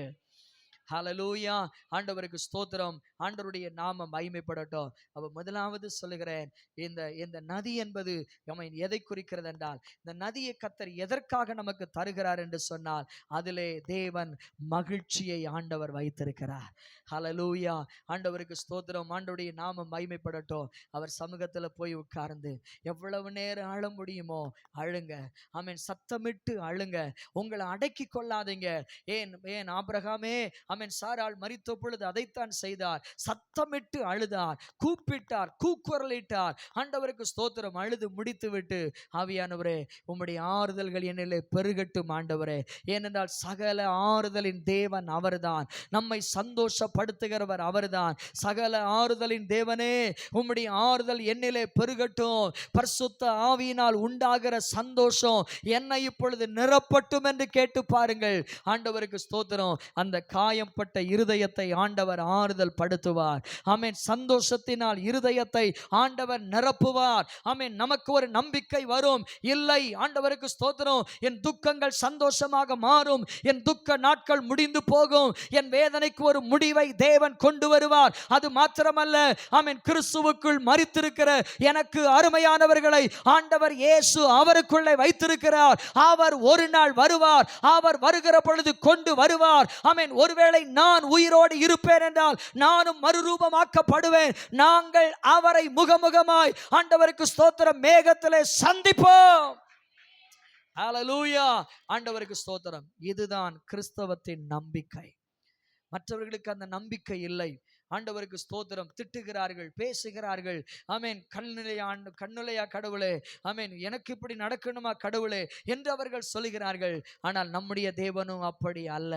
ஹல்லேலூயா, ஆண்டவருக்கு ஸ்தோத்திரம். ஆண்டவருடைய நாமம் மகிமைப்படட்டும். அப்ப முதலாவது சொல்லுகிறேன், இந்த நதி என்பது எதை குறிக்கிறது என்றால், இந்த நதியை கர்த்தர் எதற்காக நமக்கு தருகிறார் என்று சொன்னால், அதிலே தேவன் மகிழ்ச்சியை ஆண்டவர் வைத்திருக்கிறார். ஹல்லேலூயா, ஆண்டவருக்கு ஸ்தோத்திரம். ஆண்டவருடைய நாமம் மகிமைப்படட்டும். அவர் சமூகத்தில் போய் உட்கார்ந்து எவ்வளவு நேரம் அழ முடியுமோ அழுங்க. ஆமென், சத்தமிட்டு அழுங்க, உங்களை அடக்கி கொள்ளாதீங்க. ஏன் ஆபிரகாமே ஆமென் சாராள் மரித்த பொழுது அதைத்தான் செய்தார். சத்தமிட்டு அழுதார், கூப்பிட்டார், கூக்குரலிட்டார். ஆண்டவருக்கு ஸ்தோத்திரம். அழுது முடித்து விட்டு, ஆவியானவரே உம்முடைய ஆறுதல்கள் என்னிலே பெருகட்டும் ஆண்டவரே, ஏனென்றால் சகல ஆறுதலின் தேவன் அவர்தான், நம்மை சந்தோஷப்படுத்துகிறவர் அவர்தான். சகல ஆறுதலின் தேவனே, உம்முடைய ஆறுதல் என்னிலே பெருகட்டும். பரிசுத்த ஆவியினால் உண்டாகிற சந்தோஷம் என்னை இப்பொழுது நிரப்பட்டும் என்று கேட்டு பாருங்கள். ஆண்டவருக்கு ஸ்தோத்திரம். அந்த காயம்பட்ட இருதயத்தை ஆண்டவர் ஆறுதல் படுத்துவார். ஆமென். சந்தோஷத்தினால் இருதயத்தை ஆண்டவர் நிரப்புவார். ஆமென். நமக்கு ஒரு நம்பிக்கை வரும். இல்லை, ஆண்டவருக்கு ஸ்தோத்திரம், என் துக்கங்கள் சந்தோஷமாக மாறும், என் துக்க நாட்கள் முடிந்து போகும், என் வேதனைக்கு ஒரு முடிவை தேவன் கொண்டு வருவார். அது மாத்திரமல்ல, ஆமென், கிறிஸ்துவுக்குள் மரித்திருக்கிற எனக்கு அருமையானவர்களை ஆண்டவர் இயேசு அவருக்குள்ளே வைத்திருக்கிறார். அவர் ஒரு நாள் வருவார். அவர் வருகிற பொழுது கொண்டு வருவார். ஆமென். ஒருவேளை நான் உயிரோடு இருப்பேன் என்றால் நானும் மறுரூபமாக்கப்படுவேன். நாங்கள் அவரை முகமுகமாய் ஆண்டவருக்கு ஸ்தோத்திரம் மேகத்திலே சந்திப்போம். ஹல்லேலூயா, ஆண்டவருக்கு ஸ்தோத்திரம். இதுதான் கிறிஸ்தவத்தின் நம்பிக்கை. மற்றவர்களுக்கு அந்த நம்பிக்கை இல்லை. ஆண்டவருக்கு ஸ்தோத்திரம். திட்டுகிறார்கள், பேசுகிறார்கள். ஆமென். கண்ணுலையா கடவுளே, ஆமென், எனக்கு இப்படி நடக்கணுமா கடவுளே என்று அவர்கள் சொல்லுகிறார்கள். ஆனால் நம்முடைய தேவனும் அப்படி அல்ல.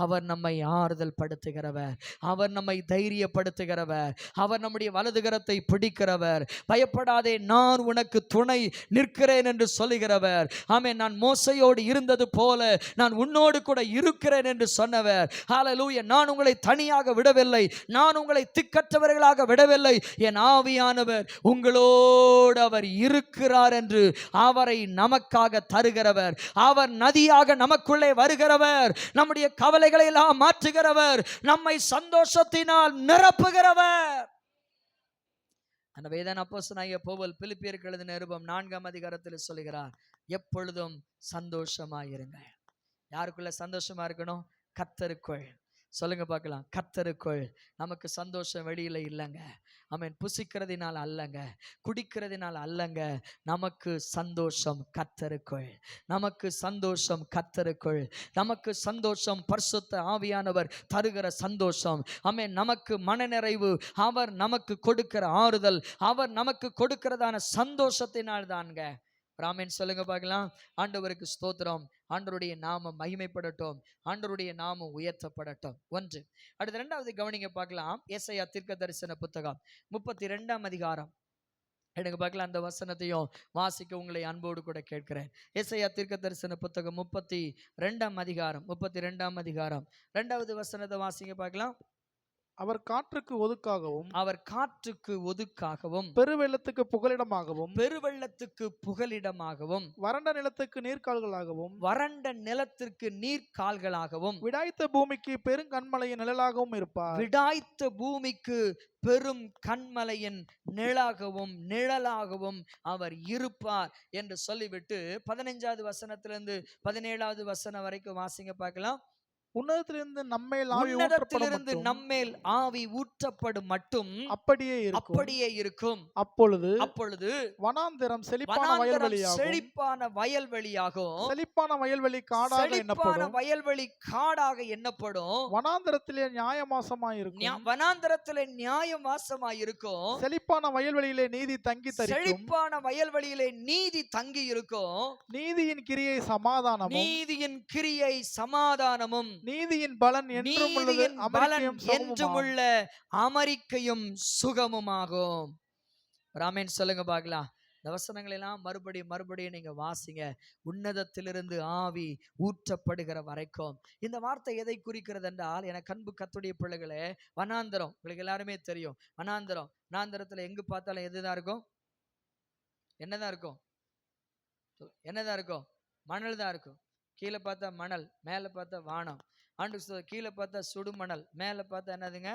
அவர் நம்மை ஆறுதல் படுத்துகிறவர், அவர் நம்மை தைரியப்படுத்துகிறவர், அவர் நம்முடைய வலதுகரத்தை பிடிக்கிறவர். பயப்படாதே, நான் உனக்கு துணை நிற்கிறேன் என்று சொல்லுகிறவர். ஆமென். நான் மோசையோடு இருந்தது போல நான் உன்னோடு கூட இருக்கிறேன் என்று சொன்னவர். ஹல்லேலூயா. நான் உங்களை தனியாக விடவில்லை, நான் உங்களை திக்கற்றவர்களாக விடவில்லை, என் ஆவியானவர் உங்களோடு அவர் இருக்கிறார் என்று அவரை நமக்காக தருகிறவர். அவர் நதியாக நமக்குள்ளே வருகிறவர், நம்முடைய கவலைகளை எல்லாம் மாற்றுகிறவர், நம்மை சந்தோஷத்தினால் நிரப்புகிறவர். வேதன் அப்போஸ்தலனாகிய பவுல் பிலிப்பியருக்கு எழுதின நிருபம் 4ஆம் அதிகாரத்தில் சொல்லுகிறார், எப்பொழுதும் சந்தோஷமாயிருங்க. யாருக்குள்ள சந்தோஷமா இருக்கணும்? கர்த்தருக்குள். சொல்லுங்க பார்க்கலாம், கர்த்தருக்குள். நமக்கு சந்தோஷம் வெளியில இல்லைங்க. ஆமென். புசிக்கிறதினால் அல்லங்க, குடிக்கிறதினால் அல்லங்க. நமக்கு சந்தோஷம் கர்த்தருக்குள், நமக்கு சந்தோஷம் கர்த்தருக்குள், நமக்கு சந்தோஷம் பரிசுத்த ஆவியானவர் தருகிற சந்தோஷம். ஆமென். நமக்கு மனநிறைவு, அவர் நமக்கு கொடுக்கிற ஆறுதல், அவர் நமக்கு கொடுக்கிறதான சந்தோஷத்தினால் தான்ங்க. ஆமென். சொல்லுங்க பார்க்கலாம். ஆண்டவருக்கு ஸ்தோத்திரம். ஆண்டவருடைய நாமம் மகிமைப்படட்டும், ஆண்டவருடைய நாமம் உயர்த்தப்படட்டும். ஒன்று. அடுத்த இரண்டாவது கவனிங்க பார்க்கலாம். ஏசாயா தீர்க்கதரிசன புத்தகம் 32ஆம் அதிகாரம் எடுங்க பார்க்கலாம். அந்த வசனத்தையும் வாசிக்க உங்களை அன்போடு கூட கேட்கிறேன். ஏசாயா தீர்க்கதரிசன புத்தகம் 32ஆம் அதிகாரம் 2வது வசனத்தை வாசிக்க பார்க்கலாம். அவர் காற்றுக்கு ஒதுக்காகவும், அவர் காற்றுக்கு ஒதுக்காகவும், பெருவெள்ளத்துக்கு புகலிடமாகவும், பெருவெள்ளத்துக்கு புகலிடமாகவும், வறண்ட நிலத்துக்கு நீர்க்கால்களாகவும், வறண்ட நிலத்திற்கு நீர்க்கால்களாகவும், விடாய்த்த பூமிக்கு பெருங்கண்மலையின் நிழலாகவும் இருப்பார். விடாய்த்த பூமிக்கு பெரும் கண்மலையின் நிழலாகவும் அவர் இருப்பார் என்று சொல்லிவிட்டு 15வது வசனத்திலிருந்து 17வது வசனம் வரைக்கும் வாசிங்க பார்க்கலாம். உன்னதத்திலிருந்து நம்மேல் ஆவி ஊற்றப்படும் மட்டும் அப்படியே இருக்கும். அப்பொழுது வனாந்திரம் செழிப்பான வயல்வெளியாகும், செழிப்பான வயல்வெளி காடாக எண்ணப்படும். வனாந்திரத்திலே நியாயமாசமாயிருக்கும், செழிப்பான வயல்வெளியிலே நீதி தங்கி இருக்கும். நீதியின் கிரியை சமாதானமும், நீதியின் பலன் என்றுமுள்ள அமெரிக்கையும் சுகமுமாகும். ஆமென். சொல்லுங்க பார்க்கலாம். இந்த வசனங்கள் எல்லாம் மறுபடியும் நீங்க வாசிங்க. உன்னதத்திலிருந்து ஆவி ஊற்றப்படுகிற வரைக்கும். இந்த வார்த்தை எதை குறிக்கிறது என்றால், எனக்கு அன்பு கர்த்தருடைய பிள்ளைகளே, வனாந்தரம் உங்களுக்கு எல்லாருமே தெரியும். வனாந்தரத்துல எங்கு பார்த்தாலும் எதுதான் இருக்கும்? என்னதான் இருக்கும்? மணல் தான் இருக்கும். கீழே பார்த்தா மணல், மேலே பார்த்தா வானம். கீழே பார்த்தா சுடுமணல், மேலே பார்த்தா என்னதுங்க?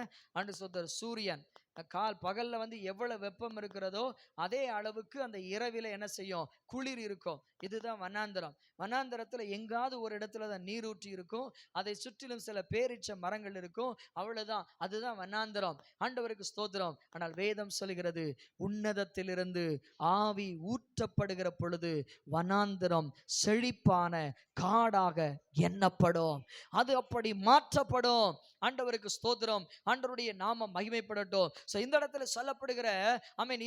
சூரியன். பகல்ல எவ்வளவு வெப்பம் இருக்கிறதோ அதே அளவுக்கு அந்த இரவில என்ன செய்யும்? குளிர் இருக்கும். இதுதான் வனாந்தரம். வனாந்தரத்துல எங்காவது ஒரு இடத்துல தான் நீரூற்றி இருக்கும், அதை சுற்றிலும் சில பேரிச்ச மரங்கள் இருக்கும், அவ்வளவுதான். அதுதான் வனாந்தரம். ஆண்டவருக்கு ஸ்தோத்திரம். ஆனால் வேதம் சொல்கிறது, உன்னதத்திலிருந்து ஆவி ஊற்றப்படுகிற பொழுது வனாந்தரம் செழிப்பான காடாக எண்ணப்படும். அது அப்படி மாற்றப்படும். ஆண்டவருக்கு ஸ்தோத்திரம். ஆண்டவருடைய நாமம் மகிமைப்படட்டும். இந்த இடத்துல சொல்லப்படுகிற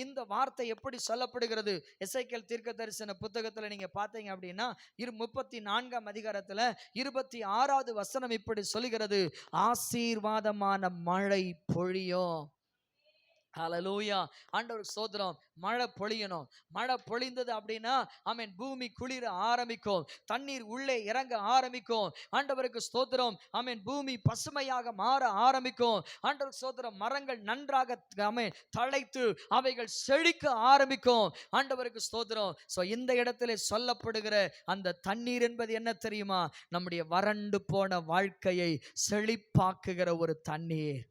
இந்த வார்த்தை எப்படி சொல்லப்படுகிறது? எசேக்கியேல் தீர்க்கதரிசன புத்தகத்துல நீங்க பார்த்தீங்க அப்படின்னா 34ஆம் அதிகாரத்துல 26வது வசனம் இப்படி சொல்லுகிறது, ஆசீர்வாதமான மழை பொழியும். ஹல்லேலூயா. ஆண்டவருக்கு ஸ்தோத்திரம். மழை பொழியணும். மழை பொழிந்தது அப்படின்னா ஆமென், பூமி குளிர ஆரம்பிக்கும், தண்ணீர் உள்ளே இறங்க ஆரம்பிக்கும். ஆண்டவருக்கு ஸ்தோத்திரம். ஆமென், பூமி பசுமையாக மாற ஆரம்பிக்கும். ஆண்டவருக்கு ஸ்தோத்திரம். மரங்கள் நன்றாக ஆமென் தழைத்து அவைகள் செழிக்க ஆரம்பிக்கும். ஆண்டவருக்கு ஸ்தோத்திரம். இந்த இடத்துல சொல்லப்படுகிற அந்த தண்ணீர் என்பது என்ன தெரியுமா? நம்முடைய வறண்டு போன வாழ்க்கையை செழிப்பாக்குகிற ஒரு தண்ணீர்.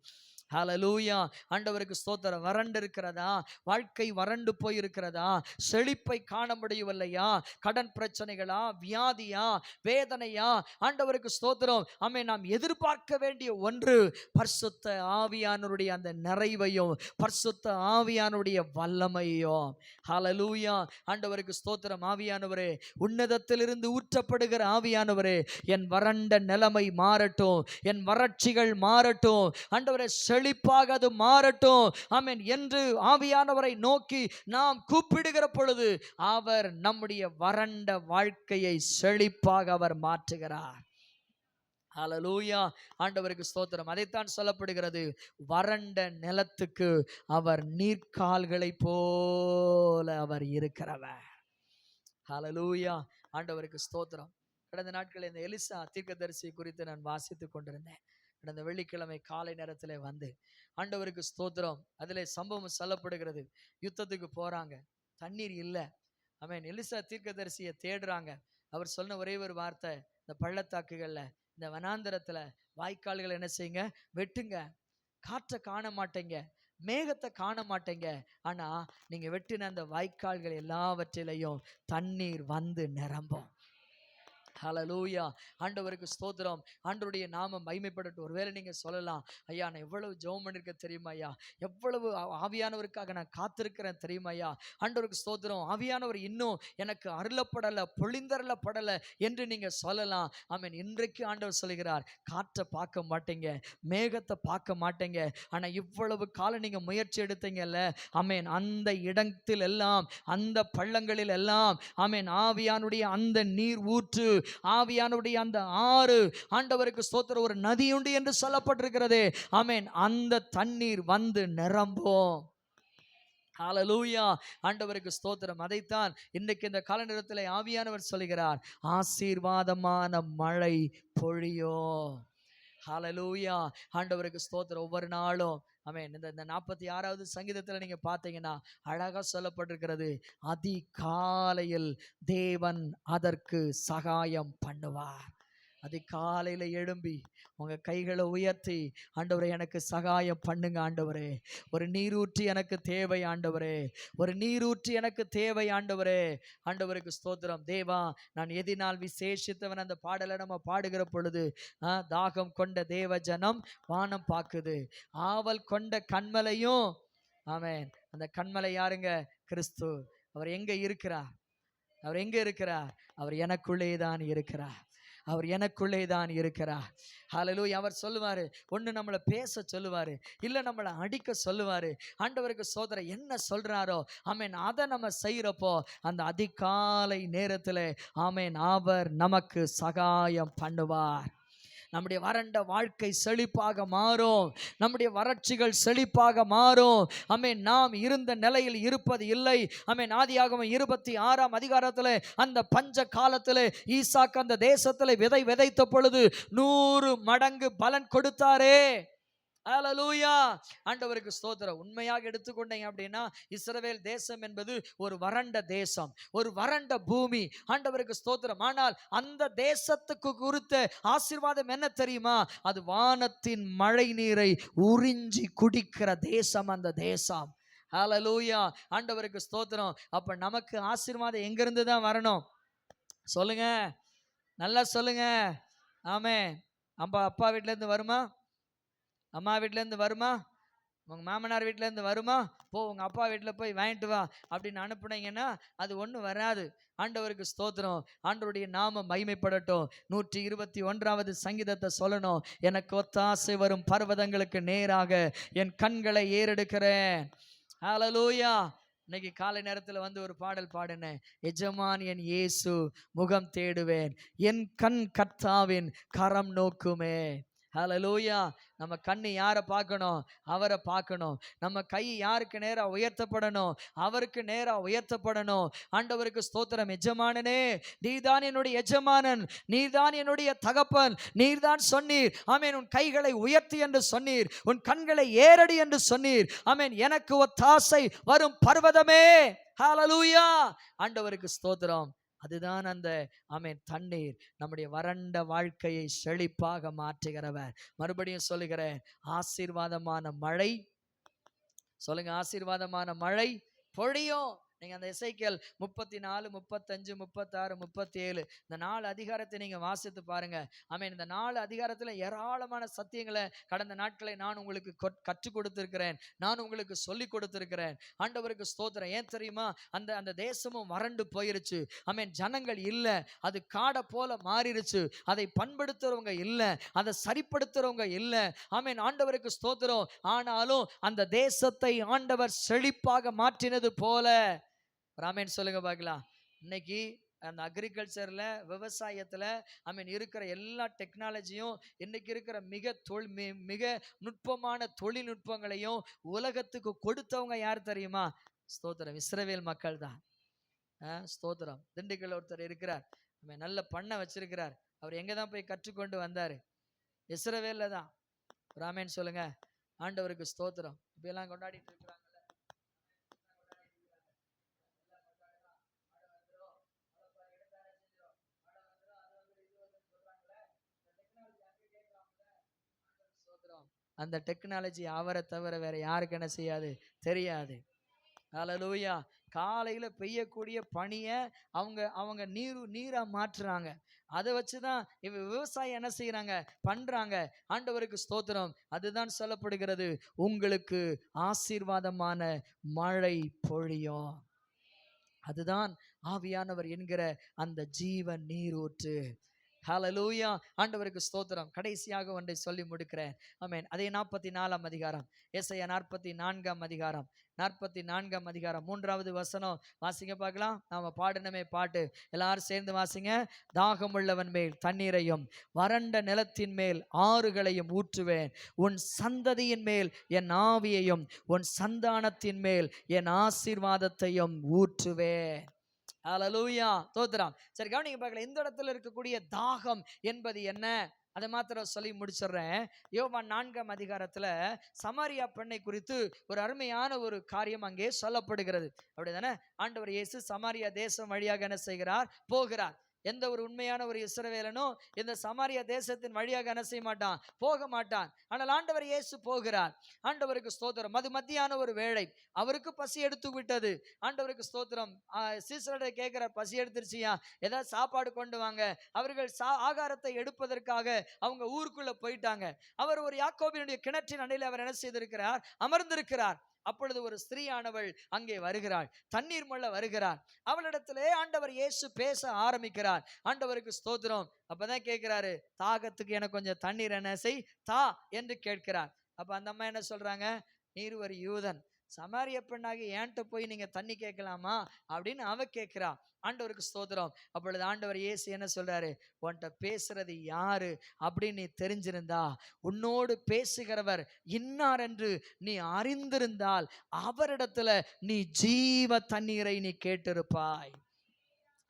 ஹalleluya. ஆண்டவருக்கு ஸ்தோத்திரம். வறண்டு இருக்கிறதா? வாழ்க்கை வறண்டு போய் இருக்கிறதா? செழிப்பை காண முடியவில்லையா? கடன் பிரச்சனைகளா? வியாதியா? வேதனையா? ஆண்டவருக்கு ஸ்தோத்திரம். ஆமென். நாம் எதிர்பார்க்க வேண்டிய ஒன்று பரிசுத்த ஆவியானவருடைய அந்த நிறைவையும் பரிசுத்த ஆவியானவருடைய வல்லமையும். ஹalleluya. ஆண்டவருக்கு ஸ்தோத்திரம். ஆவியானவரே, உன்னதத்திலிருந்து ஊற்றப்படுகிற ஆவியானவரே, என் வறண்ட நிலைமை மாறட்டும், என் வறட்சிகள் மாறட்டும், ஆண்டவரே செழிப்பாக அது மாறட்டும், ஆமென் என்று ஆவியானவரை நோக்கி நாம் கூப்பிடுகிற பொழுது அவர் நம்முடைய வறண்ட வாழ்க்கையை செழிப்பாக அவர் மாற்றுகிறார். ஹalleluya. ஆண்டவருக்கு ஸ்தோத்திரம். அதைத்தான் சொல்லப்படுகிறது, வறண்ட நிலத்துக்கு அவர் நீர்க்கால்களை போல அவர் இருக்கிறவர். ஹalleluya. ஆண்டவருக்கு ஸ்தோத்திரம். கடந்த நாட்களில் இந்த எலிசா தீர்க்கதரிசி குறித்து நான் வாசித்துக் கொண்டிருந்தேன். கடந்த வெள்ளிக்கிழமை காலை நேரத்தில் வந்து ஆண்டவருக்கு ஸ்தோத்திரம். அதிலே சம்பவம் சொல்லப்படுகிறது. யுத்தத்துக்கு போறாங்க, தண்ணீர் இல்லை. ஆமென். எலிசா தீர்க்கதரிசியை தேடுறாங்க. அவர் சொன்ன ஒரே ஒரு வார்த்தை, இந்த பள்ளத்தாக்குகள்ல, இந்த வனாந்தரத்துல வாய்க்கால்களை என்ன செய்யுங்க? வெட்டுங்க. காற்றை காண மாட்டேங்க, மேகத்தை காண மாட்டேங்க, ஆனா நீங்க வெட்டின அந்த வாய்க்கால்கள் எல்லாவற்றிலையும் தண்ணீர் வந்து நிரம்பும். ஹalleluya. ஆண்டவருக்கு ஸ்தோத்திரம். ஆண்டவருடைய நாமம் மகிமைப்படட்டும். ஒருவேளை நீங்க சொல்லலாம், ஐயா நான் எவ்வளவு ஜெபம் பண்ணிருக்கேன் தெரியுமா ஐயா, எவ்வளவு ஆவியானவருக்காக நான் காத்திருக்கிறேன் தெரியுமா ஐயா. ஆண்டவருக்கு ஸ்தோத்திரம். ஆவியானவர் இன்னும் எனக்கு அருளப்படலை, பொழிந்தருளப்படலை என்று நீங்க சொல்லலாம். ஆமென். இன்றைக்கு ஆண்டவர் சொல்கிறார், காற்றை பார்க்க மாட்டீங்க, மேகத்தை பார்க்க மாட்டீங்க, ஆனா இவ்வளவு காலம் நீங்க முயற்சி எடுத்தீங்கல்ல, ஆமென், அந்த இடத்தில் எல்லாம், அந்த பள்ளங்களில் எல்லாம், ஆமென், ஆவியானுடைய அந்த நீர் ஊற்று, ஆவியானுடைய அந்த ஆறு, ஆண்டவருக்கு ஸ்தோத்திரம், ஒரு நதி உண்டு என்று சொல்லப்பட்டிருக்கிறதே, ஆமென், அந்த தண்ணீர் வந்து நிரம்பும். ஹalleluya. ஆண்டவருக்கு ஸ்தோத்திரம். அதைத்தான் இன்றைக்கு இந்த கால நேரத்தில் ஆவியானவர் சொல்கிறார், ஆசீர்வாதமான மழை பொழியும். ஹalleluya. ஆண்டவருக்கு ஸ்தோத்திரம். ஒவ்வொரு நாளும் ஆமென். இந்த 46வது சங்கீதத்தில் நீங்க பார்த்தீங்கன்னா அழகா சொல்லப்பட்டிருக்கிறது, அதிகாலையில் தேவன் அதற்கு சகாயம் பண்ணுவார். அதிகாலையில எழும்பி உங்க கைகளை உயர்த்தி, ஆண்டவரே எனக்கு சகாயம் பண்ணுங்க ஆண்டவரே, ஒரு நீரூற்றி எனக்கு தேவை ஆண்டவரே, ஒரு நீரூற்றி எனக்கு தேவை ஆண்டவரே. ஆண்டவருக்கு ஸ்தோத்திரம். தேவா நான் எதினால் விசேஷித்தவன், அந்த பாடலை நம்ம பாடுகிற பொழுது, தாகம் கொண்ட தேவ ஜனம் வானம் பாக்குது, ஆவல் கொண்ட கண்மலையும், ஆமென், அந்த கண்மலை யாருங்க? கிறிஸ்து. அவர் எங்க இருக்கிறார்? அவர் எங்க இருக்கிறார்? அவர் எனக்குள்ளே தான் இருக்கிறார். அவர் எனக்குள்ளே தான் இருக்கிறார். ஹalleluya. அவர் சொல்லுவாரு, ஒன்று நம்மளை பேச சொல்லுவாரு, இல்லை நம்மளை அடிக்க சொல்லுவாரு. ஆண்டவருக்கு சோதரர் என்ன சொல்றாரோ ஆமென், அதை நம்ம செய்யறப்போ அந்த அதிகாலை நேரத்தில் ஆமென் அவர் நமக்கு சகாயம் பண்ணுவார். நம்முடைய வறண்ட வாழ்க்கை செழிப்பாக மாறும், நம்முடைய வறட்சிகள் செழிப்பாக மாறும். ஆமென். நாம் இருந்த நிலையில் இருப்பது இல்லை. ஆமென். ஆதியாகமம் 26ஆம் அதிகாரத்தில் அந்த பஞ்ச காலத்தில் ஈசாக்கு அந்த தேசத்தில் விதை விதைத்த பொழுது 100 மடங்கு பலன் கொடுத்தாரே. ஹalleluya. ஆண்டவருக்கு ஸ்தோத்திரம். உண்மையாக எடுத்துக்கொண்டீங்க அப்படின்னா இஸ்ரவேல் தேசம் என்பது ஒரு வறண்ட தேசம், ஒரு வறண்ட பூமி. ஆண்டவருக்கு ஸ்தோத்திரம். ஆனால் அந்த தேசத்துக்கு குறித்த ஆசீர்வாதம் என்ன தெரியுமா? அது வானத்தின் மழை நீரை உறிஞ்சி குடிக்கிற தேசம் அந்த தேசம். ஹalleluya. ஆண்டவருக்கு ஸ்தோத்திரம். அப்ப நமக்கு ஆசீர்வாதம் எங்கிருந்து தான் வரணும்? சொல்லுங்க, நல்லா சொல்லுங்க. ஆமென். அப்பா வீட்டுல இருந்து வருமா? அம்மா வீட்டிலேருந்து வருமா? உங்கள் மாமனார் வீட்டிலேருந்து வருமா? போ உங்கள் அப்பா வீட்டில் போய் வாங்கிட்டு வா அப்படின்னு அனுப்புனீங்கன்னா அது ஒன்றும் வராது. ஆண்டவருக்கு ஸ்தோத்திரம். ஆண்டவருடைய நாமம் மகிமைப்படட்டும். 121வது சங்கீதத்தை சொல்லணும், எனக்கு ஒத்தாசை வரும் பர்வதங்களுக்கு நேராக என் கண்களை ஏறெடுக்கிறேன். ஹalleluya. இன்னைக்கு காலை நேரத்தில் வந்து ஒரு பாடல் பாடினேன், எஜமான் என் இயேசு முகம் தேடுவேன், என் கண் கர்த்தாவின் கரம் நோக்குமே. ஹalleluya. நம்ம கண்ணு யாரை பார்க்கணும்? அவரை பார்க்கணும். நம்ம கை யாருக்கு நேராக உயர்த்தப்படணும்? அவருக்கு நேராக உயர்த்தப்படணும். ஆண்டவருக்கு ஸ்தோத்திரம். எஜமானனே, நீர்தான் என்னுடைய எஜமானன், நீர்தான் என்னுடைய தகப்பன், நீர்தான் சொன்னீர் ஆமென், உன் கைகளை உயர்த்தி என்று சொன்னீர், உன் கண்களை ஏறடி என்று சொன்னீர். ஆமென். எனக்கு ஒத்தாசை வரும் பர்வதமே. ஹalleluya. ஆண்டவருக்கு ஸ்தோத்திரம். அதுதான் அந்த ஆமென் தண்ணீர் நம்முடைய வறண்ட வாழ்க்கையை செழிப்பாக மாற்றுகிறவர். மறுபடியும் சொல்லுகிறேன், ஆசீர்வாதமான மழை, சொல்லுங்க, ஆசீர்வாதமான மழை பொழியும். நீங்க அந்த எசேக்கியேல் 34, 35, 36, 37 இந்த 4 அதிகாரத்தை நீங்க வாசித்து பாருங்க. ஆமென். இந்த 4 அதிகாரத்துல ஏராளமான சத்தியங்களை கடந்த நாட்களை நான் உங்களுக்கு கற்றுக் கொடுத்திருக்கிறேன், நான் உங்களுக்கு சொல்லி கொடுத்திருக்கிறேன். ஆண்டவருக்கு ஸ்தோத்திரம். ஏன் தெரியுமா? அந்த அந்த தேசமும் வறண்டு போயிருச்சு. ஆமென். ஜனங்கள் இல்ல, அது காடை போல மாறிடுச்சு. அதை பண்படுத்துறவங்க இல்ல, அதை சரிப்படுத்துறவங்க இல்ல. ஆமென். ஆண்டவருக்கு ஸ்தோத்திரம். ஆனாலும் அந்த தேசத்தை ஆண்டவர் செழிப்பாக மாற்றினது போல, ராமேன் சொல்லுங்க பார்க்கலாம். இன்னைக்கு அந்த அக்ரிகல்ச்சர்ல, விவசாயத்துல ஐ இருக்கிற எல்லா டெக்னாலஜியும், இன்னைக்கு இருக்கிற மிக நுட்பமான தொழில்நுட்பங்களையும் உலகத்துக்கு கொடுத்தவங்க யார் தெரியுமா? ஸ்தோத்திரம், இஸ்ரவேல் மக்கள் தான். ஸ்தோத்திரம். திண்டுக்கல் ஒருத்தர் இருக்கிறார், நல்ல பண்ணை வச்சிருக்கிறார். அவர் எங்க தான் போய் கற்றுக்கொண்டு வந்தாரு? இஸ்ரவேல்ல தான். ராமேன் சொல்லுங்க. ஆண்டவருக்கு ஸ்தோத்திரம். இப்ப எல்லாம் கொண்டாடிட்டு இருக்கிறாங்க. அந்த டெக்னாலஜி அவரை தவிர வேற யாருக்கு என்ன செய்யாது? தெரியாது. ஹல்லேலூயா. காலையில பெய்யக்கூடிய பனியை அவங்க நீரா மாற்றுறாங்க. அதை வச்சுதான் விவசாயம் என்ன செய்யறாங்க? பண்றாங்க. ஆண்டவருக்கு ஸ்தோத்திரம். அதுதான் சொல்லப்படுகிறது, உங்களுக்கு ஆசீர்வாதமான மழை பொழியும். அதுதான் ஆவியானவர் என்கிற அந்த ஜீவ நீரூற்று. ஹல்லேலூயா. ஆண்டவருக்கு ஸ்தோத்திரம். கடைசியாக ஒன்றை சொல்லி முடிக்கிறேன். ஆமென். அதே 44ஆம் அதிகாரம், ஏசாயா 44ஆம் அதிகாரம், 44ஆம் அதிகாரம் 3வது வசனம் வாசிங்க பார்க்கலாம். நாம பாடினமே பாட்டு, எல்லாரும் சேர்ந்து வாசிங்க. தாகமுள்ளவன் மேல் தண்ணீரையும் வறண்ட நிலத்தின் மேல் ஆறுகளையும் ஊற்றுவேன். உன் சந்ததியின் மேல் என் ஆவியையும் உன் சந்தானத்தின் மேல் என் ஆசீர்வாதத்தையும் ஊற்றுவேன். ஹல்லேலூயா. ஸ்தோத்திரம். சரி, கவனிங்க பார்க்கலாம். இந்த இடத்துல இருக்கக்கூடிய தாகம் என்பது என்ன? அதை மாத்திரம் சொல்லி முடிச்சிடுறேன். யோவான் 4ஆம் அதிகாரத்துல சமாரியா பெண்ணை குறித்து ஒரு அருமையான ஒரு காரியம் அங்கே சொல்லப்படுகிறது. அப்படிதானே? ஆண்டவர் இயேசு சமாரியா தேசம் வழியாக என்ன செய்கிறார்? போகிறார். எந்த ஒரு உண்மையான ஒரு இஸ்ரவேலனும் இந்த சமாரியா தேசத்தின் வழியாக என்ன செய்ய மாட்டான்? போக மாட்டான். ஆனால் ஆண்டவர் இயேசு போகிறார். ஆண்டவருக்கு ஸ்தோத்திரம். அது மத்தியான ஒரு வேளை, அவருக்கு பசி எடுத்து விட்டது. ஆண்டவருக்கு ஸ்தோத்திரம். சீசரோட கேட்கிறார், பசி எடுத்துருச்சியா, ஏதாவது சாப்பாடு கொண்டு வாங்க. அவர்கள் ஆகாரத்தை எடுப்பதற்காக அவங்க ஊருக்குள்ள போயிட்டாங்க. அவர் ஒரு யாக்கோபினுடைய கிணற்றின் அண்டையில் அவர் என்ன செய்திருக்கிறார்? அமர்ந்திருக்கிறார். அப்பொழுது ஒரு ஸ்திரீயானவள் அங்கே வருகிறாள், தண்ணீர் மொள்ள வருகிறார். அவளிடத்திலே ஆண்டவர் இயேசு பேச ஆரம்பிக்கிறார். ஆண்டவருக்கு ஸ்தோத்திரம். அப்பதான் கேட்கிறாரு, தாகத்துக்கு எனக்கு கொஞ்சம் தண்ணீர் என்ன செய் தா என்று கேட்கிறார். அப்ப அந்த அம்மா என்ன சொல்றாங்க? நீர் ஒரு யூதன், சமாரிய பெண்ணாகி ஏன்ட்ட போய் நீங்க தண்ணி கேட்கலாமா அப்படின்னு அவ கேட்கிறா. ஆண்டவருக்கு ஸ்தோத்திரம். அப்பொழுது ஆண்டவர் இயேசு என்ன சொல்றாரு? உன்கிட்ட பேசுறது யாரு அப்படின்னு நீ தெரிஞ்சிருந்தா, உன்னோடு பேசுகிறவர் இன்னார் என்று நீ அறிந்திருந்தால், அவரிடத்துல நீ ஜீவ தண்ணீரை நீ கேட்டிருப்பாய்.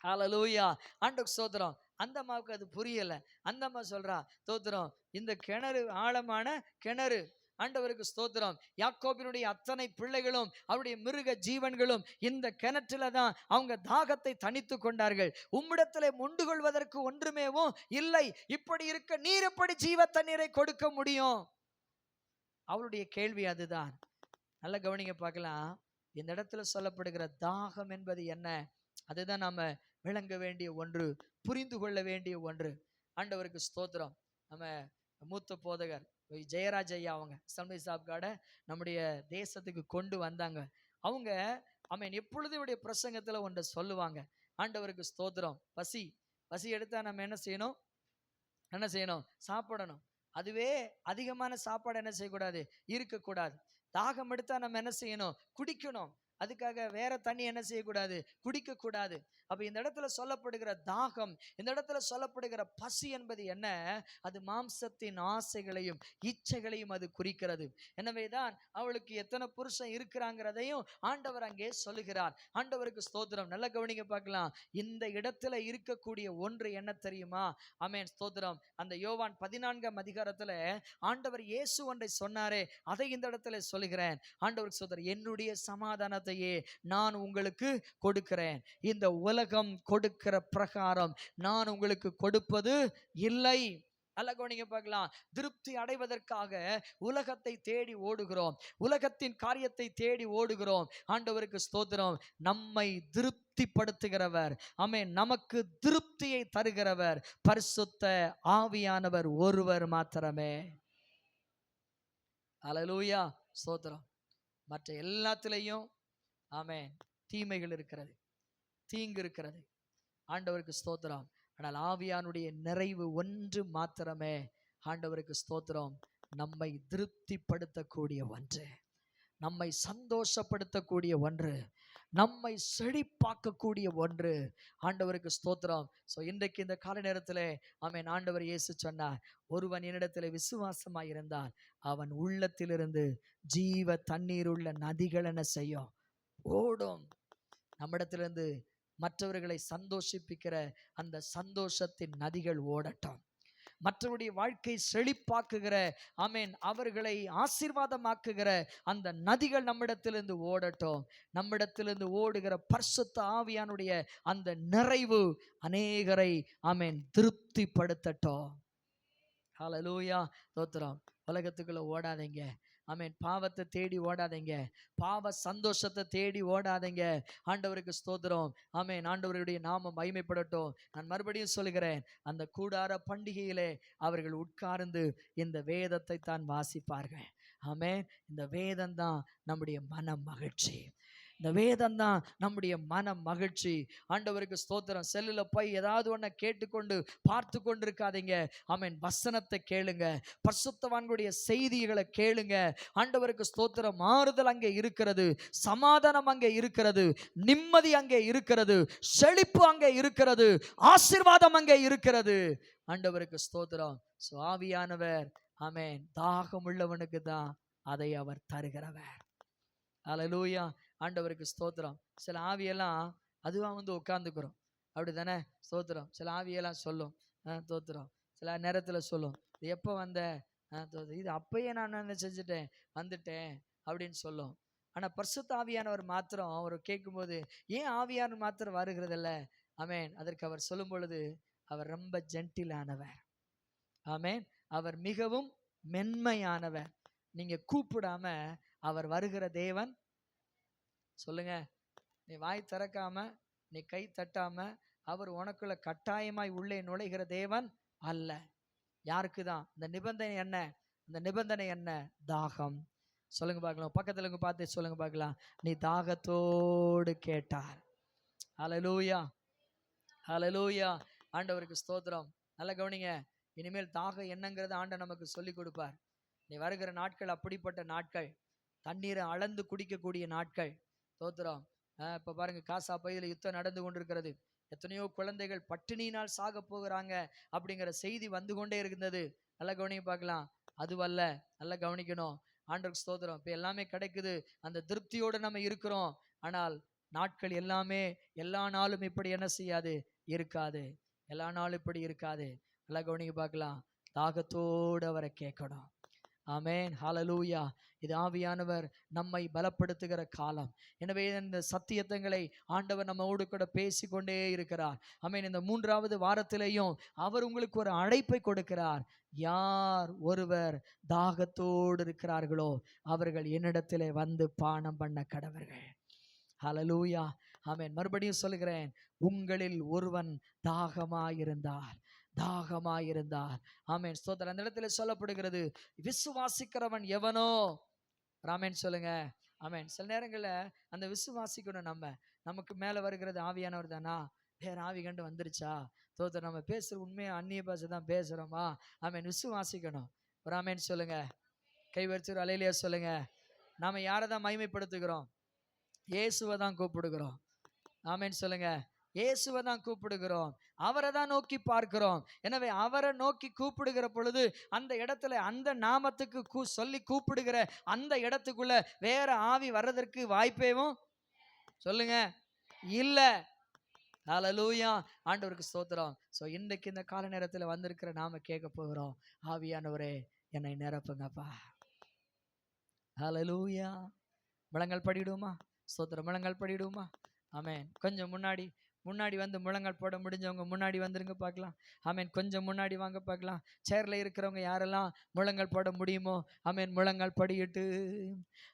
ஹல்லேலூயா. ஆண்டவருக்கு ஸ்தோத்திரம். அந்த அம்மாவுக்கு அது புரியல. அந்த அம்மா சொல்றா, ஸ்தோத்திரம், இந்த கிணறு ஆழமான கிணறு. ஆண்டவருக்கு ஸ்தோத்திரம். யாக்கோபினுடைய அத்தனை பிள்ளைகளும் அவருடைய மிருக ஜீவன்களும் இந்த கிணற்றில தான் அவங்க தாகத்தை தணித்து கொண்டார்கள். உம்மிடத்திலே மொண்டு கொள்வதற்கு ஒன்றுமேவும் இல்லை. இப்படி இருக்க நீர் எப்படி ஜீவ தண்ணீரை கொடுக்க முடியும்? அவளுடைய கேள்வி அதுதான். நல்ல கவனிங்க பார்க்கலாம். இந்த இடத்துல சொல்லப்படுகிற தாகம் என்பது என்ன? அதுதான் நாம விளங்க வேண்டிய ஒன்று, புரிந்து கொள்ள வேண்டிய ஒன்று. ஆண்டவருக்கு ஸ்தோத்திரம். நம்ம மூத்த போதகர் ஜெயராஜ் ஐயா அவங்க சல்மை சாப்காட நம்முடைய தேசத்துக்கு கொண்டு வந்தாங்க. அவங்க எப்பொழுது இவருடைய பிரசங்கத்துல ஒன்றை சொல்லுவாங்க. ஆண்டவருக்கு ஸ்தோத்திரம். பசி எடுத்தா நம்ம என்ன செய்யணும்? சாப்பிடணும். அதுவே அதிகமான சாப்பாடு என்ன செய்யக்கூடாது? இருக்கக்கூடாது. தாகம் எடுத்தா நம்ம என்ன செய்யணும்? குடிக்கணும். அதுக்காக வேற தண்ணி என்ன செய்யக்கூடாது? குடிக்க கூடாது. அப்ப இந்த இடத்துல சொல்லப்படுகிற தாகம், இந்த இடத்துல சொல்லப்படுகிற பசி என்பது என்ன? அது மாம்சத்தின் ஆசைகளையும் இச்சைகளையும் அது குறிக்கிறது. எனவேதான் அவளுக்கு எத்தனை புருஷன் இருக்கிறாங்கிறதையும் ஆண்டவர் அங்கே சொல்லுகிறார். ஆண்டவருக்கு ஸ்தோத்திரம். நல்ல கவனிங்க பார்க்கலாம். இந்த இடத்துல இருக்கக்கூடிய ஒன்று என்ன தெரியுமா? ஆமென், ஸ்தோத்திரம். அந்த யோவான் 14ஆம் அதிகாரத்துல ஆண்டவர் இயேசு ஒன்றை சொன்னாரே, அதை இந்த இடத்துல சொல்லுகிறேன். ஆண்டவருக்கு ஸ்தோத்திரம். என்னுடைய சமாதானத்தையே நான் உங்களுக்கு கொடுக்கிறேன். இந்த உலகம் கொடுக்கிற பிரகாரம் நான் உங்களுக்கு கொடுப்பது இல்லை. அல்ல கவனிங்க பார்க்கலாம். திருப்தி அடைவதற்காக உலகத்தை தேடி ஓடுகிறோம், உலகத்தின் காரியத்தை தேடி ஓடுகிறோம். ஆண்டவருக்கு ஸ்தோத்திரம். நம்மை திருப்திப்படுத்துகிறவர், ஆமென், நமக்கு திருப்தியை தருகிறவர் பரிசுத்த ஆவியானவர் ஒருவர் மாத்திரமே. அல்லேலூயா, ஸ்தோத்திரம். மற்ற எல்லாத்திலையும் ஆமென் தீமைகள் இருக்கிறது, தீங்கு இருக்கிறது. ஆண்டவருக்கு ஸ்தோத்திரம். ஆனால் ஆவியானுடைய நிறைவு ஒன்று மாத்திரமே, ஆண்டவருக்கு ஸ்தோத்திரம், நம்மை திருப்திப்படுத்தக்கூடிய ஒன்று, நம்மை சந்தோஷப்படுத்தக்கூடிய ஒன்று, நம்மை செழிப்பாக்கக்கூடிய ஒன்று. ஆண்டவருக்கு ஸ்தோத்திரம். ஸோ இன்றைக்கு இந்த கால நேரத்தில் ஆமென், ஆண்டவர் இயேசு சொன்னார், ஒருவன் என்னிடத்தில் விசுவாசமாய் இருந்தால் அவன் உள்ளத்திலிருந்து ஜீவ தண்ணீர் உள்ள நதிகள் என்ன செய்யும், ஓடும். நம்மிடத்திலிருந்து மற்றவர்களை சந்தோஷிப்பிக்கிற அந்த சந்தோஷத்தின் நதிகள் ஓடட்டும். மற்றவருடைய வாழ்க்கை செழிப்பாக்குகிற ஆமென், அவர்களை ஆசீர்வாதமாக்குகிற அந்த நதிகள் நம்மிடத்திலிருந்து ஓடட்டும். நம்மிடத்திலிருந்து ஓடுகிற பரிசுத்த ஆவியானுடைய அந்த நிறைவு அநேகரை ஆமென் திருப்திப்படுத்தட்டும். ஹல்லேலூயா, ஸ்தோத்திரம். உலகத்துக்குள்ள ஓடாதீங்க, ஆமென். பாவத்தை தேடி ஓடாதீங்க, பாவ சந்தோஷத்தை தேடி ஓடாதீங்க. ஆண்டவருக்கு ஸ்தோத்திரம். ஆமென். ஆண்டவருடைய நாமம் மகிமைப்படட்டும். நான் மறுபடியும் சொல்கிறேன், அந்த கூடார பண்டிகையிலே அவர்கள் உட்கார்ந்து இந்த வேதத்தை தான் வாசிப்பார்கள். ஆமென். இந்த வேதம் தான் நம்முடைய மன மகிழ்ச்சி, இந்த வேதம் தான் நம்முடைய மன மகிழ்ச்சி. ஆண்டவருக்கு ஸ்தோத்திரம். செல்லுல போய் ஏதாவது ஒன்றை கேட்டுக்கொண்டு பார்த்து கொண்டு இருக்காதீங்க. ஆமென். வசனத்தை கேளுங்க, பரிசுத்தவான்களுடைய செய்திகளை கேளுங்க. ஆண்டவருக்கு ஸ்தோத்திரம். மாறுதல் அங்கே இருக்கிறது, சமாதானம் அங்கே இருக்கிறது, நிம்மதி அங்கே இருக்கிறது, செழிப்பு அங்கே இருக்கிறது, ஆசீர்வாதம் அங்கே இருக்கிறது. ஆண்டவருக்கு ஸ்தோத்திரம். ஸோ ஆவியானவர் ஆமென் தாகம் உள்ளவனுக்கு தான் அதை அவர் தருகிறவர். அல்லேலூயா, ஆண்டவருக்கு ஸ்தோத்திரம். சில ஆவியெல்லாம் அதுவாக வந்து உட்காந்துக்கிறோம், அப்படி தானே? ஸ்தோத்திரம். சில ஆவியெல்லாம் சொல்லும் ஸ்தோத்திரம், சில நேரத்தில் சொல்லும், இது எப்போ வந்த, இது அப்பயே நான் என்ன செஞ்சுட்டேன், வந்துட்டேன் அப்படின்னு சொல்லும். ஆனால் பரிசுத்த ஆவியானவர் மாத்திரம் அவர் கேட்கும்போது, ஏன் ஆவியானவர் மாத்திரம் வருகிறதில்ல? ஆமென். அதற்கு அவர் சொல்லும் பொழுது, அவர் ரொம்ப ஜென்டிலானவர். ஆமென். அவர் மிகவும் மென்மையானவர். நீங்க கூப்பிடாம அவர் வருகிற தேவன். சொல்லுங்க, நீ வாய் திறக்காம, நீ கை தட்டாம அவர் உனக்குள்ள கட்டாயமாய் உள்ளே நுழைகிற தேவன் அல்ல. யாருக்கு தான் இந்த நிபந்தனை? என்ன இந்த நிபந்தனை? என்ன? தாகம். சொல்லுங்க பார்க்கலாம், பக்கத்துல பார்த்து சொல்லுங்க பார்க்கலாம், நீ தாகத்தோடு கேட்டார். ஹல்லேலூயா, ஹல்லேலூயா. ஆண்டவருக்கு ஸ்தோத்திரம். நல்ல கவனிங்க, இனிமேல் தாகம் என்னங்கிறத ஆண்டவர் நமக்கு சொல்லி கொடுப்பார். நீ வருகிற நாட்கள் அப்படிப்பட்ட நாட்கள், தண்ணீரை அளந்து குடிக்கக்கூடிய நாட்கள். ஸ்தோத்திரம். இப்போ பாருங்க, காசா பகுதியில் யுத்தம் நடந்து கொண்டிருக்கிறது. எத்தனையோ குழந்தைகள் பட்டினியினால் சாக போகிறாங்க அப்படிங்கிற செய்தி வந்து கொண்டே இருந்தது. நல்லா கவனிக்க பார்க்கலாம். அதுவல்ல, நல்லா கவனிக்கணும். ஆண்டவருக்கு ஸ்தோத்திரம். இப்போ எல்லாமே கிடைக்குது, அந்த திருப்தியோடு நம்ம இருக்கிறோம். ஆனால் நாட்கள் எல்லாமே எல்லா நாளும் இப்படி என்ன செய்யாது, இருக்காது. எல்லா நாளும் இப்படி இருக்காது. நல்லா கவனிக்க பார்க்கலாம். தாகத்தோடு அவரை கேட்கணும். ஆமென். ஹல்லேலூயா. இது ஆவியானவர் நம்மை பலப்படுத்துகிற காலம். எனவே இந்த சத்தியத்தங்களை ஆண்டவர் நம்மோடு கூட பேசிக்கொண்டே இருக்கிறார். ஆமென். இந்த 3வது வாரத்திலேயும் அவர் உங்களுக்கு ஒரு அழைப்பை கொடுக்கிறார். யார் ஒருவர் தாகத்தோடு இருக்கிறார்களோ அவர்கள் என்னிடத்திலே வந்து பானம் பண்ண கடவர்கள். ஹல்லேலூயா, ஆமென். மறுபடியும் சொல்கிறேன், உங்களில் ஒருவன் தாகமாயிருந்தார், தாகமாயிருந்தார். ஆமென். ஸ்தோத்திரம். அந்த இடத்துல சொல்லப்படுகிறது, விசுவாசிக்கிறவன் எவனோ. ஆமென் சொல்லுங்க. ஆமென். சில நேரங்களில் அந்த விசுவாசிக்கணும். நமக்கு மேலே வருகிறது ஆவியானவர் தானா, வேற ஆவி கண்டு வந்துருச்சா? ஸ்தோத்திரம். நம்ம பேசுகிற உண்மையை அந்நிய பாஷை தான் பேசுகிறோமா? ஆமென். விசுவாசிக்கணும். ஒரு ஆமென் சொல்லுங்க. கை வச்சு அலையிலேயே சொல்லுங்க. நாம யாரை தான் மகிமைப்படுத்துகிறோம்? இயேசுவை தான் கூப்பிடுகிறோம். ஆமென் சொல்லுங்க. இயேசுவை தான் கூப்பிடுகிறோம், அவரை தான் நோக்கி பார்க்கிறோம். எனவே அவரை நோக்கி கூப்பிடுகிற பொழுது அந்த இடத்துல அந்த நாமத்துக்கு சொல்லி கூப்பிடுகிற அந்த இடத்துக்குள்ள வேற ஆவி வர்றதற்கு வாய்ப்பேவும் சொல்லுங்க இல்ல. ஹல்லேலூயா, ஆண்டவருக்கு ஸ்தோத்திரம். ஸோ இன்றைக்கு இந்த கால நேரத்தில் வந்திருக்கிற நாம கேட்க போகிறோம், ஆவியானவரே என்னை நிரப்புங்கப்பா. ஹல்லேலூயா. முழங்கால் படிடுமா? ஸ்தோத்திரம். முழங்கால் படிடுமா? ஆமென். கொஞ்சம் முன்னாடி முன்னாடி வந்து முழங்கால் போட முடிஞ்சவங்க முன்னாடி வந்துருங்க பார்க்கலாம். ஆமென். கொஞ்சம் முன்னாடி வாங்க பார்க்கலாம். சேர்ல இருக்கிறவங்க யாரெல்லாம் முழங்கால் போட முடியுமோ ஆமென், முழங்கால் படியிட்டு.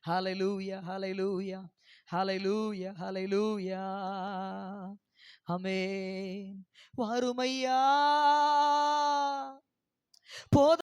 ஹalleluya ஹalleluya ஹalleluya ஹalleluya. ஆமென். வாருமையா போத